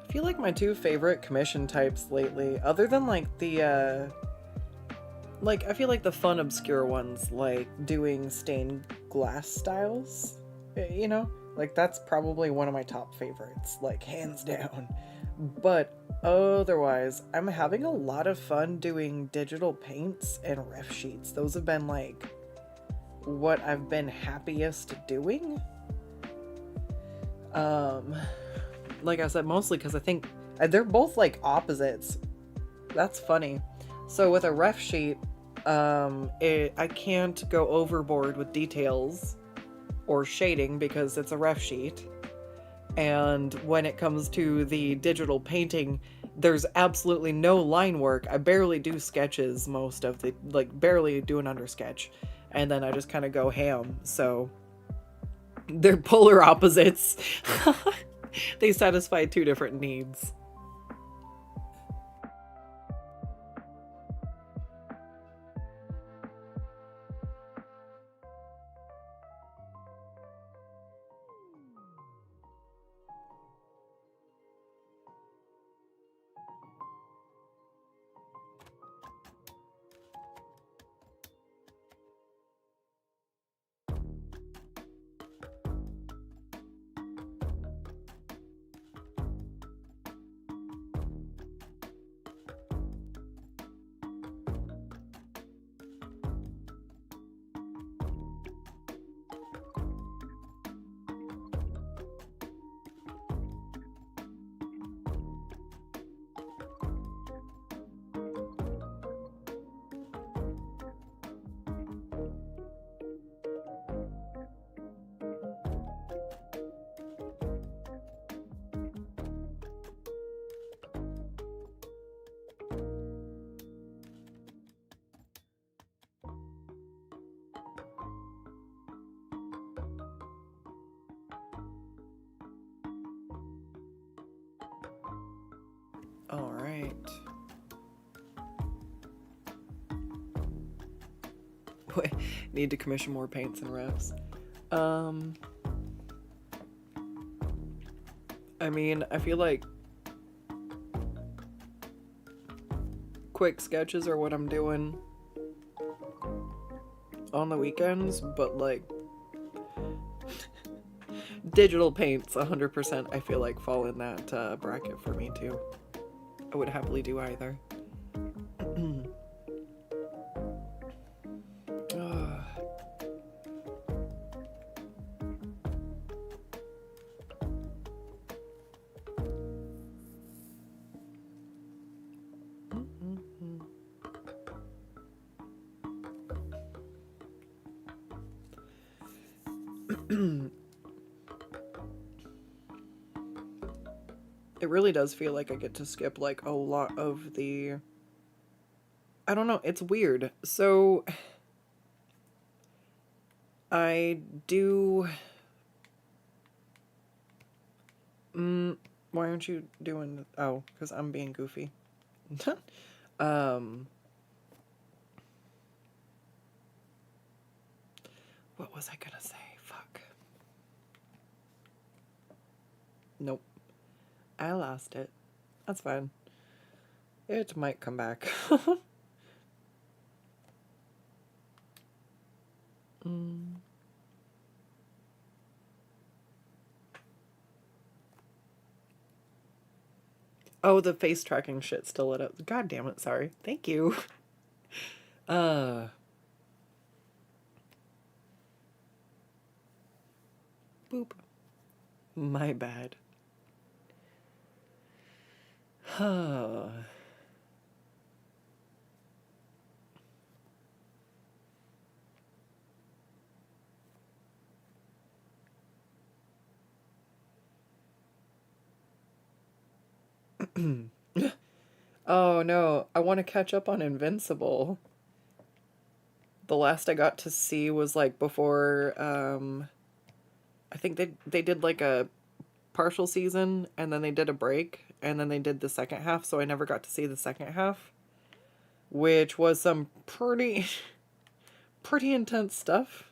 S1: I feel like my two favorite commission types lately, other than like the I feel like the fun obscure ones, like doing stained glass styles, you know, like that's probably one of my top favorites, like hands down. But otherwise, I'm having a lot of fun doing digital paints and ref sheets. Those have been like what I've been happiest doing. Like I said, mostly because I think they're both like opposites. That's funny. So with a ref sheet, I can't go overboard with details or shading because it's a ref sheet. And when it comes to the digital painting, there's absolutely no line work. I barely do sketches most of the, like barely do an under sketch. And then I just kind of go ham. So they're polar opposites. They satisfy two different needs. All right. Need to commission more paints and refs. I mean, I feel like quick sketches are what I'm doing on the weekends, but like digital paints 100% I feel like fall in that bracket for me too. I would happily do either. It really does feel like I get to skip like a lot of the... I don't know, it's weird. So I do... why aren't you doing... Oh, because I'm being goofy. What was I gonna say? Fuck. Nope. I lost it. That's fine. It might come back. Oh, the face tracking shit still lit up. God damn it, sorry. Thank you. Boop. My bad. Oh no, I want to catch up on Invincible. The last I got to see was like before, I think they did like a partial season and then they did a break and then they did the second half, so I never got to see the second half, which was some pretty pretty intense stuff.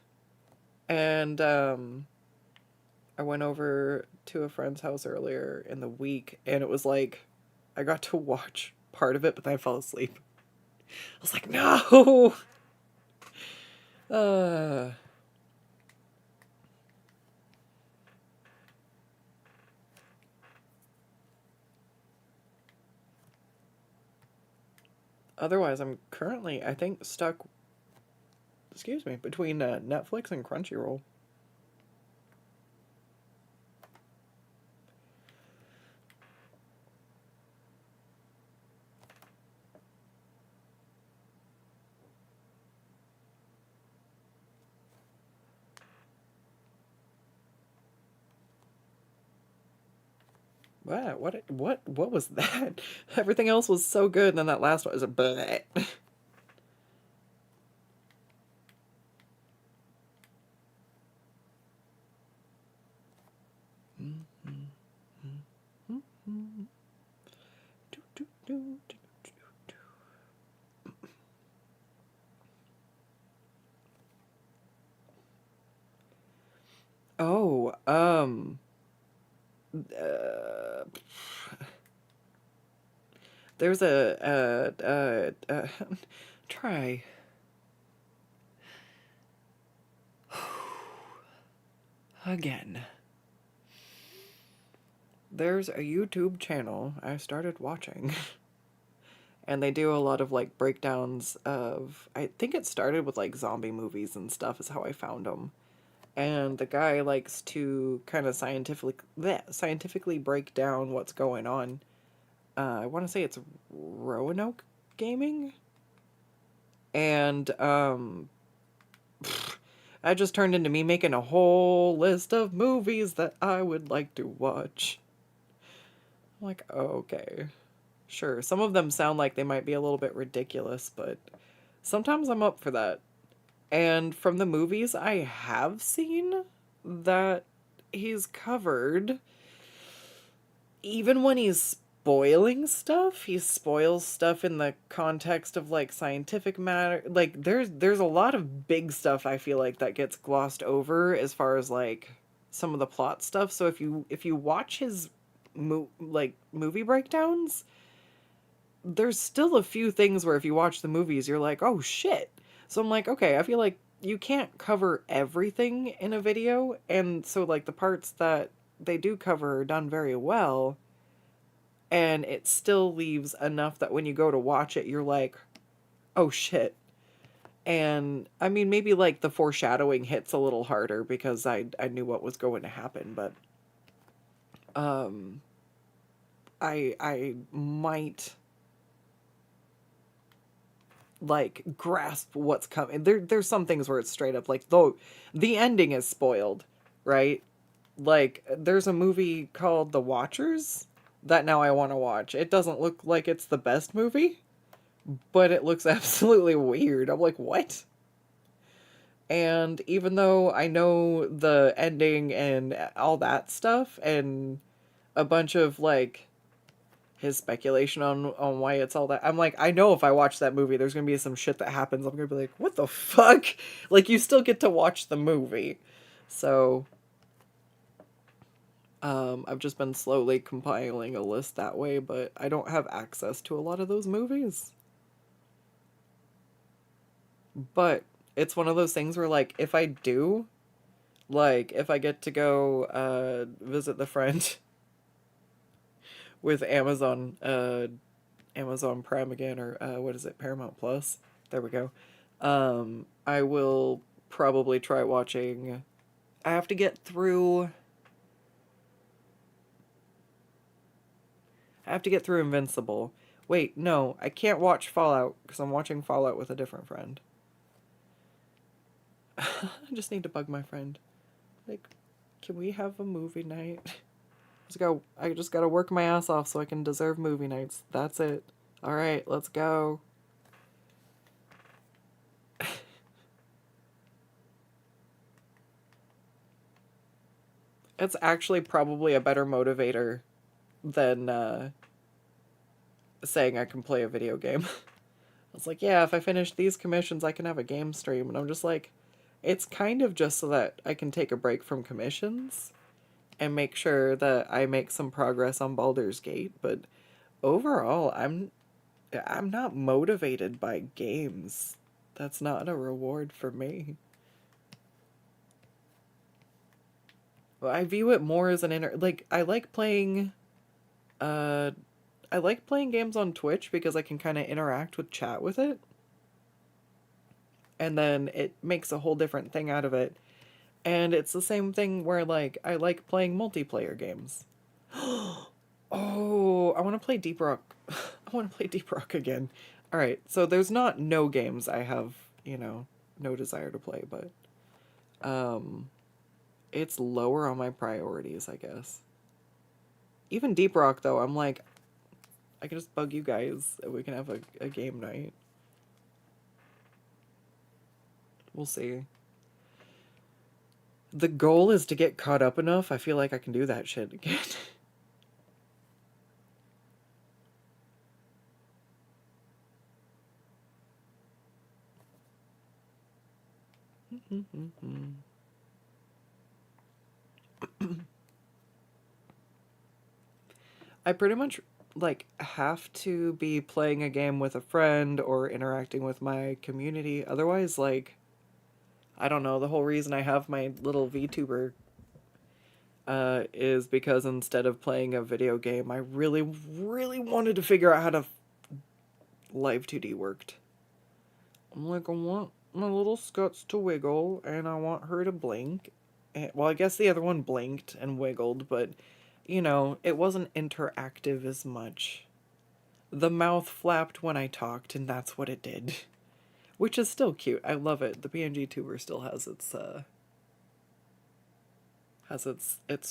S1: And I went over to a friend's house earlier in the week and it was like I got to watch part of it, but then I fell asleep. I was like, no. Otherwise, I'm currently, I think, stuck, excuse me, between Netflix and Crunchyroll. What was that? Everything else was so good, and then that last one was a bleh. Oh, there's try. Again. There's a YouTube channel I started watching. And they do a lot of like breakdowns of, I think it started with like zombie movies and stuff is how I found them. And the guy likes to kind of scientifically break down what's going on. I want to say it's Roanoke Gaming. And that just turned into me making a whole list of movies that I would like to watch. I'm like, okay, sure. Some of them sound like they might be a little bit ridiculous, but sometimes I'm up for that. And from the movies I have seen that he's covered, even when he's spoiling stuff. He spoils stuff in the context of like scientific matter. Like there's a lot of big stuff I feel like that gets glossed over as far as like some of the plot stuff. So if you watch his movie breakdowns, there's still a few things where if you watch the movies you're like, "Oh shit." So I'm like, "Okay, I feel like you can't cover everything in a video." And so like the parts that they do cover are done very well, and it still leaves enough that when you go to watch it, you're like, oh shit. And I mean, maybe like the foreshadowing hits a little harder because I knew what was going to happen, but um, I might like grasp what's coming. There's some things where it's straight up like, though the ending is spoiled, right? Like there's a movie called The Watchers that now I want to watch. It doesn't look like it's the best movie, but it looks absolutely weird. I'm like, what? And even though I know the ending and all that stuff and a bunch of like his speculation on why it's all that, I'm like, I know if I watch that movie there's gonna be some shit that happens. I'm gonna be like, what the fuck? Like, you still get to watch the movie. So I've just been slowly compiling a list that way, but I don't have access to a lot of those movies. But it's one of those things where, like, if I do, like, if I get to go visit the friend with Amazon Prime again, or what is it, Paramount Plus? There we go. I will probably try watching. I have to get through. I have to get through Invincible. Wait, no, I can't watch Fallout because I'm watching Fallout with a different friend. I just need to bug my friend. Like, can we have a movie night? I just gotta work my ass off so I can deserve movie nights. That's it. Alright, let's go. It's actually probably a better motivator than saying I can play a video game. I was like, yeah, if I finish these commissions, I can have a game stream. And I'm just like, it's kind of just so that I can take a break from commissions and make sure that I make some progress on Baldur's Gate. But overall, I'm not motivated by games. That's not a reward for me. Well, I view it more as like uh I like playing games on Twitch because I can kind of interact with chat with it. And then it makes a whole different thing out of it. And it's the same thing where like I like playing multiplayer games. Oh, I want to play Deep Rock. I want to play Deep Rock again. All right, so there's not no games I have, no desire to play, but um it's lower on my priorities, I guess. Even Deep Rock though, I'm like, I can just bug you guys and we can have a game night. We'll see. The goal is to get caught up enough. I feel like I can do that shit again. I pretty much like have to be playing a game with a friend or interacting with my community. Otherwise, like, I don't know, the whole reason I have my little VTuber is because instead of playing a video game, I really, really wanted to figure out how to Live 2D worked. I'm like, I want my little Scuts to wiggle, and I want her to blink. And, well, I guess the other one blinked and wiggled, but, it wasn't interactive as much. The mouth flapped when I talked, and that's what it did. Which is still cute. I love it. The PNG tuber still has its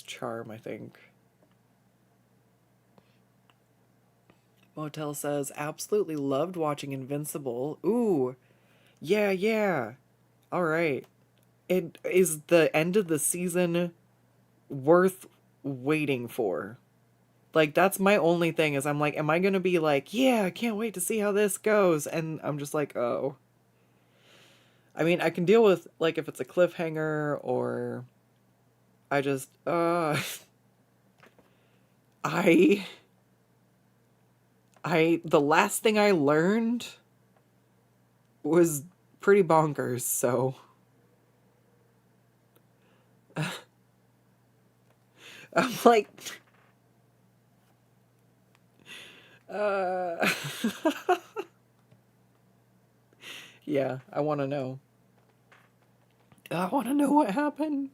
S1: charm, I think. Motel says, absolutely loved watching Invincible. Ooh, yeah, yeah. All right. It is the end of the season worth waiting for. Like, that's my only thing is I'm like, am I gonna be like, yeah, I can't wait to see how this goes? And I'm just like, oh. I mean, I can deal with, like, if it's a cliffhanger or I just, I, the last thing I learned was pretty bonkers, so. I'm like, uh, yeah, I want to know. I want to know what happened.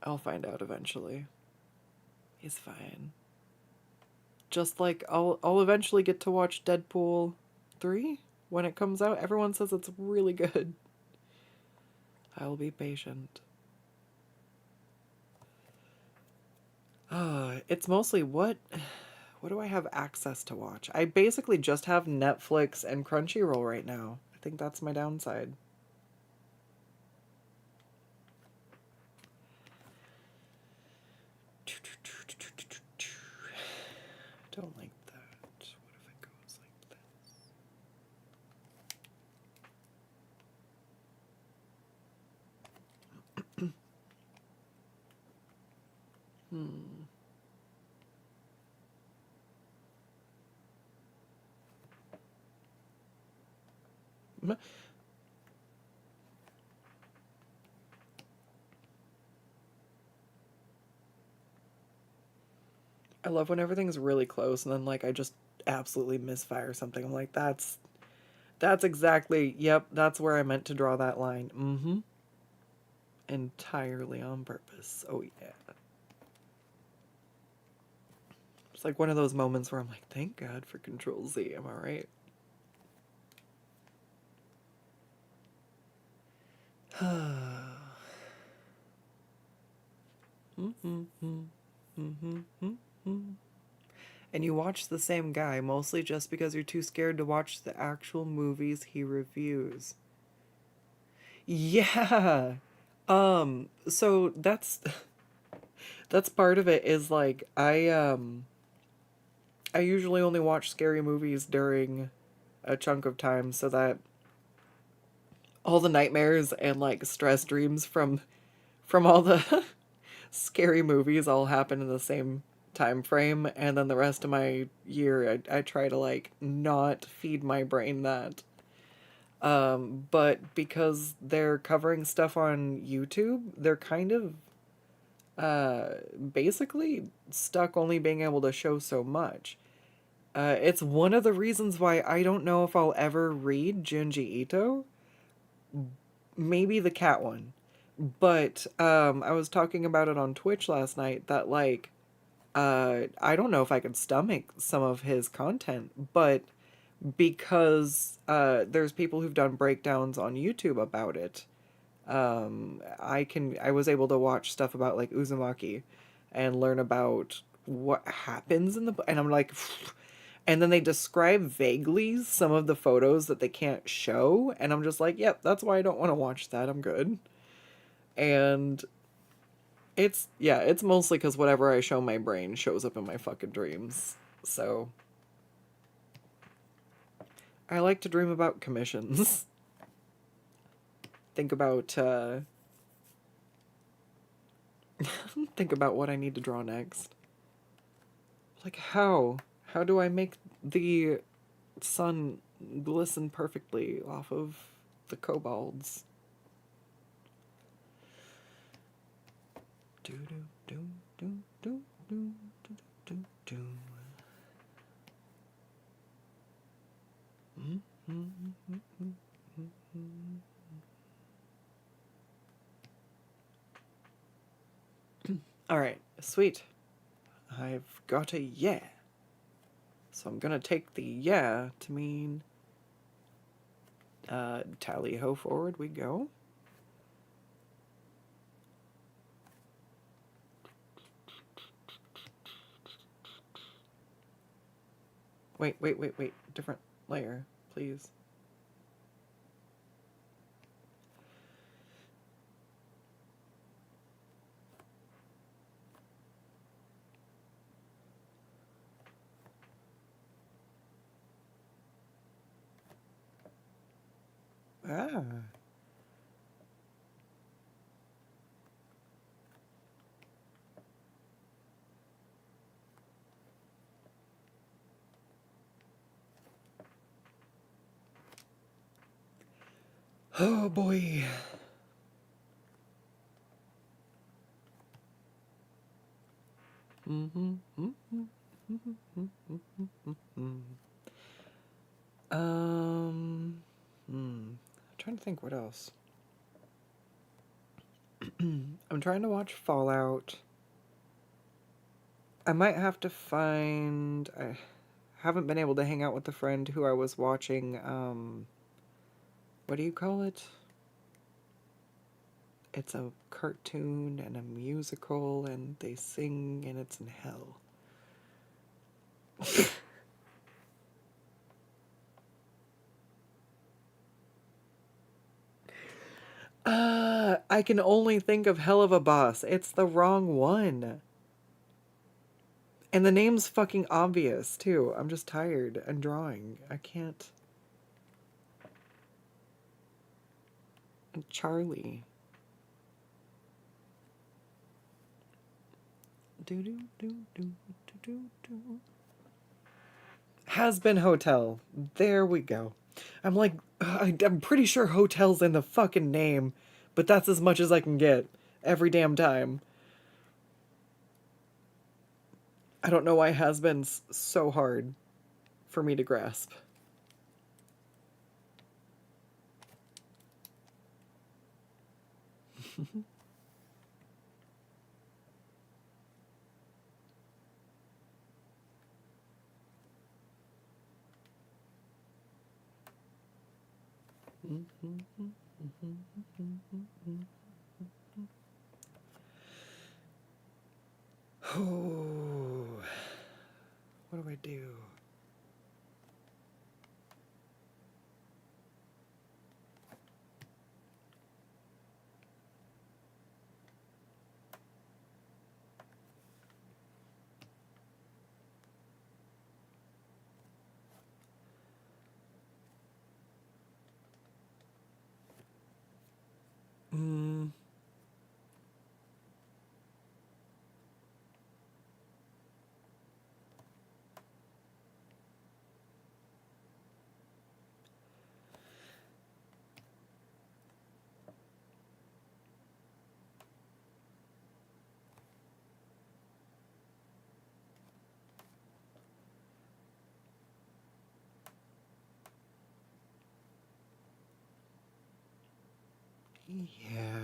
S1: I'll find out eventually. He's fine. Just like I'll eventually get to watch Deadpool 3 when it comes out. Everyone says it's really good. I'll be patient. It's mostly what do I have access to watch? I basically just have Netflix and Crunchyroll right now. I think that's my downside. Don't like that. What if it goes like this? I love when everything's really close and then like I just absolutely misfire something. I'm like, that's exactly, yep, that's where I meant to draw that line. Mm-hmm. Entirely on purpose. Oh yeah. It's like one of those moments where I'm like, thank God for Control Z, am I right? And you watch the same guy mostly just because you're too scared to watch the actual movies he reviews. Yeah. So that's part of it is like I usually only watch scary movies during a chunk of time so that all the nightmares and like stress dreams from all the scary movies all happen in the same time frame, and then the rest of my year I try to like not feed my brain that. But because they're covering stuff on YouTube, they're kind of basically stuck only being able to show so much. It's one of the reasons why I don't know if I'll ever read Junji Ito. Maybe the cat one. But I was talking about it on Twitch last night that like I don't know if I could stomach some of his content, but because there's people who've done breakdowns on YouTube about it, I was able to watch stuff about like Uzumaki and learn about what happens in the and I'm like and then they describe vaguely some of the photos that they can't show and I'm just like, yep, that's why I don't want to watch that. I'm good. And it's mostly cuz whatever I show my brain shows up in my fucking dreams. So I like to dream about commissions. Think about think about what I need to draw next. Like how do I make the sun glisten perfectly off of the kobolds? Do do do do do do do do do. All right, sweet. I've got a yeah. So I'm gonna take the yeah to mean tally ho, forward we go. Wait, different layer, please. Ah. Oh boy. I'm trying to think what else. I'm trying to watch Fallout. I might have to find. I haven't been able to hang out with the friend who I was watching. What do you call it? It's a cartoon and a musical, and they sing, and it's in hell. I can only think of Hell of a Boss. It's the wrong one. And the name's fucking obvious, too. I'm just tired and drawing. I can't. And Charlie. Has Been Hotel. There we go. I'm like, I'm pretty sure hotel's in the fucking name, but that's as much as I can get every damn time. I don't know why Has Been's so hard for me to grasp. Oh, what do I do? Yeah.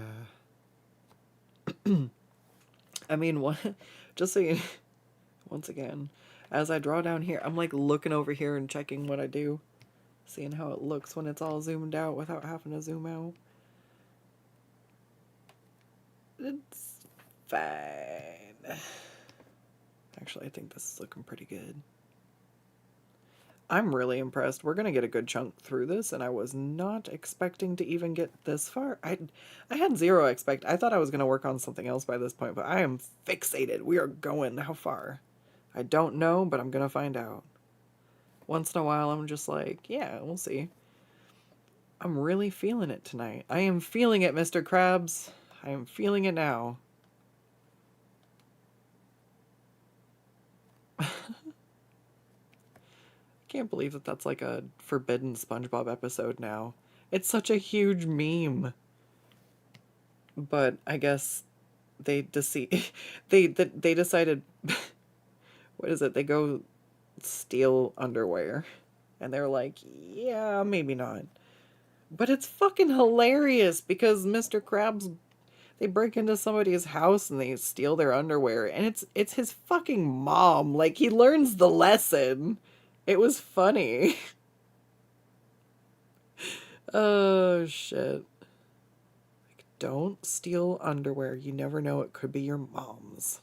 S1: I mean, what? Just so you, once again, as I draw down here, I'm like looking over here and checking what I do, seeing how it looks when it's all zoomed out without having to zoom out. It's fine. Actually, I think this is looking pretty good. I'm really impressed. We're gonna get a good chunk through this, and I was not expecting to even get this far. I had zero expect. I thought I was gonna work on something else by this point, but I am fixated. We are going how far? I don't know, but I'm gonna find out. Once in a while, I'm just like, yeah, we'll see. I'm really feeling it tonight. I am feeling it, Mr. Krabs. I am feeling it now. Can't believe that that's like a forbidden SpongeBob episode now. It's such a huge meme. But I guess they they decided what is it? They go steal underwear. And they're like, yeah, maybe not. But it's fucking hilarious because Mr. Krabs, they break into somebody's house and they steal their underwear, and it's his fucking mom. Like, he learns the lesson. It was funny. Oh shit. Like, don't steal underwear. You never know, it could be your mom's.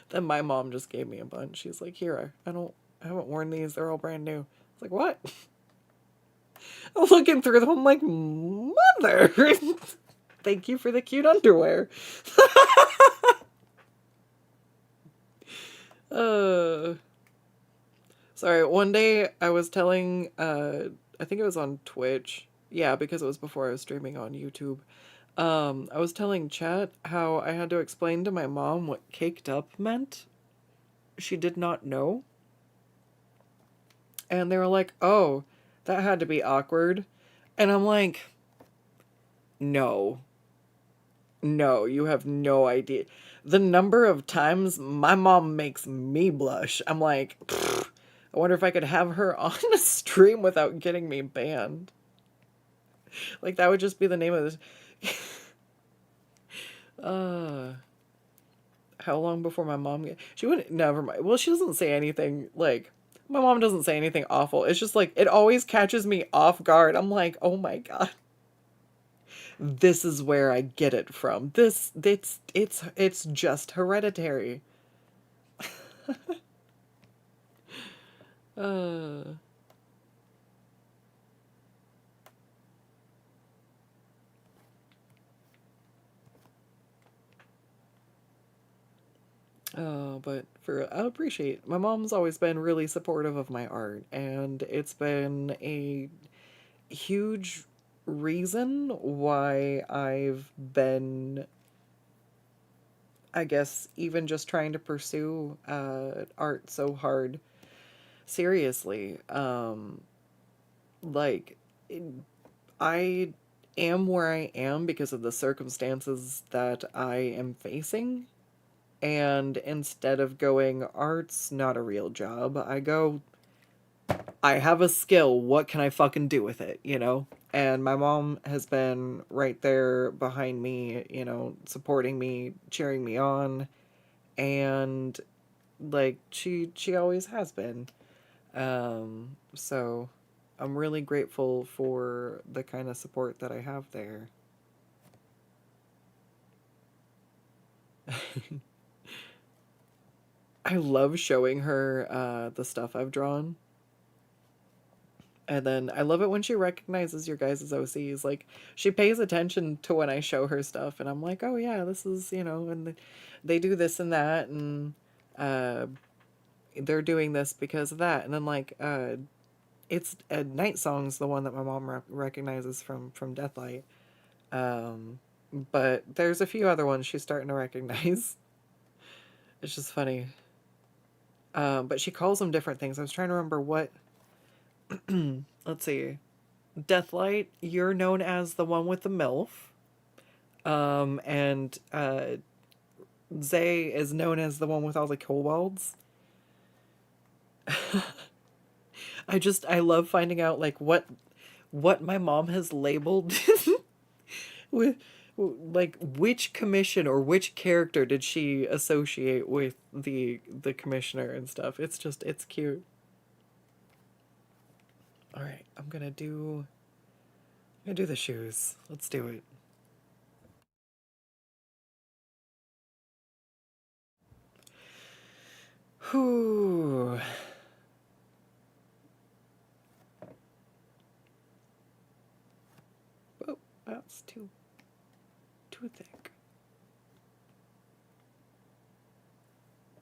S1: Then my mom just gave me a bunch. She's like, here, I haven't worn these. They're all brand new. It's like, what? I'm looking through them. I'm like, mother. Thank you for the cute underwear. Uh, sorry, one day I was telling, I think it was on Twitch. Yeah, because it was before I was streaming on YouTube. I was telling chat how I had to explain to my mom what caked up meant. She did not know. And they were like, oh, that had to be awkward. And I'm like, no, no, you have no idea. The number of times my mom makes me blush, I'm like, I wonder if I could have her on a stream without getting me banned. Like, that would just be the name of this. Uh, how long before my mom she wouldn't, never mind. Well, she doesn't say anything, like, my mom doesn't say anything awful. It's just like, it always catches me off guard. I'm like, oh my God. This is where I get it from. It's just hereditary. Uh, but I appreciate, my mom's always been really supportive of my art, and it's been a huge reason why I've been, I guess, even just trying to pursue art so hard seriously. Like, I am where I am because of the circumstances that I am facing. And instead of going, art's not a real job, I go, I have a skill. What can I fucking do with it, you know? And my mom has been right there behind me, you know, supporting me, cheering me on. And like she always has been. So I'm really grateful for the kind of support that I have there. I love showing her the stuff I've drawn. And then I love it when she recognizes your guys' OCs. Like, she pays attention to when I show her stuff, and I'm like, oh yeah, this is, you know, and they do this and that, and uh, they're doing this because of that. And then, like, it's Night Song's the one that my mom recognizes from Deathlight. Um, but there's a few other ones she's starting to recognize. It's just funny. But she calls them different things. I was trying to remember what. Let's see. Deathlight, you're known as the one with the MILF. And Zay is known as the one with all the kobolds. I love finding out like what my mom has labeled with, like, which commission or which character did she associate with the commissioner and stuff. It's cute. All right, I'm gonna do the shoes. Let's do it. Whew. Oh, that's too thick.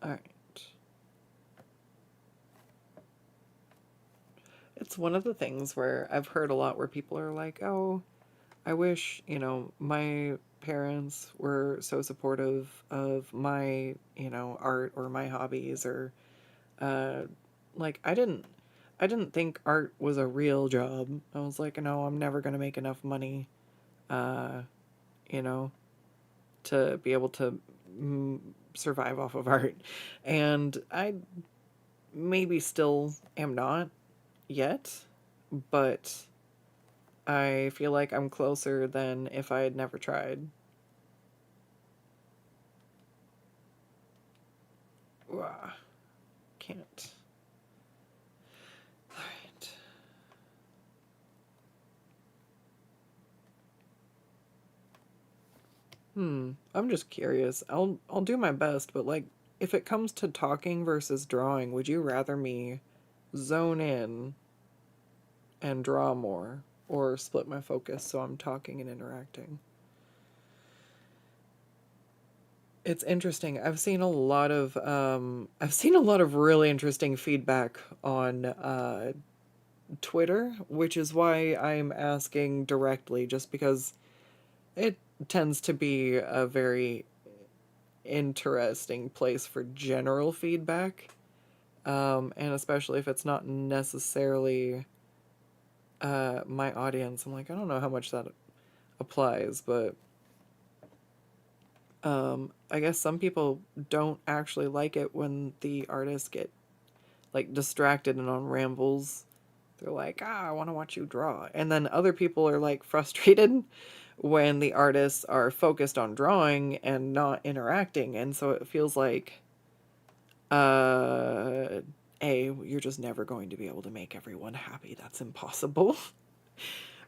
S1: All right. It's one of the things where I've heard a lot where people are like, "Oh, I wish, you know, my parents were so supportive of my, you know, art or my hobbies or uh like I didn't think art was a real job. I was like, "No, I'm never going to make enough money uh, you know, to be able to mm, survive off of art." And I maybe still am not yet, but I feel like I'm closer than if I had never tried. Ugh, can't. Alright. I'm just curious. I'll do my best, but like, if it comes to talking versus drawing, would you rather me zone in and draw more, or split my focus so I'm talking and interacting? It's interesting. I've seen a lot of really interesting feedback on Twitter, which is why I'm asking directly, just because it tends to be a very interesting place for general feedback. And especially if it's not necessarily my audience. I'm like, I don't know how much that applies, but I guess some people don't actually like it when the artists get like distracted and on rambles. They're like, I want to watch you draw. And then other people are like frustrated when the artists are focused on drawing and not interacting. And so it feels like, uh, you're just never going to be able to make everyone happy. That's impossible.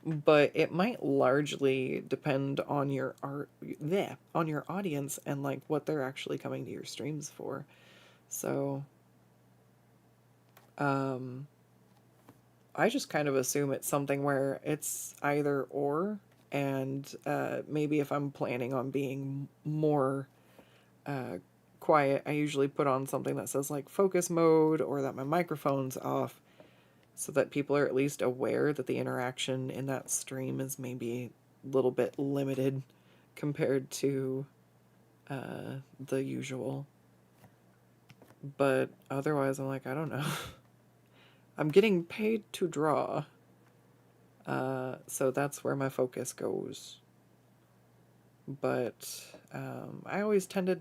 S1: But it might largely depend on your on your audience and like what they're actually coming to your streams for. So, um, I just kind of assume it's something where it's either or, and maybe if I'm planning on being more uh, quiet, I usually put on something that says like focus mode or that my microphone's off, so that people are at least aware that the interaction in that stream is maybe a little bit limited compared to the usual. But otherwise, I'm like, I don't know. I'm getting paid to draw. So that's where my focus goes. But I always tend to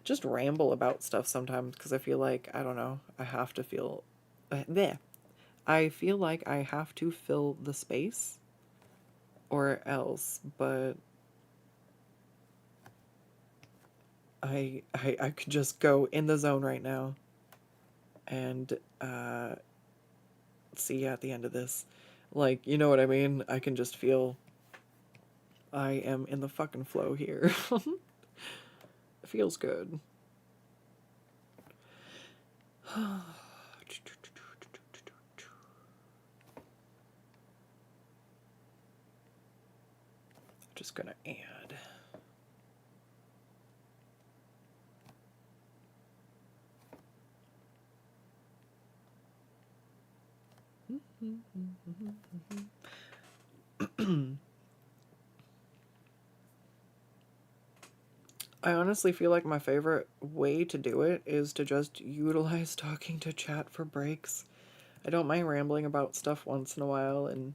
S1: just ramble about stuff sometimes because I feel like, I don't know, I have to feel. There. I feel like I have to fill the space or else, but I could just go in the zone right now and see you at the end of this. Like, you know what I mean? I can just feel I am in the fucking flow here. It feels good. Just gonna add. I honestly feel like my favorite way to do it is to just utilize talking to chat for breaks. I don't mind rambling about stuff once in a while and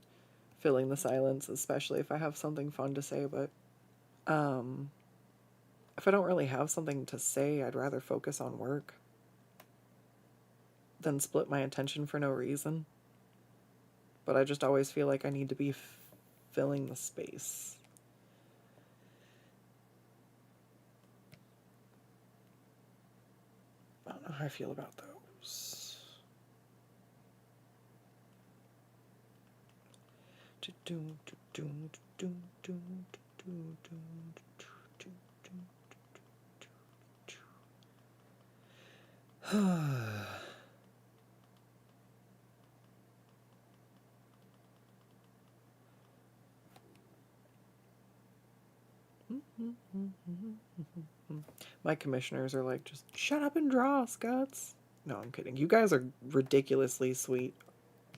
S1: filling the silence, especially if I have something fun to say, but um, if I don't really have something to say, I'd rather focus on work than split my attention for no reason. But I just always feel like I need to be filling the space. I don't know how I feel about those. My commissioners are like, just shut up and draw, Scots. No, I'm kidding. You guys are ridiculously sweet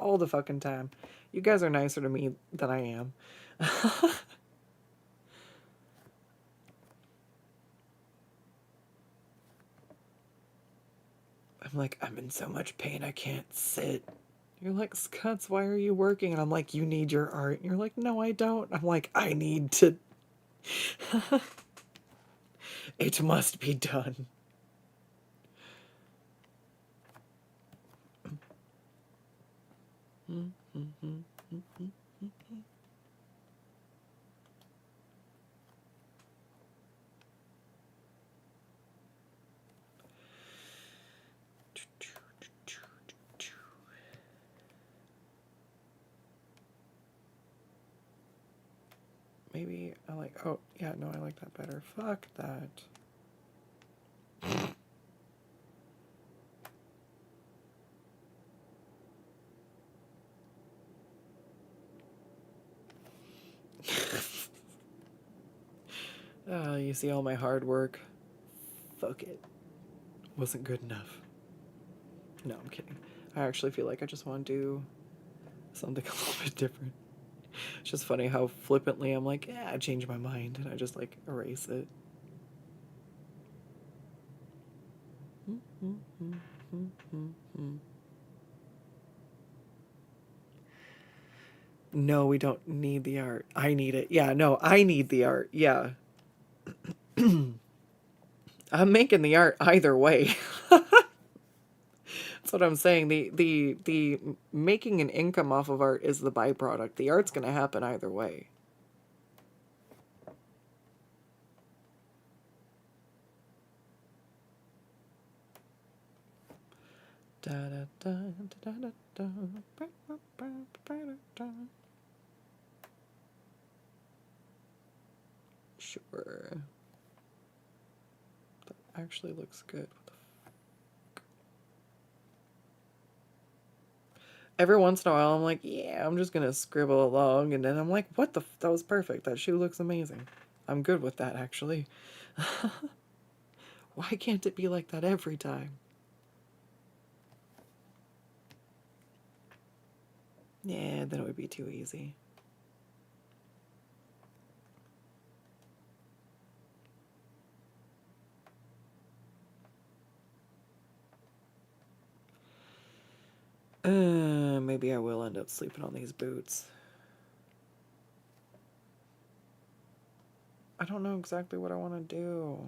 S1: all the fucking time. You guys are nicer to me than I am. I'm like, I'm in so much pain I can't sit. You're like, Scots, why are you working? And I'm like, you need your art. And you're like, no, I don't. I'm like, I need to. It must be done. Maybe I like, oh, yeah, no, I like that better. Fuck that. You see all my hard work fuck it. Wasn't good enough. No, I'm kidding. I actually feel like I just want to do something a little bit different. It's just funny how flippantly I'm like, yeah, I changed my mind, and I just like erase it. No, we don't need the art. I need it. Yeah, no, I need the art. Yeah. I'm making the art either way. That's what I'm saying. The making an income off of art is the byproduct. The art's gonna happen either way. Da, da, da, da, da, da, da. Sure. That actually looks good. What the fuck? Every once in a while, I'm like, yeah, I'm just gonna scribble along, and then I'm like, what the? That was perfect. That shoe looks amazing. I'm good with that, actually. Why can't it be like that every time? Yeah, then it would be too easy. Maybe I will end up sleeping on these boots. I don't know exactly what I want to do.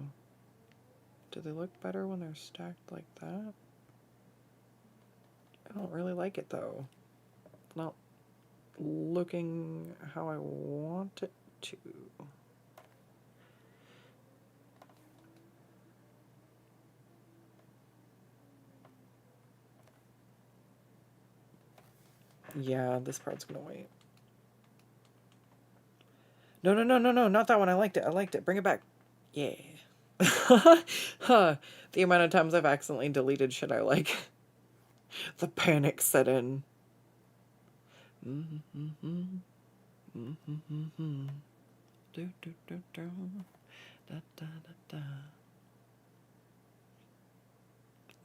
S1: Do they look better when they're stacked like that? I don't really like it though. It's not looking how I want it to. Yeah, this part's gonna wait. No, no, no, no, no, not that one. I liked it. I liked it. Bring it back. Yeah. Huh. The amount of times I've accidentally deleted shit I like. The panic set in.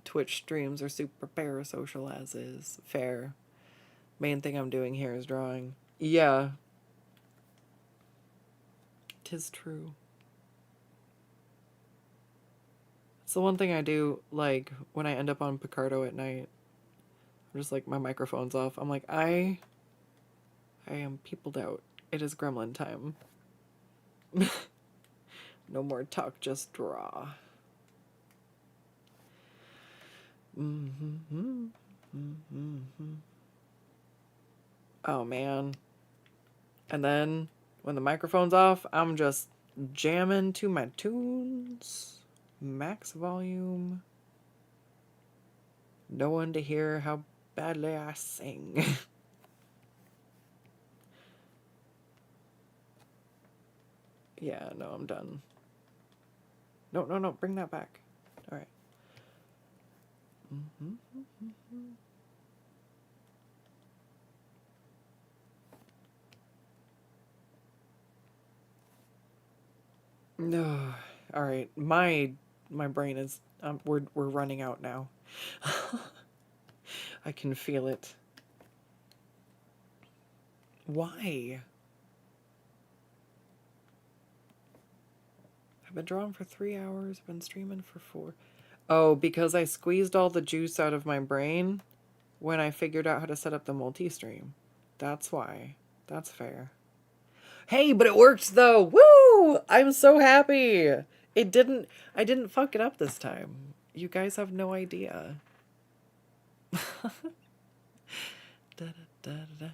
S1: Twitch streams are super parasocial as is. Fair. Main thing I'm doing here is drawing. Yeah. 'Tis true. It's the one thing I do, like, when I end up on Picardo at night. I'm just like, my microphone's off. I'm like, I am peopled out. It is gremlin time. No more talk, just draw. Oh, man. And then, when the microphone's off, I'm just jamming to my tunes. Max volume. No one to hear how badly I sing. Yeah, no, I'm done. No, no, no, bring that back. All right. No. All right. My brain is we're running out now. I can feel it. Why? I've been drawing for 3 hours, been streaming for 4. Oh, because I squeezed all the juice out of my brain when I figured out how to set up the multi-stream. That's why. That's fair. Hey, but it worked though. Woo! I'm so happy. I didn't fuck it up this time. You guys have no idea. Da, da, da, da.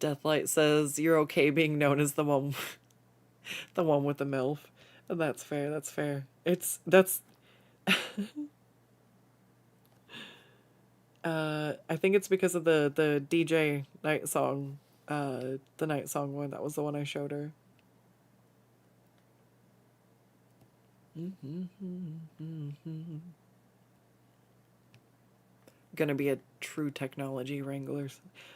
S1: Deathlight says you're okay being known as the one with the MILF. And that's fair, that's fair. That's I think it's because of the DJ night song. The night song one, that was the one I showed her. Gonna be a true technology wrangler.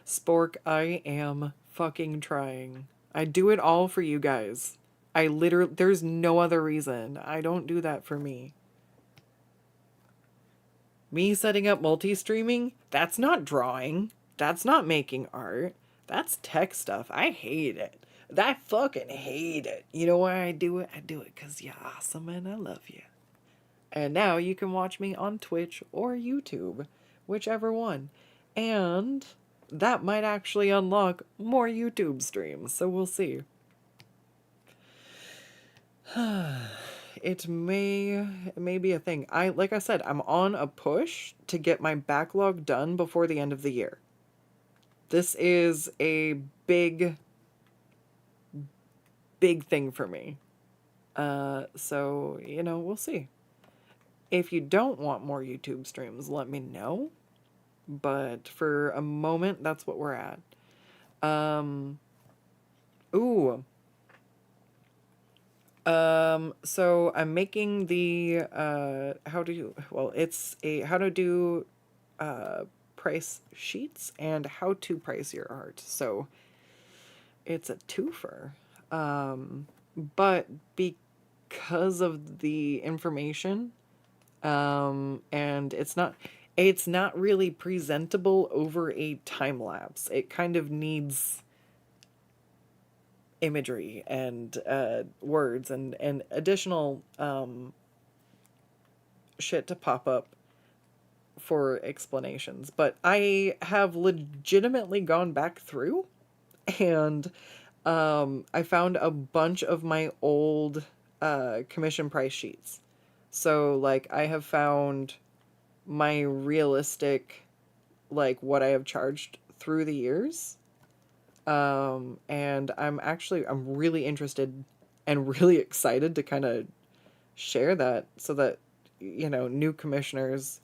S1: Spork, I am fucking trying. I do it all for you guys. I literally, there's no other reason. I don't do that for me. Me setting up multi-streaming, that's not drawing. That's not making art. That's tech stuff. I hate it. I fucking hate it. You know why I do it? I do it because you're awesome and I love you. And now you can watch me on Twitch or YouTube, whichever one. And that might actually unlock more YouTube streams, so we'll see. It may be a thing. Like I said, I'm on a push to get my backlog done before the end of the year. This is a big thing for me. So, you know, we'll see. If you don't want more YouTube streams, let me know. But for a moment, that's what we're at. Ooh. So I'm making the, how to do, price sheets and how to price your art. So it's a twofer. But because of the information, and it's not really presentable over a time lapse. It kind of needs imagery and words and additional shit to pop up for explanations. But I have legitimately gone back through and I found a bunch of my old commission price sheets. So like I have found my realistic, like what I have charged through the years. And I'm really interested and really excited to kind of share that so that, you know, new commissioners,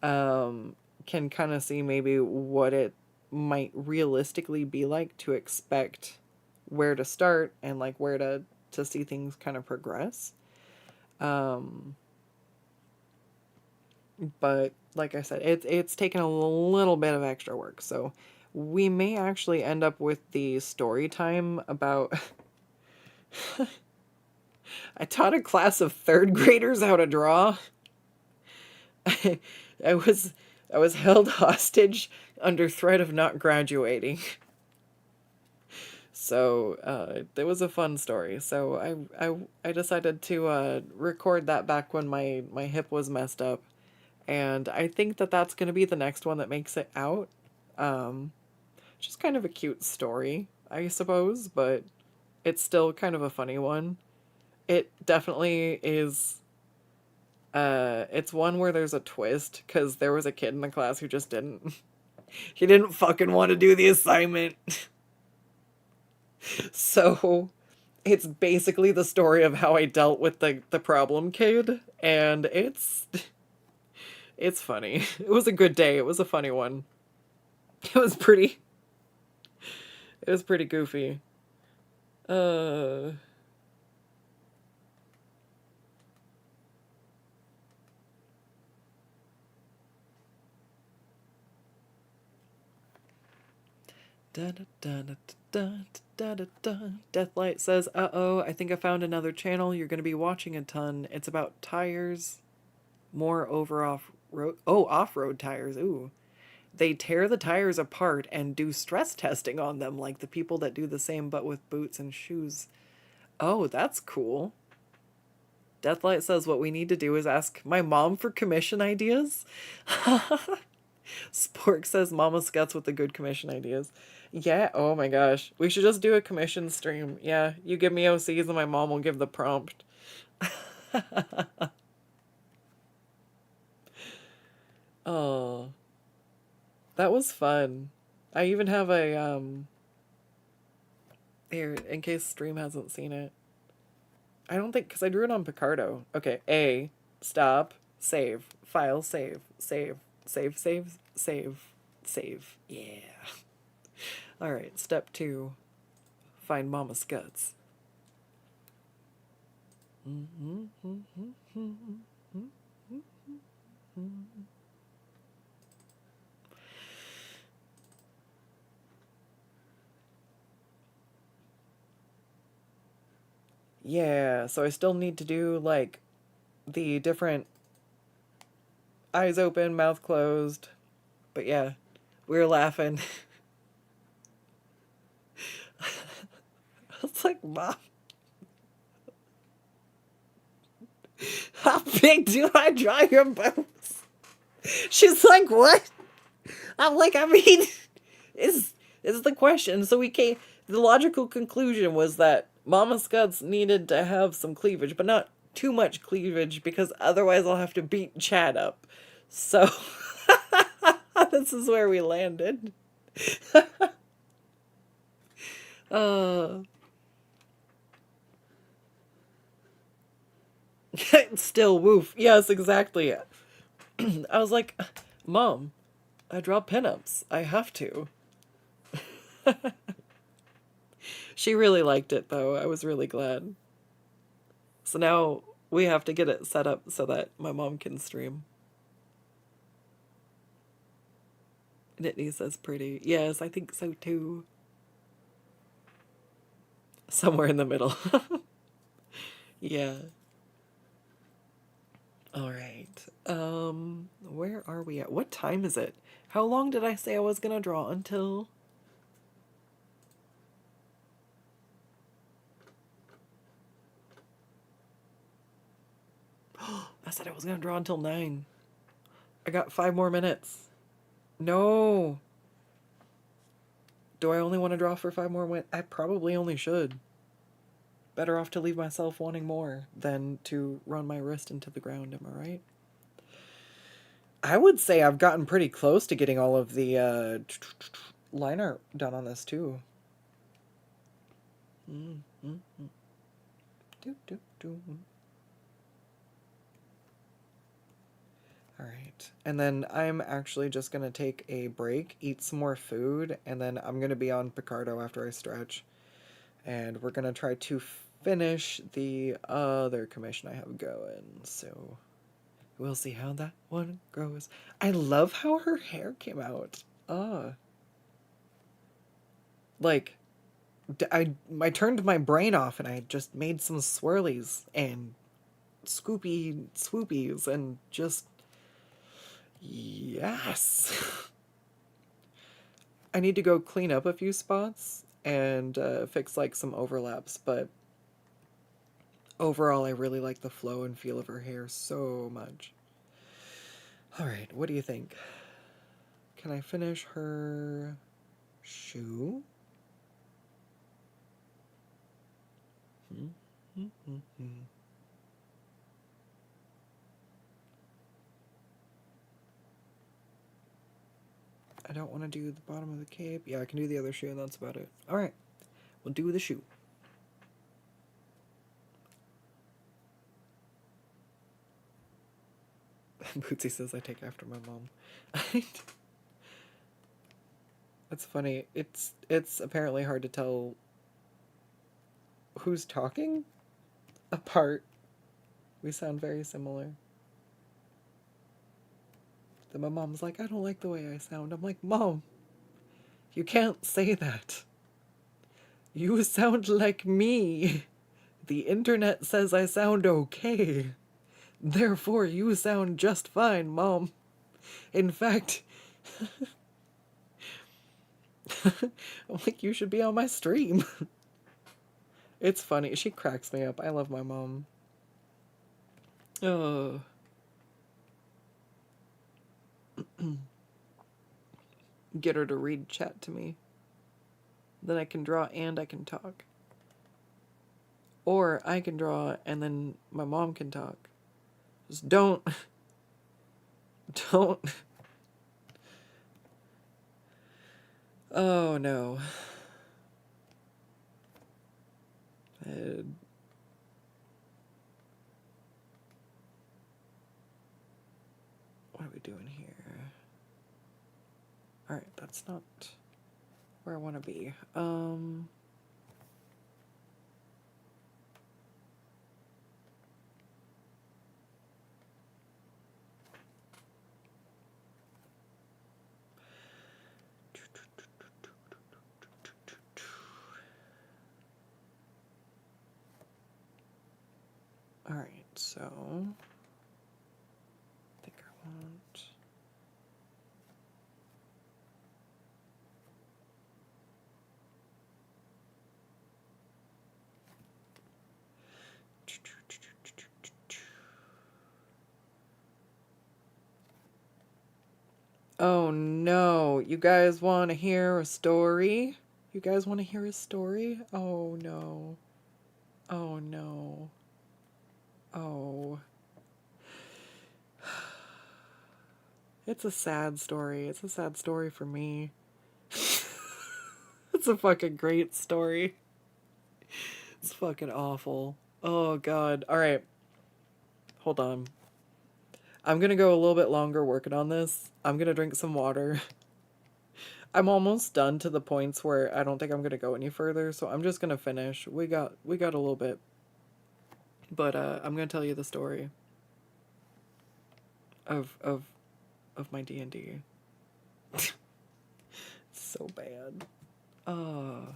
S1: can kind of see maybe what it might realistically be like to expect where to start and like where to see things kind of progress. But like I said, it's taken a little bit of extra work, so we may actually end up with the story time about I taught a class of third graders how to draw. I was held hostage under threat of not graduating. So it was a fun story. So I decided to record that back when my hip was messed up. And I think that that's going to be the next one that makes it out. Just kind of a cute story, I suppose, but it's still kind of a funny one. It definitely is. It's one where there's a twist, because there was a kid in the class who just didn't. He didn't fucking want to do the assignment. So it's basically the story of how I dealt with the problem kid, and it's funny. It was a good day. It was a funny one. It was pretty goofy. Uh Da, da, da, da, da, da, da, da. Deathlight says, "Uh-oh, I think I found another channel you're going to be watching a ton. It's about tires, more over off-road. Oh, off-road tires. Ooh. They tear the tires apart and do stress testing on them like the people that do the same but with boots and shoes. Oh, that's cool." Deathlight says what we need to do is ask my mom for commission ideas. Spork says Mama Scuts with the good commission ideas. Yeah, oh my gosh. We should just do a commission stream. Yeah, you give me OCs and my mom will give the prompt. Oh, that was fun. I even have a, here, in case stream hasn't seen it. I don't think, because I drew it on Picardo. Okay, A, stop, save, file, save, save, save, save, save, save. Yeah. All right, step 2, find Mama's guts. Yeah, so I still need to do like the different eyes open, mouth closed. But yeah, we were laughing. I was like, Mom, how big do I draw your boobs? She's like, what? I'm like, I mean, is the question. So we came. The logical conclusion was that Mama Scott's needed to have some cleavage, but not too much cleavage because otherwise I'll have to beat Chad up. So this is where we landed. Uh, still woof. Yes, exactly. I was like, Mom, I draw pinups. I have to. She really liked it though. I was really glad. So now we have to get it set up so that my mom can stream. Nittany says pretty. Yes, I think so too. Somewhere in the middle. Yeah. All right. Where are we at? What time is it? How long did I say I was gonna draw until? I said I was gonna draw until 9. I got 5 more minutes. No. Do I only want to draw for 5 more minutes? I probably only should. Better off to leave myself wanting more than to run my wrist into the ground, am I right? I would say I've gotten pretty close to getting all of the line art done on this too. Do, do, do. All right. And then I'm actually just going to take a break, eat some more food, and then I'm going to be on Picardo after I stretch. And we're going to try to finish the other commission I have going. So we'll see how that one goes. I love how her hair came out. Like, I turned my brain off and I just made some swirlies and scoopy swoopies and just, yes. I need to go clean up a few spots and fix like some overlaps, but overall I really like the flow and feel of her hair so much. All right, what do you think? Can I finish her shoe? I don't want to do the bottom of the cape. Yeah, I can do the other shoe and that's about it. All right, we'll do the shoe. Bootsy says I take after my mom. That's funny. It's apparently hard to tell who's talking apart. We sound very similar. Then my mom's like, I don't like the way I sound. I'm like, Mom, you can't say that. You sound like me. The internet says I sound okay. Therefore, you sound just fine, Mom. In fact, I'm like, you should be on my stream. It's funny. She cracks me up. I love my mom. Oh. Get her to read chat to me. Then I can draw and I can talk. Or I can draw and then my mom can talk. Just don't. Oh no. What are we doing here? Alright, that's not where I want to be. Alright, so I think I want... Oh no, you guys want to hear a story? You guys want to hear a story? Oh no. Oh no. Oh. It's a sad story. It's a sad story for me. It's a fucking great story. It's fucking awful. Oh god. Alright. Hold on. I'm gonna go a little bit longer working on this. I'm gonna drink some water. I'm almost done to the points where I don't think I'm gonna go any further, so I'm just gonna finish. We got a little bit. But I'm gonna tell you the story of my D&D. So bad. Alright,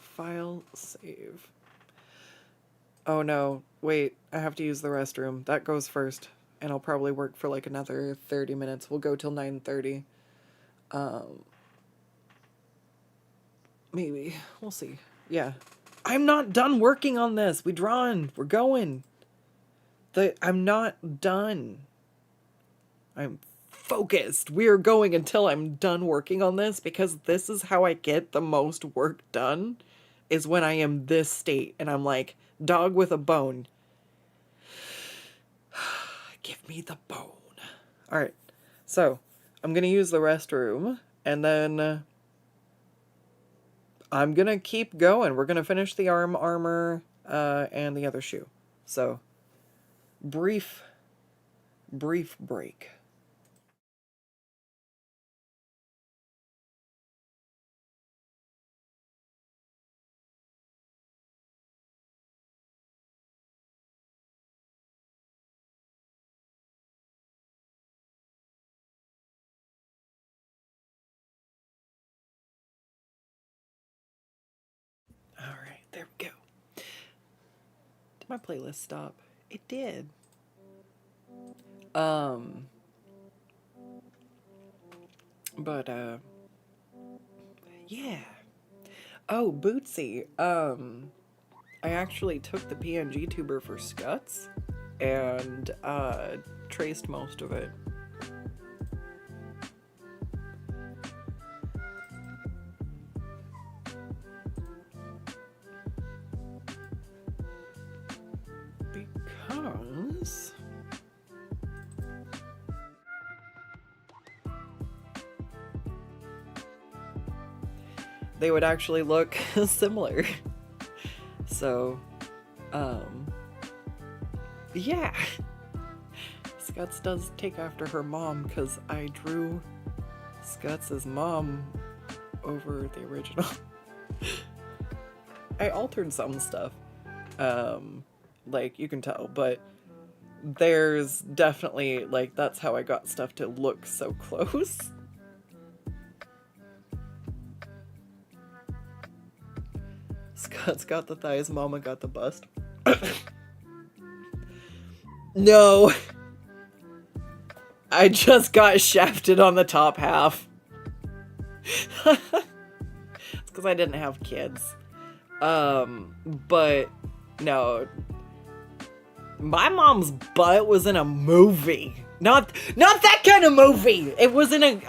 S1: file save. Oh no, wait, I have to use the restroom. That goes first, and I'll probably work for like another 30 minutes. We'll go till 9:30. Maybe. We'll see. Yeah. I'm not done working on this. We're going. I'm not done. I'm focused. We are going until I'm done working on this, because this is how I get the most work done, is when I am this state and I'm like, dog with a bone. Give me the bone. Alright, so I'm gonna use the restroom, and then I'm gonna keep going. We're gonna finish the armor, and the other shoe. So, brief break. Alright, there we go. Did my playlist stop? It did. But, yeah. Oh, Bootsy. I actually took the PNG tuber for Scuts and, traced most of it. Because they would actually look similar. So, yeah. Scuts does take after her mom, because I drew Scuts' mom over the original. I altered some stuff, like, you can tell, but there's definitely, like, that's how I got stuff to look so close. Scott's got the thighs, Mama got the bust. No! I just got shafted on the top half. It's because I didn't have kids. But, no. My mom's butt was in a movie. Not that kind of movie! It was in a,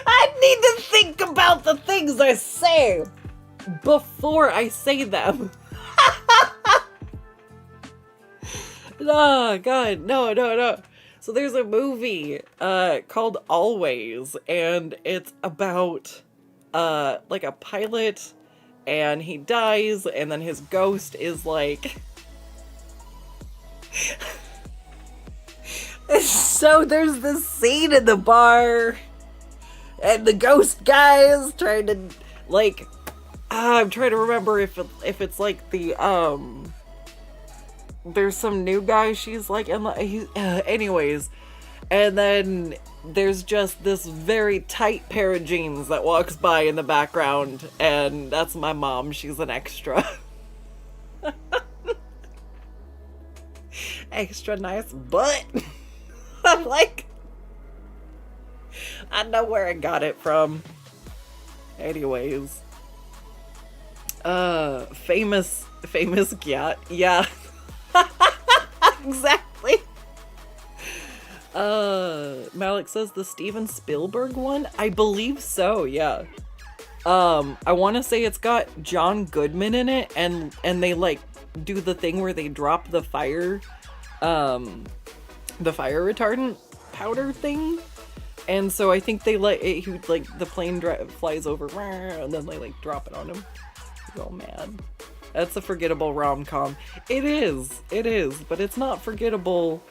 S1: I need to think about the things I say before I say them. Oh, God. No. So there's a movie called Always, and it's about like a pilot, and he dies, and then his ghost is like... So there's this scene in the bar, and the ghost guy is trying to, like, I'm trying to remember if it's like the, there's some new guy she's like, anyways, and then there's just this very tight pair of jeans that walks by in the background, and that's my mom. She's an extra. Extra nice butt. I'm like, I know where I got it from. Anyways. Famous cat. Yeah. Exactly. Malik says the Steven Spielberg one? I believe so, yeah. I want to say it's got John Goodman in it, and they like do the thing where they drop the fire retardant powder thing. And so I think they like the plane flies over and then they like drop it on him. He's all mad. That's a forgettable rom-com. It is, but it's not forgettable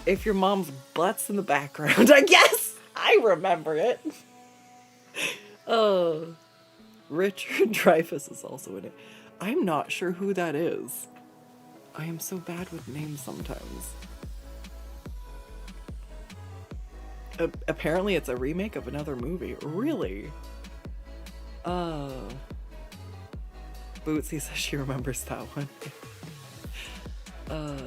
S1: if your mom's butt's in the background, I guess. I remember it. Richard Dreyfuss is also in it. I'm not sure who that is. I am so bad with names sometimes. Apparently it's a remake of another movie. Really? Bootsy says she remembers that one.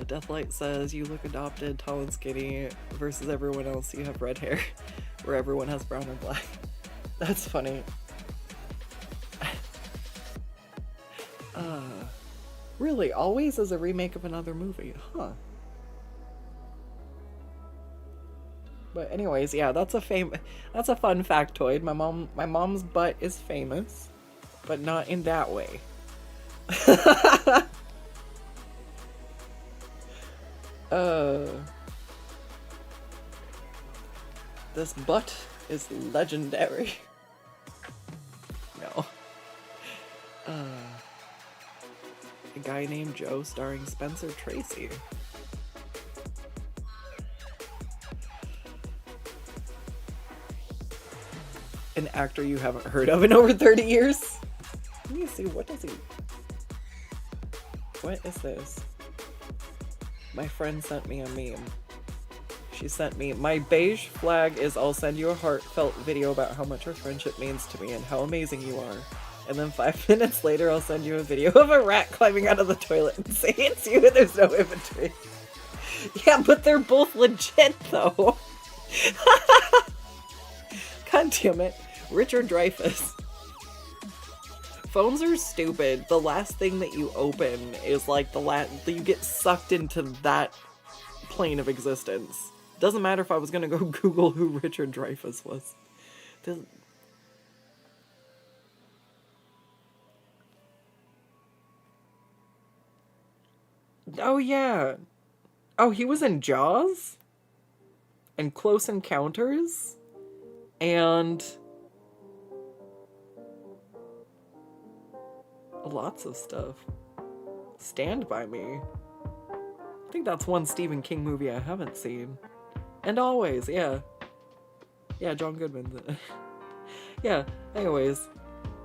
S1: Deathlight says you look adopted, tall and skinny, versus everyone else you have red hair, where everyone has brown or black. That's funny. Really? Always is a remake of another movie. Huh. But anyways, yeah, that's a fun factoid. My mom's butt is famous, but not in that way. This butt is legendary. No. A guy named Joe starring Spencer Tracy. An actor you haven't heard of in over 30 years? Let me see, what is this? My friend sent me a meme. She sent me, my beige flag is I'll send you a heartfelt video about how much our friendship means to me and how amazing you are. And then 5 minutes later, I'll send you a video of a rat climbing out of the toilet and say it's you and there's no imagery. Yeah, but they're both legit, though. God damn it. Richard Dreyfuss. Phones are stupid. The last thing that you open is like you get sucked into that plane of existence. Doesn't matter if I was gonna go Google who Richard Dreyfuss was. Oh, yeah. Oh, he was in Jaws? And Close Encounters? And lots of stuff. Stand By Me. I think that's one Stephen King movie I haven't seen. And Always, yeah. Yeah, John Goodman's in it. Yeah, anyways.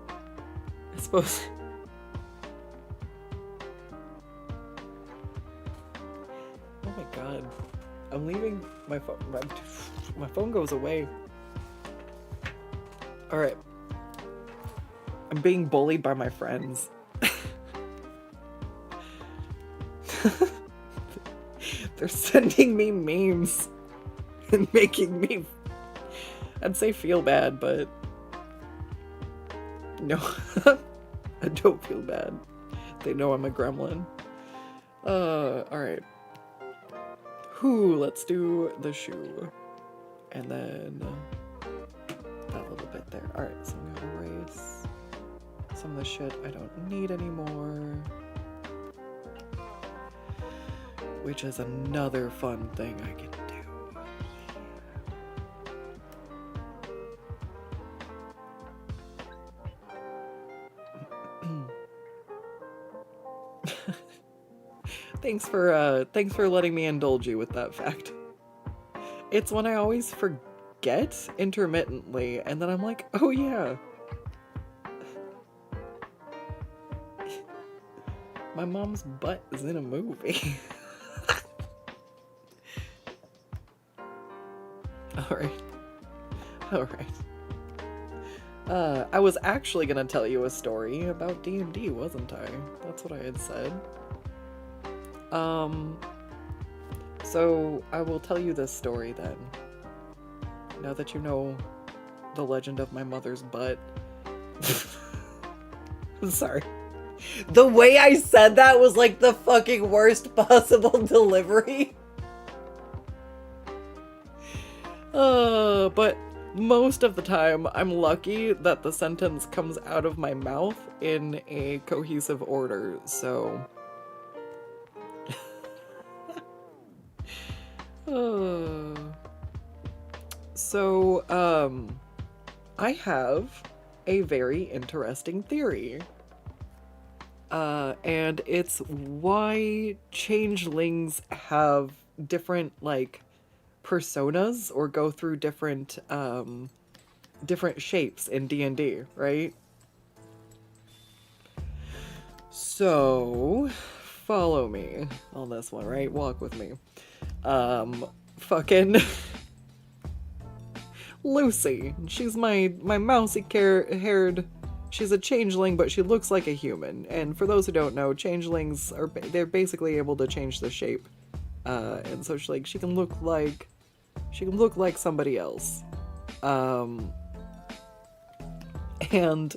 S1: I suppose... Oh my god. I'm leaving my phone. My phone goes away. Alright. I'm being bullied by my friends. They're sending me memes and making me, I'd say, feel bad, but no, I don't feel bad. They know I'm a gremlin. Alright. Let's do the shoe. And then that little bit there. Alright, so I'm gonna erase some of the shit I don't need anymore. Which is another fun thing I can do. Thanks for letting me indulge you with that fact. It's one I always forget intermittently, and then I'm like, oh yeah. My mom's butt is in a movie. Alright. Alright. I was actually gonna tell you a story about D&D, wasn't I? That's what I had said. So I will tell you this story then. Now that you know the legend of my mother's butt. Sorry. The way I said that was like the fucking worst possible delivery. But most of the time, I'm lucky that the sentence comes out of my mouth in a cohesive order, so... I have a very interesting theory. And it's why changelings have different, like, personas or go through different shapes in D&D, right? So, follow me on this one, right? Walk with me. Fucking Lucy. She's my mousy haired. She's a changeling, but she looks like a human. And for those who don't know, changelings they're basically able to change the shape. And so she can look like somebody else. And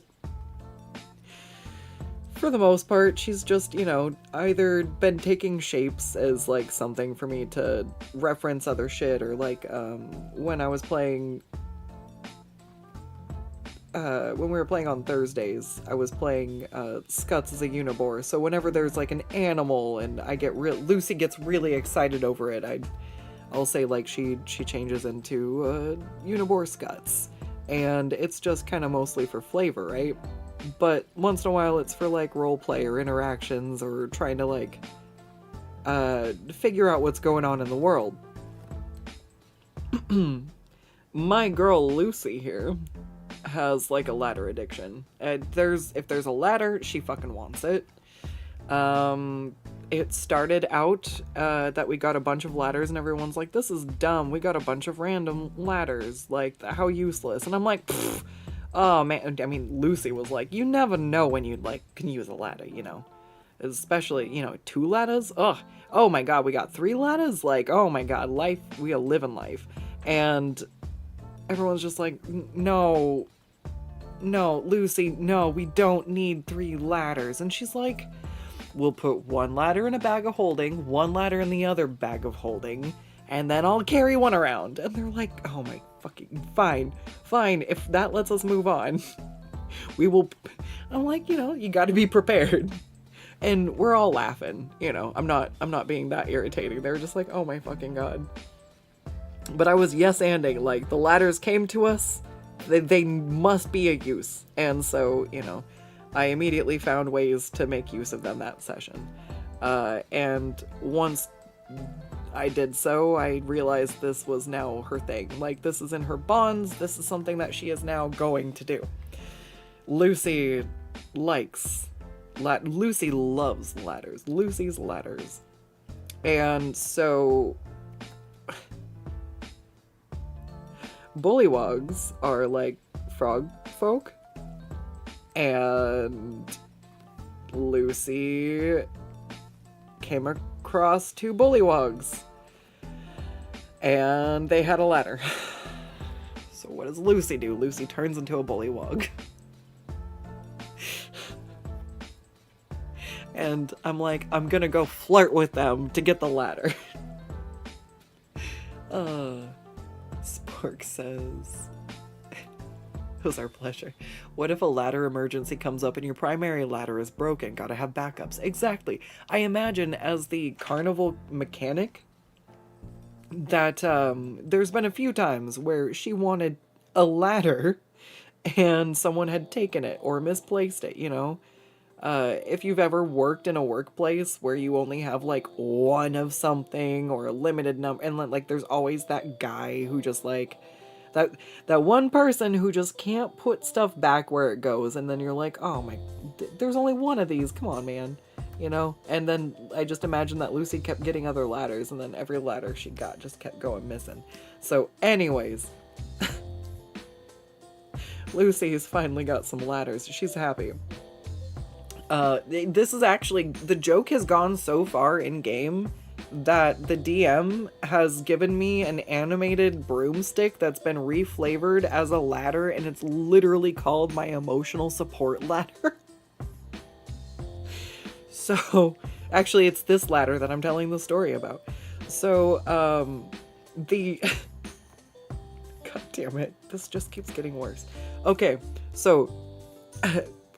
S1: for the most part, she's just, either been taking shapes as, like, something for me to reference other shit, or, like, when I was playing, when we were playing on Thursdays, I was playing, Scuts as a Unibor, so whenever there's, like, an animal, and Lucy gets really excited over it, I'll say, like, she changes into, Unibor Scuts, and it's just kind of mostly for flavor, right? But once in a while it's for, like, roleplay or interactions or trying to, like, figure out what's going on in the world. My girl Lucy here has, like, a ladder addiction. If there's a ladder, she fucking wants it. It started out that we got a bunch of ladders and everyone's like, this is dumb, we got a bunch of random ladders, like, how useless. And I'm like, pfft. Oh man, I mean, Lucy was like, you never know when you, like, can use a ladder, especially, 2 ladders. Ugh. Oh my god, we got 3 ladders? Like, oh my god, life, we are living life. And everyone's just like, no, Lucy, no, we don't need 3 ladders. And she's like, we'll put 1 ladder in a bag of holding, 1 ladder in the other bag of holding, and then I'll carry 1 around. And they're like, oh my fucking, fine, if that lets us move on, we will. I'm like, you gotta be prepared. And we're all laughing, I'm not being that irritating. They were just like, oh my fucking god. But I was yes-anding, like, the ladders came to us, they must be a use. And so, I immediately found ways to make use of them that session. And once I did so, I realized this was now her thing. Like, this is in her bonds, this is something that she is now going to do. Lucy loves ladders. Lucy's ladders. And so bullywogs are like frog folk, and Lucy came across 2 bullywogs, and they had a ladder. So what does Lucy do? Lucy turns into a bullywog. And I'm like, I'm gonna go flirt with them to get the ladder. Spork says, it was our pleasure. What if a ladder emergency comes up and your primary ladder is broken? Gotta have backups. Exactly. I imagine as the carnival mechanic that there's been a few times where she wanted a ladder and someone had taken it or misplaced it, if you've ever worked in a workplace where you only have, like, 1 of something or a limited number, and, like, there's always that guy who just, like, that one person who just can't put stuff back where it goes, and then you're like, oh my, there's only 1 of these, come on, man. you know? And then I just imagined that Lucy kept getting other ladders, and then every ladder she got just kept going missing. So anyways, Lucy's finally got some ladders. She's happy. This is actually, the joke has gone so far in game that the DM has given me an animated broomstick that's been reflavored as a ladder, and it's literally called my emotional support ladder. So, actually, it's this ladder that I'm telling the story about. So, God damn it, this just keeps getting worse. Okay, so,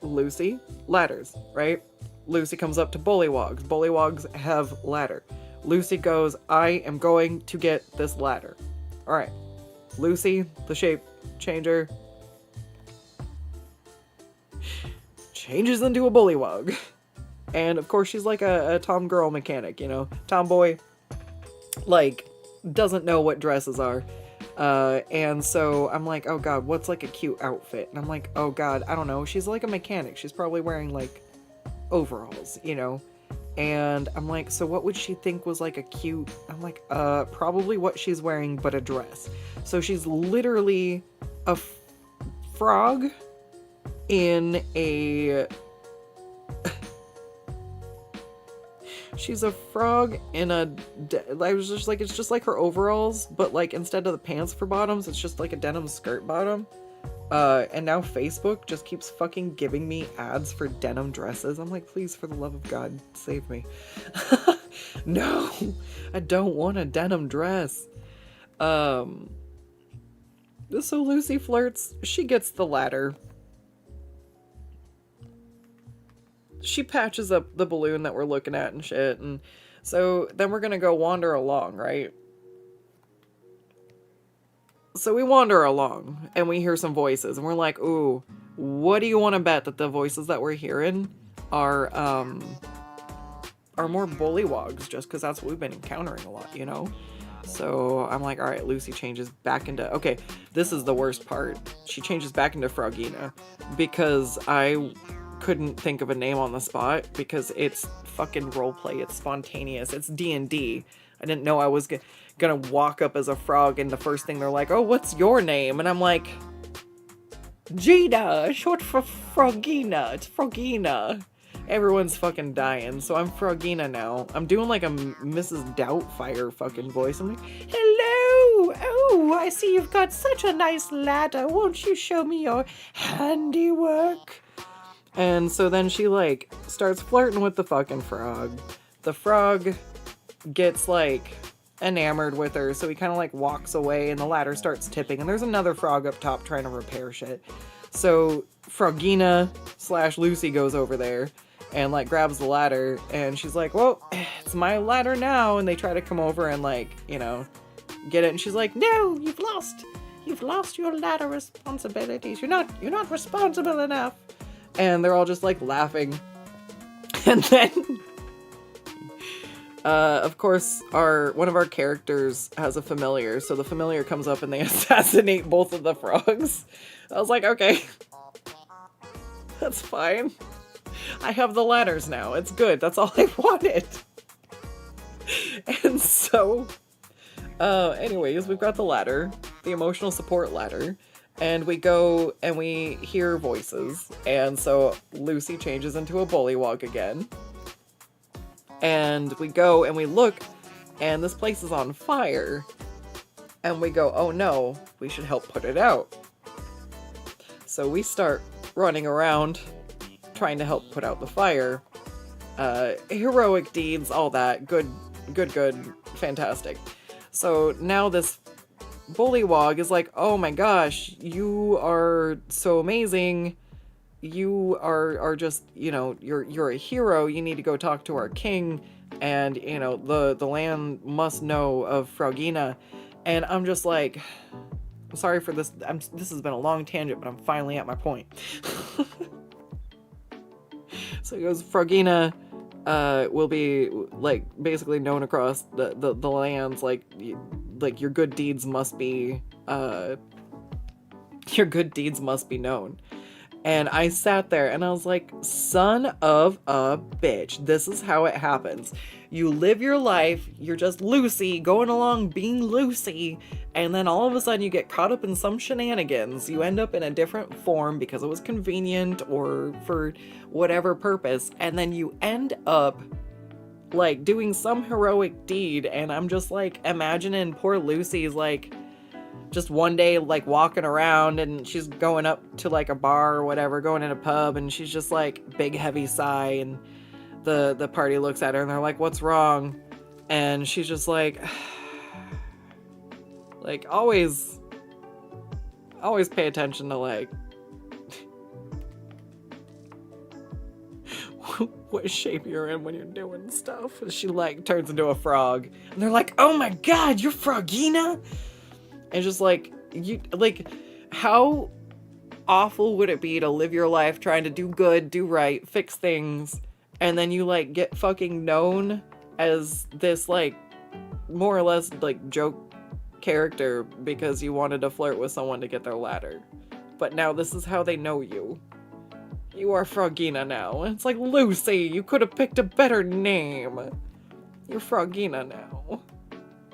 S1: Lucy, ladders, right? Lucy comes up to Bullywogs. Bullywogs have ladder. Lucy goes, I am going to get this ladder. Alright. Lucy, the shape changer, changes into a Bullywog. And of course she's like a tomgirl mechanic, you know? Tomboy, like, doesn't know what dresses are. And so I'm like, oh god, what's like a cute outfit? And I'm like, oh god, I don't know. She's like a mechanic. She's probably wearing like overalls, you know? And I'm like, so what would she think was like a cute... I'm like, probably what she's wearing, but a dress. So she's literally a frog in a... She's a frog in a... I was just like, it's just like her overalls, but like instead of the pants for bottoms, it's just like a denim skirt bottom. And now Facebook just keeps fucking giving me ads for denim dresses. I'm like, please, for the love of God, save me. No, I don't want a denim dress. So Lucy flirts. She gets the ladder. She patches up the balloon that we're looking at and shit. And so then we're gonna go wander along, right? So we wander along, and we hear some voices, and we're like, ooh, what do you want to bet that the voices that we're hearing are more bullywogs, just because that's what we've been encountering a lot, you know? So I'm like, alright, Lucy changes back into... Okay, this is the worst part. She changes back into Frogina, because I couldn't think of a name on the spot, because it's fucking roleplay, it's spontaneous, it's D&D. I didn't know I was gonna walk up as a frog, and the first thing they're like, oh, what's your name? And I'm like, Gina, short for Frogina. It's Frogina. Everyone's fucking dying, so I'm Frogina now. I'm doing like a Mrs. Doubtfire fucking voice. I'm like, hello! Oh, I see you've got such a nice ladder. Won't you show me your handiwork? And so then she like starts flirting with the fucking frog. The frog gets like enamored with her, so he kind of like walks away, and the ladder starts tipping, and there's another frog up top trying to repair shit. So Frogina / Lucy goes over there and like grabs the ladder, and she's like, well, it's my ladder now. And they try to come over and like, you know, get it, and she's like, no, you've lost your ladder responsibilities. You're not responsible enough. And they're all just like laughing. And then of course, one of our characters has a familiar, so the familiar comes up and they assassinate both of the frogs. I was like, okay, that's fine. I have the ladders now. It's good. That's all I wanted. And so, anyways, we've got the ladder, the emotional support ladder, and we go and we hear voices. And so Lucy changes into a bullywog again. And we go and we look, and this place is on fire. And we go, oh no, we should help put it out. So we start running around, trying to help put out the fire. Heroic deeds, all that. Good, fantastic. So now this bullywog is like, oh my gosh, you are so amazing. You are just, you know, you're a hero. You need to go talk to our king, and, you know, the land must know of Frogina. And I'm just like, I'm sorry for this. This has been a long tangent, but I'm finally at my point. So he goes, Frogina will be like basically known across the lands. Like your good deeds must be known. And I sat there and I was like, son of a bitch, this is how it happens. You live your life, you're just Lucy, going along being Lucy, and then all of a sudden you get caught up in some shenanigans. You end up in a different form because it was convenient or for whatever purpose, and then you end up like doing some heroic deed, and I'm just like imagining poor Lucy's like just one day like walking around and she's going up to like a bar or whatever, going in a pub, and she's just like big heavy sigh, and the party looks at her and they're like, what's wrong? And she's just like always pay attention to like what shape you're in when you're doing stuff. And she like turns into a frog and they're like, oh my god, you're Frogina. And just like, you like, how awful would it be to live your life trying to do good, do right, fix things, and then you like get fucking known as this like more or less like joke character because you wanted to flirt with someone to get their ladder. But now this is how they know you. You are Frogina now. And it's like, Lucy, you could have picked a better name. You're Frogina now.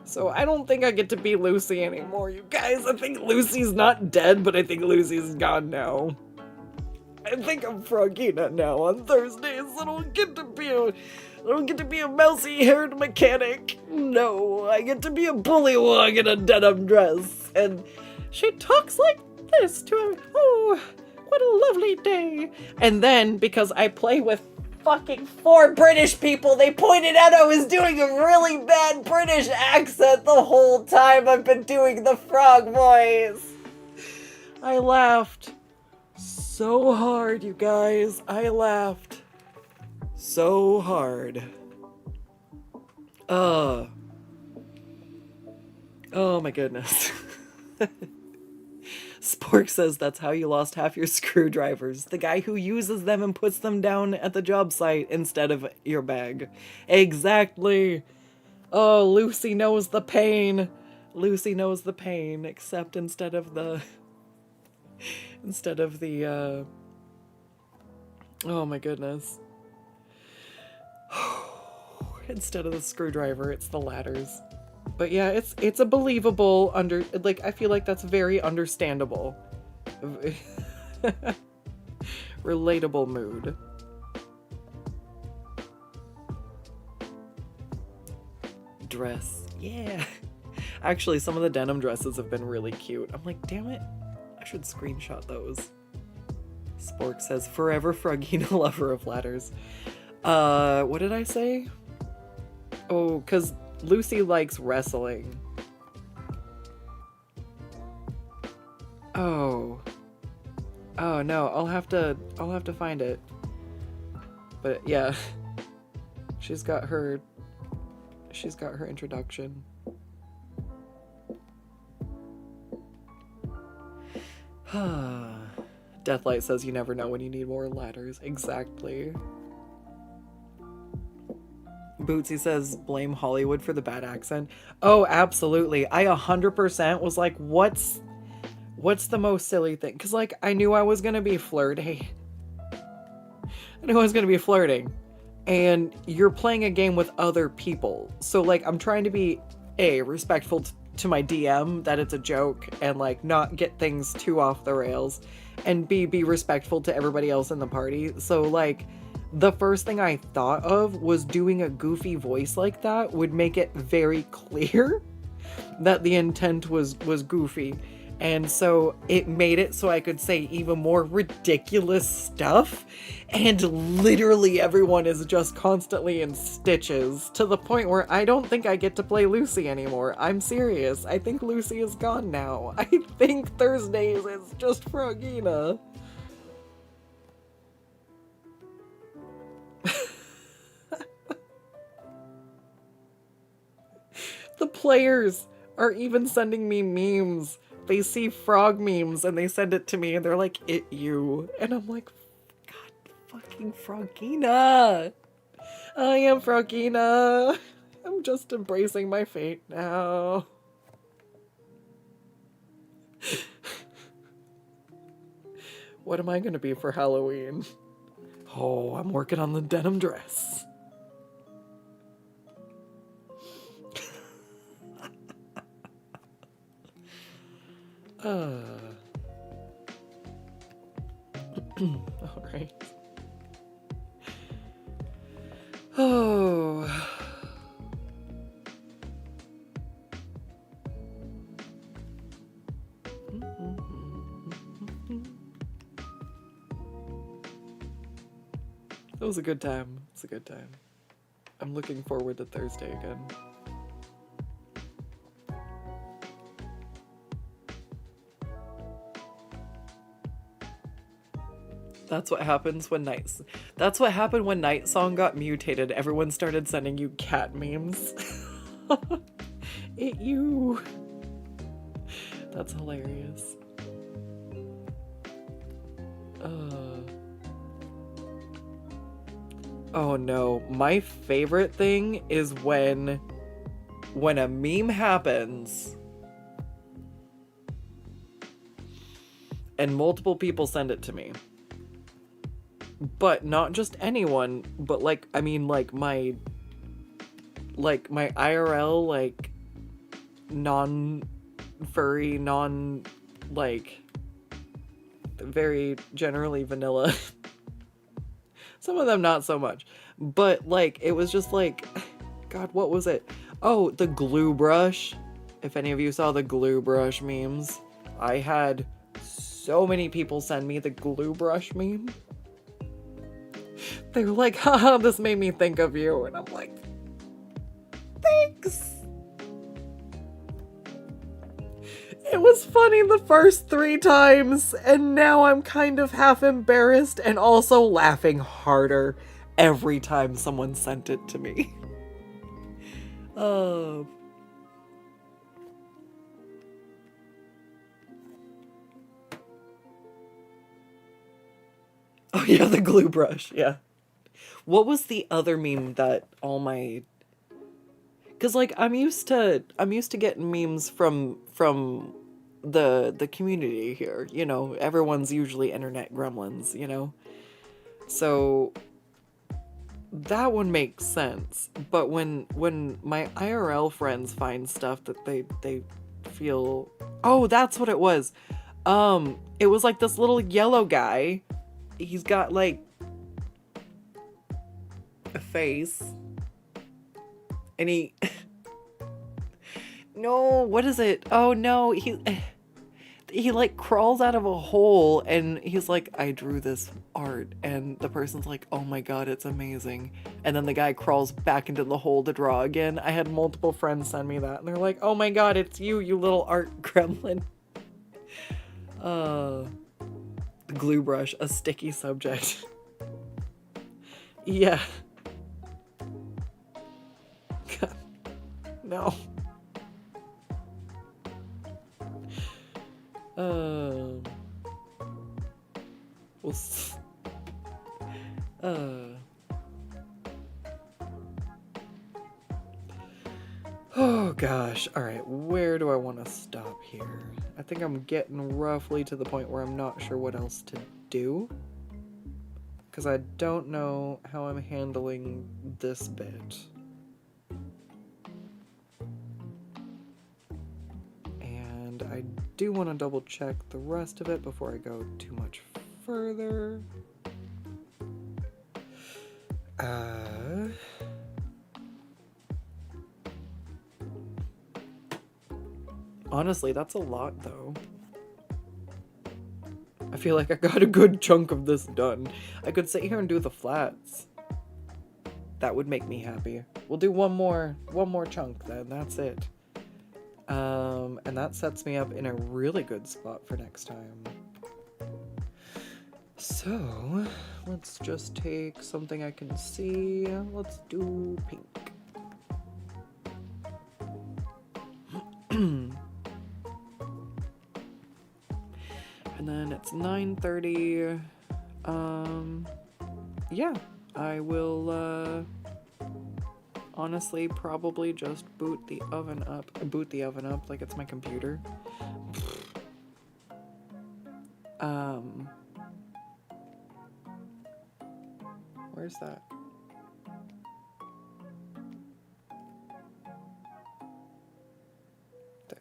S1: So I don't think I get to be Lucy anymore, you guys. I think Lucy's not dead, but I think Lucy's gone now. I think I'm Frogina now on Thursdays. I don't get to be a mousy-haired mechanic. No, I get to be a bullywug in a denim dress. And she talks like this to her. Oh, what a lovely day. And then, because I play with fucking 4 British people, they pointed out I was doing a really bad British accent the whole time I've been doing the frog voice. I laughed so hard, you guys. I laughed so hard. Oh my goodness. Spork says that's how you lost half your screwdrivers. The guy who uses them and puts them down at the job site instead of your bag. Exactly. Oh, Lucy knows the pain. Lucy knows the pain, except instead of the oh my goodness. Instead of the screwdriver, it's the ladders. But yeah, it's a believable I feel like that's very understandable. Relatable mood. Dress. Yeah. Actually, some of the denim dresses have been really cute. I'm like, damn it. I should screenshot those. Spork says, forever Frogina lover of ladders. What did I say? Oh, because Lucy likes wrestling. Oh no, I'll have to find it. But yeah, she's got her introduction. Deathlight says you never know when you need more ladders. Exactly. Bootsy says, blame Hollywood for the bad accent. Oh, absolutely. I 100% was like, what's the most silly thing? Because, like, I knew I was going to be flirting. And you're playing a game with other people. So, like, I'm trying to be, A, respectful to my DM, that it's a joke, and, like, not get things too off the rails. And B, be respectful to everybody else in the party. So, like, the first thing I thought of was doing a goofy voice like that would make it very clear that the intent was goofy. And so it made it so I could say even more ridiculous stuff. And literally everyone is just constantly in stitches to the point where I don't think I get to play Lucy anymore. I'm serious. I think Lucy is gone now. I think Thursdays is just Frogina. The players are even sending me memes. They see frog memes and they send it to me and they're like, it you. And I'm like, God fucking Frogina. I am Frogina. I'm just embracing my fate now. What am I gonna be for Halloween? Oh, I'm working on the denim dress. All right. Oh. It was a good time. It's a good time. I'm looking forward to Thursday again. That's what happens when That's what happened when Night Song got mutated. Everyone started sending you cat memes. It you. That's hilarious. Oh no, my favorite thing is when a meme happens and multiple people send it to me. But not just anyone, but like, I mean, like my IRL, like, non-furry, like, very generally vanilla. Some of them not so much. But, like, it was just like, God, what was it? Oh, the glue brush. If any of you saw the glue brush memes, I had so many people send me the glue brush meme. They were like, haha, this made me think of you. And I'm like, thanks. It was funny the first 3 times, and now I'm kind of half embarrassed and also laughing harder every time someone sent it to me. Oh yeah, the glue brush, yeah. What was the other meme that all my... Cause like I'm used to getting memes from the community here, you know. Everyone's usually internet gremlins, you know. So that one makes sense. But when my IRL friends find stuff that they feel, oh, that's what it was. It was like this little yellow guy. He's got like a face. And he... No, what is it? Oh no, he like crawls out of a hole and he's like, I drew this art, and the person's like, oh my god, it's amazing. And then the guy crawls back into the hole to draw again. I had multiple friends send me that and they're like, oh my god, it's you little art gremlin. The glue brush, a sticky subject. Yeah. God. No. Oh gosh. Alright, where do I want to stop here? I think I'm getting roughly to the point where I'm not sure what else to do. Because I don't know how I'm handling this bit. And I do want to double check the rest of it before I go too much further. Honestly, that's a lot though. I feel like I got a good chunk of this done. I could sit here and do the flats. That would make me happy. We'll do one more chunk then, that's it. And that sets me up in a really good spot for next time. So, let's just take something I can see. Let's do pink. And then it's 9:30. Yeah, I will, honestly probably just boot the oven up like it's my computer. Where's that? There.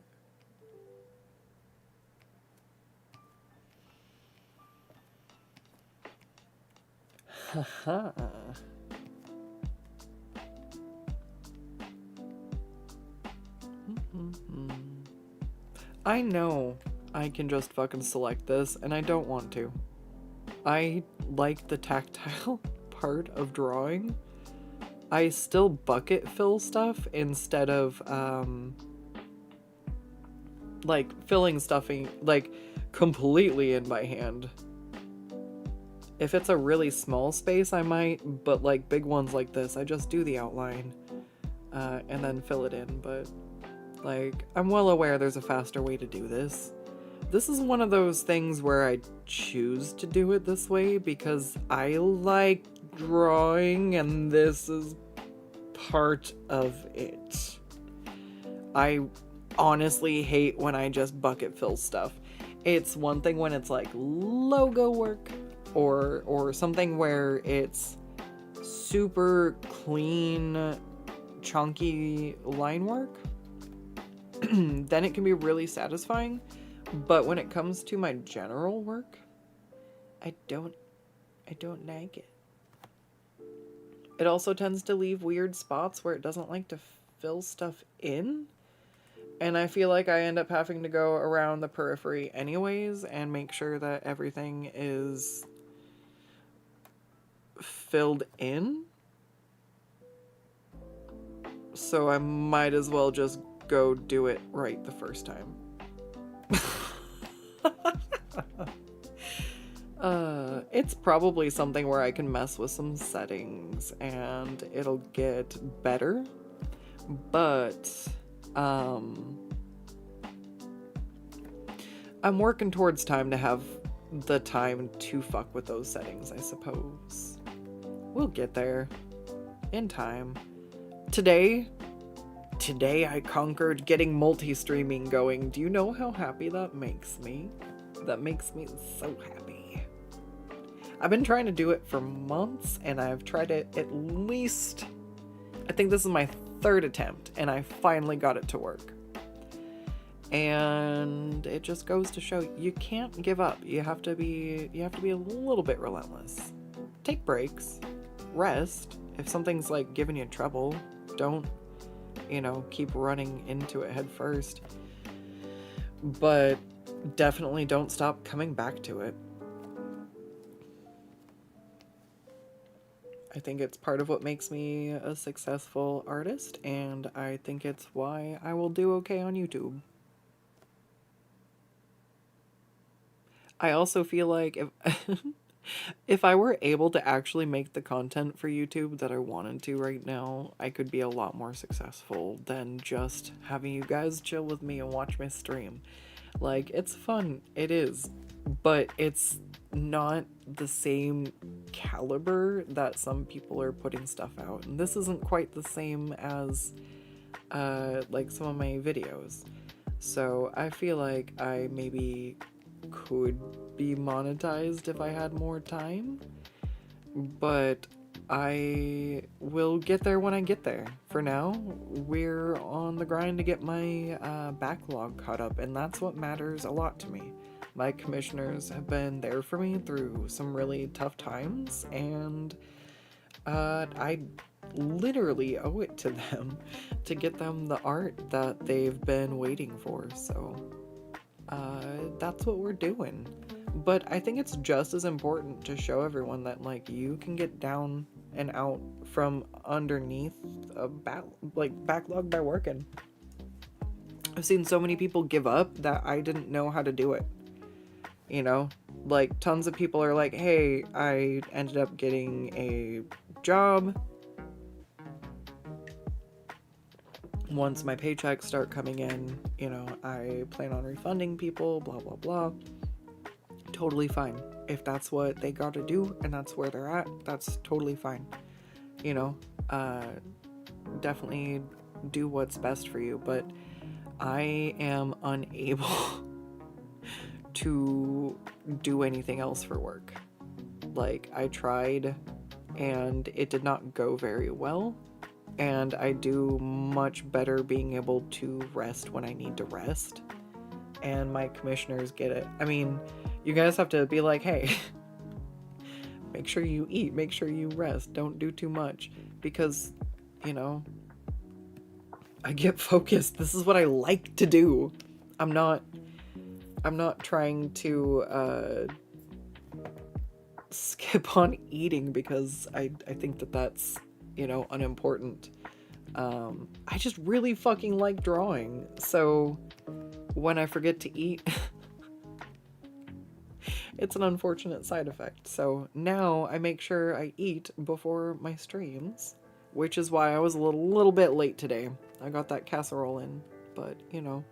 S1: Haha. I know I can just fucking select this, and I don't want to. I like the tactile part of drawing. I still bucket fill stuff instead of, like, filling stuffing, like, completely in by hand. If it's a really small space, I might, but, like, big ones like this, I just do the outline, and then fill it in, but, like, I'm well aware there's a faster way to do this. This is one of those things where I choose to do it this way because I like drawing, and this is part of it. I honestly hate when I just bucket fill stuff. It's one thing when it's like logo work or something where it's super clean, chunky line work. Then it can be really satisfying. But when it comes to my general work, I don't like it. It also tends to leave weird spots where it doesn't like to fill stuff in. And I feel like I end up having to go around the periphery anyways and make sure that everything is filled in. So I might as well just go do it right the first time. It's probably something where I can mess with some settings and it'll get better, but I'm working towards time to have the time to fuck with those settings, I suppose. We'll get there in time. Today I conquered getting multi-streaming going. Do you know how happy that makes me? That makes me so happy. I've been trying to do it for months, and I've tried it at least, I think this is my third attempt, and I finally got it to work. And it just goes to show you can't give up. You have to be a little bit relentless. Take breaks, rest. If something's like giving you trouble, don't, keep running into it head first. But definitely don't stop coming back to it. I think it's part of what makes me a successful artist, and I think it's why I will do okay on YouTube. I also feel like if I were able to actually make the content for YouTube that I wanted to right now, I could be a lot more successful than just having you guys chill with me and watch my stream. Like, it's fun, it is, but it's not the same caliber that some people are putting stuff out. And this isn't quite the same as, like, some of my videos. So I feel like I maybe could be monetized if I had more time, but I will get there when I get there. For now, we're on the grind to get my backlog caught up, and that's what matters a lot to me. My commissioners have been there for me through some really tough times, and I literally owe it to them to get them the art that they've been waiting for. So that's what we're doing. But I think it's just as important to show everyone that, like, you can get down and out from underneath a backlog by working. I've seen so many people give up that I didn't know how to do it. Like, tons of people are like, hey, I ended up getting a job. Once my paychecks start coming in, I plan on refunding people, blah, blah, blah. Totally fine. If that's what they gotta do and that's where they're at, that's totally fine. Definitely do what's best for you, but I am unable to do anything else for work. Like, I tried and it did not go very well. And I do much better being able to rest when I need to rest. And my commissioners get it. I mean, you guys have to be like, hey, make sure you eat, make sure you rest, don't do too much. Because, you know, I get focused. This is what I like to do. I'm not trying to skip on eating because I think that that's, you know, unimportant. I just really fucking like drawing. So when I forget to eat, it's an unfortunate side effect. So now I make sure I eat before my streams, which is why I was a little bit late today. I got that casserole in, but you know,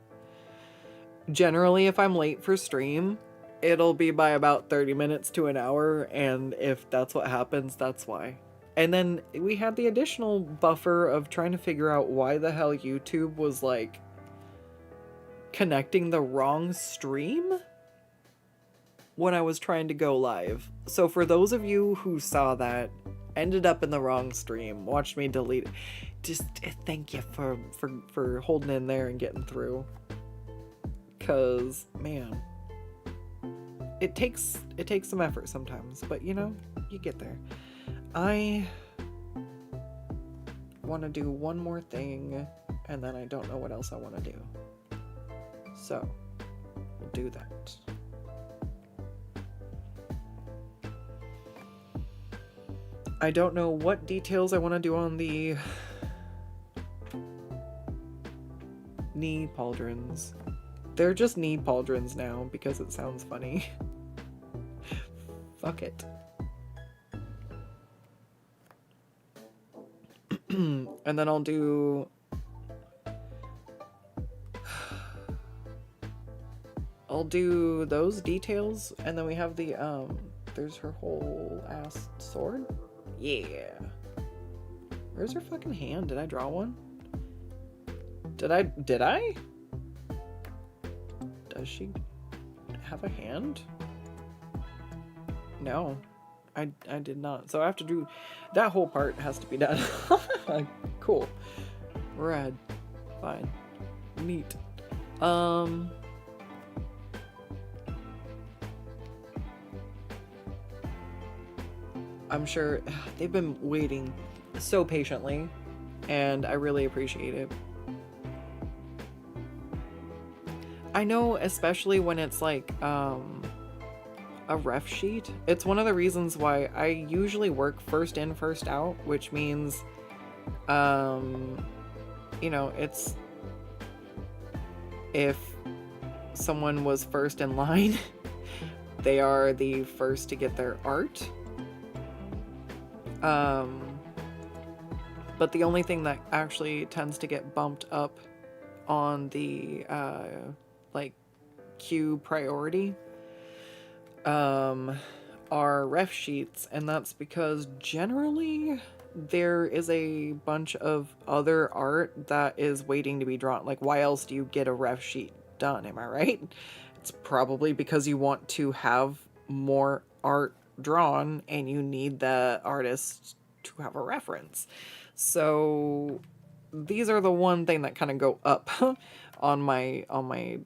S1: generally if I'm late for stream, it'll be by about 30 minutes to an hour, and if that's what happens, that's why. And then we had the additional buffer of trying to figure out why the hell YouTube was like connecting the wrong stream when I was trying to go live. So for those of you who saw that, ended up in the wrong stream, watched me delete it, just thank you for holding in there and getting through. Cause man, it takes some effort sometimes, but you know, you get there. I want to do one more thing, and then I don't know what else I want to do. So, we'll do that. I don't know what details I want to do on the knee pauldrons. They're just knee pauldrons now because it sounds funny. Fuck it. And then I'll do those details, and then we have the there's her whole ass sword. Yeah. Where's her fucking hand? Did I draw one? Did I? Does she have a hand? No. I did not. So I have to do that whole part has to be done. Cool. Rad. Fine. Neat. I'm sure they've been waiting so patiently, and I really appreciate it. I know, especially when it's like a ref sheet. It's one of the reasons why I usually work first in, first out, which means, you know, it's if someone was first in line, they are the first to get their art. But the only thing that actually tends to get bumped up on the, like, queue priority are ref sheets, and that's because generally there is a bunch of other art that is waiting to be drawn. Like, why else do you get a ref sheet done? Am I right? It's probably because you want to have more art drawn and you need the artist to have a reference. So these are the one thing that kind of go up on my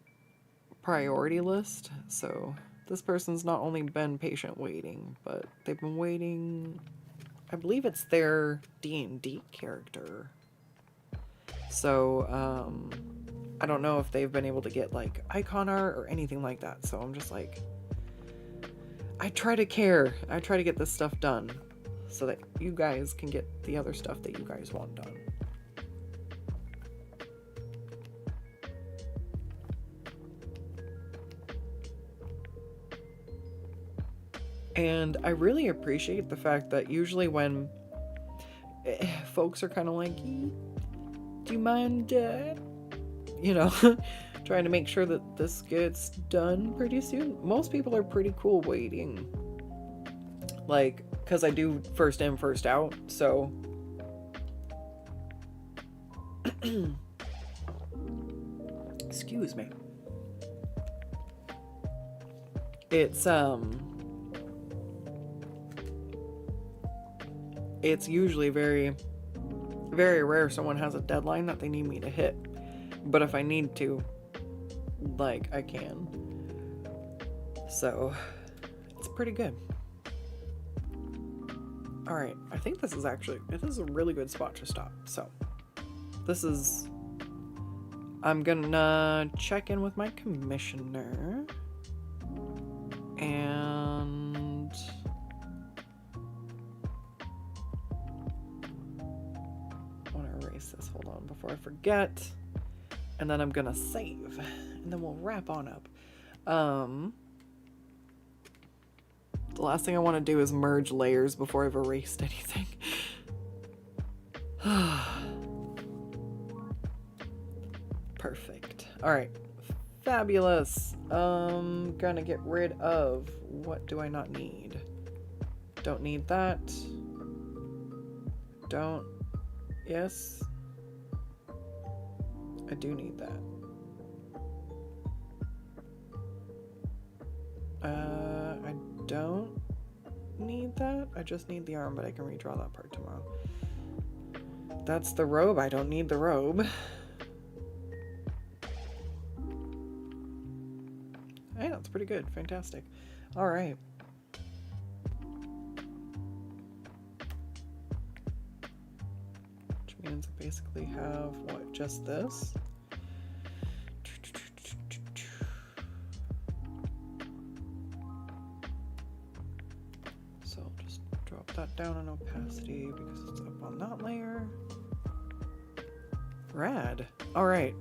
S1: priority list. So this person's not only been patient waiting, but they've been waiting, I believe it's their D&D character. So, I don't know if they've been able to get, like, icon art or anything like that. So I'm just like, I try to care. I try to get this stuff done so that you guys can get the other stuff that you guys want done. And I really appreciate the fact that usually when folks are kind of like, do you mind, you know, trying to make sure that this gets done pretty soon, most people are pretty cool waiting. Like, because I do first in, first out, so. Excuse me. It's, it's usually very, very rare someone has a deadline that they need me to hit. But if I need to, like, I can. So, it's pretty good. Alright, I think this is a really good spot to stop. So, I'm gonna check in with my commissioner. And I want to erase this. Hold on before I forget. And then I'm gonna save. And then we'll wrap on up. The last thing I want to do is merge layers before I've erased anything. Perfect. Alright. Fabulous. Gonna get rid of, what do I not need? Don't need that. Don't. Yes. I do need that. I don't need that. I just need the arm, but I can redraw that part tomorrow. That's the robe. I don't need the robe. Hey, that's pretty good. Fantastic. All right. Which means I basically have, what, just this? So I'll just drop that down in opacity because it's up on that layer. Rad. All right.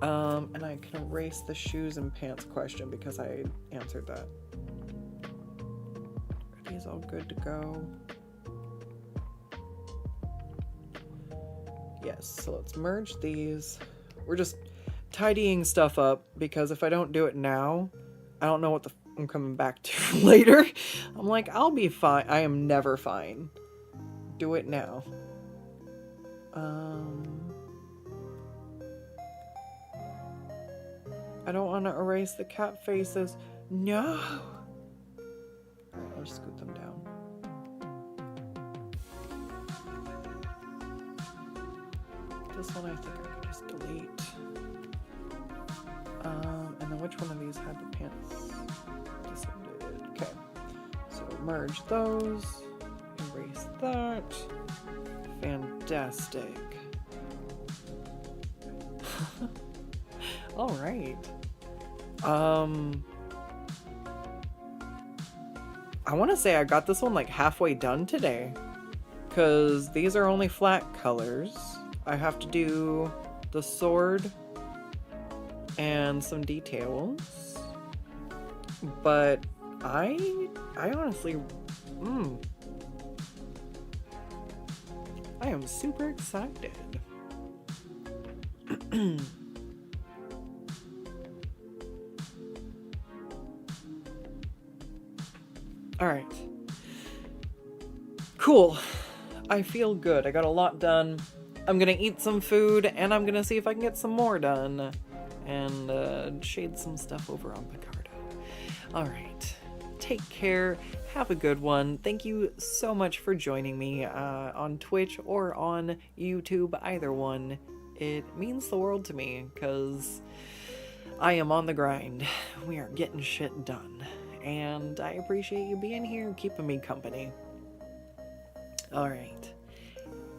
S1: And I can erase the shoes and pants question because I answered that. Are these all good to go? Yes, so let's merge these. We're just tidying stuff up because if I don't do it now, I don't know what I'm coming back to later. I'm like, I'll be fine. I am never fine. Do it now. I don't want to erase the cat faces. No! Alright, I'll just scoot them down. This one I think I can just delete. And then which one of these had the pants? Decided. Okay. So merge those. Erase that. Fantastic. Alright. I want to say I got this one like halfway done today. Because these are only flat colors. I have to do the sword and some details. But I honestly... I am super excited. Alright. Cool. I feel good. I got a lot done. I'm gonna eat some food, and I'm gonna see if I can get some more done. And shade some stuff over on Picardo. Alright. Take care. Have a good one. Thank you so much for joining me on Twitch or on YouTube. Either one. It means the world to me, because I am on the grind. We are getting shit done. And I appreciate you being here, keeping me company. Alright.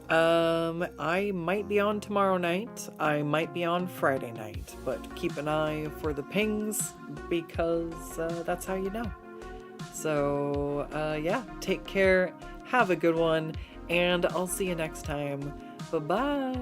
S1: I might be on tomorrow night. I might be on Friday night. But keep an eye for the pings, because that's how you know. So, yeah. Take care. Have a good one. And I'll see you next time. Bye-bye.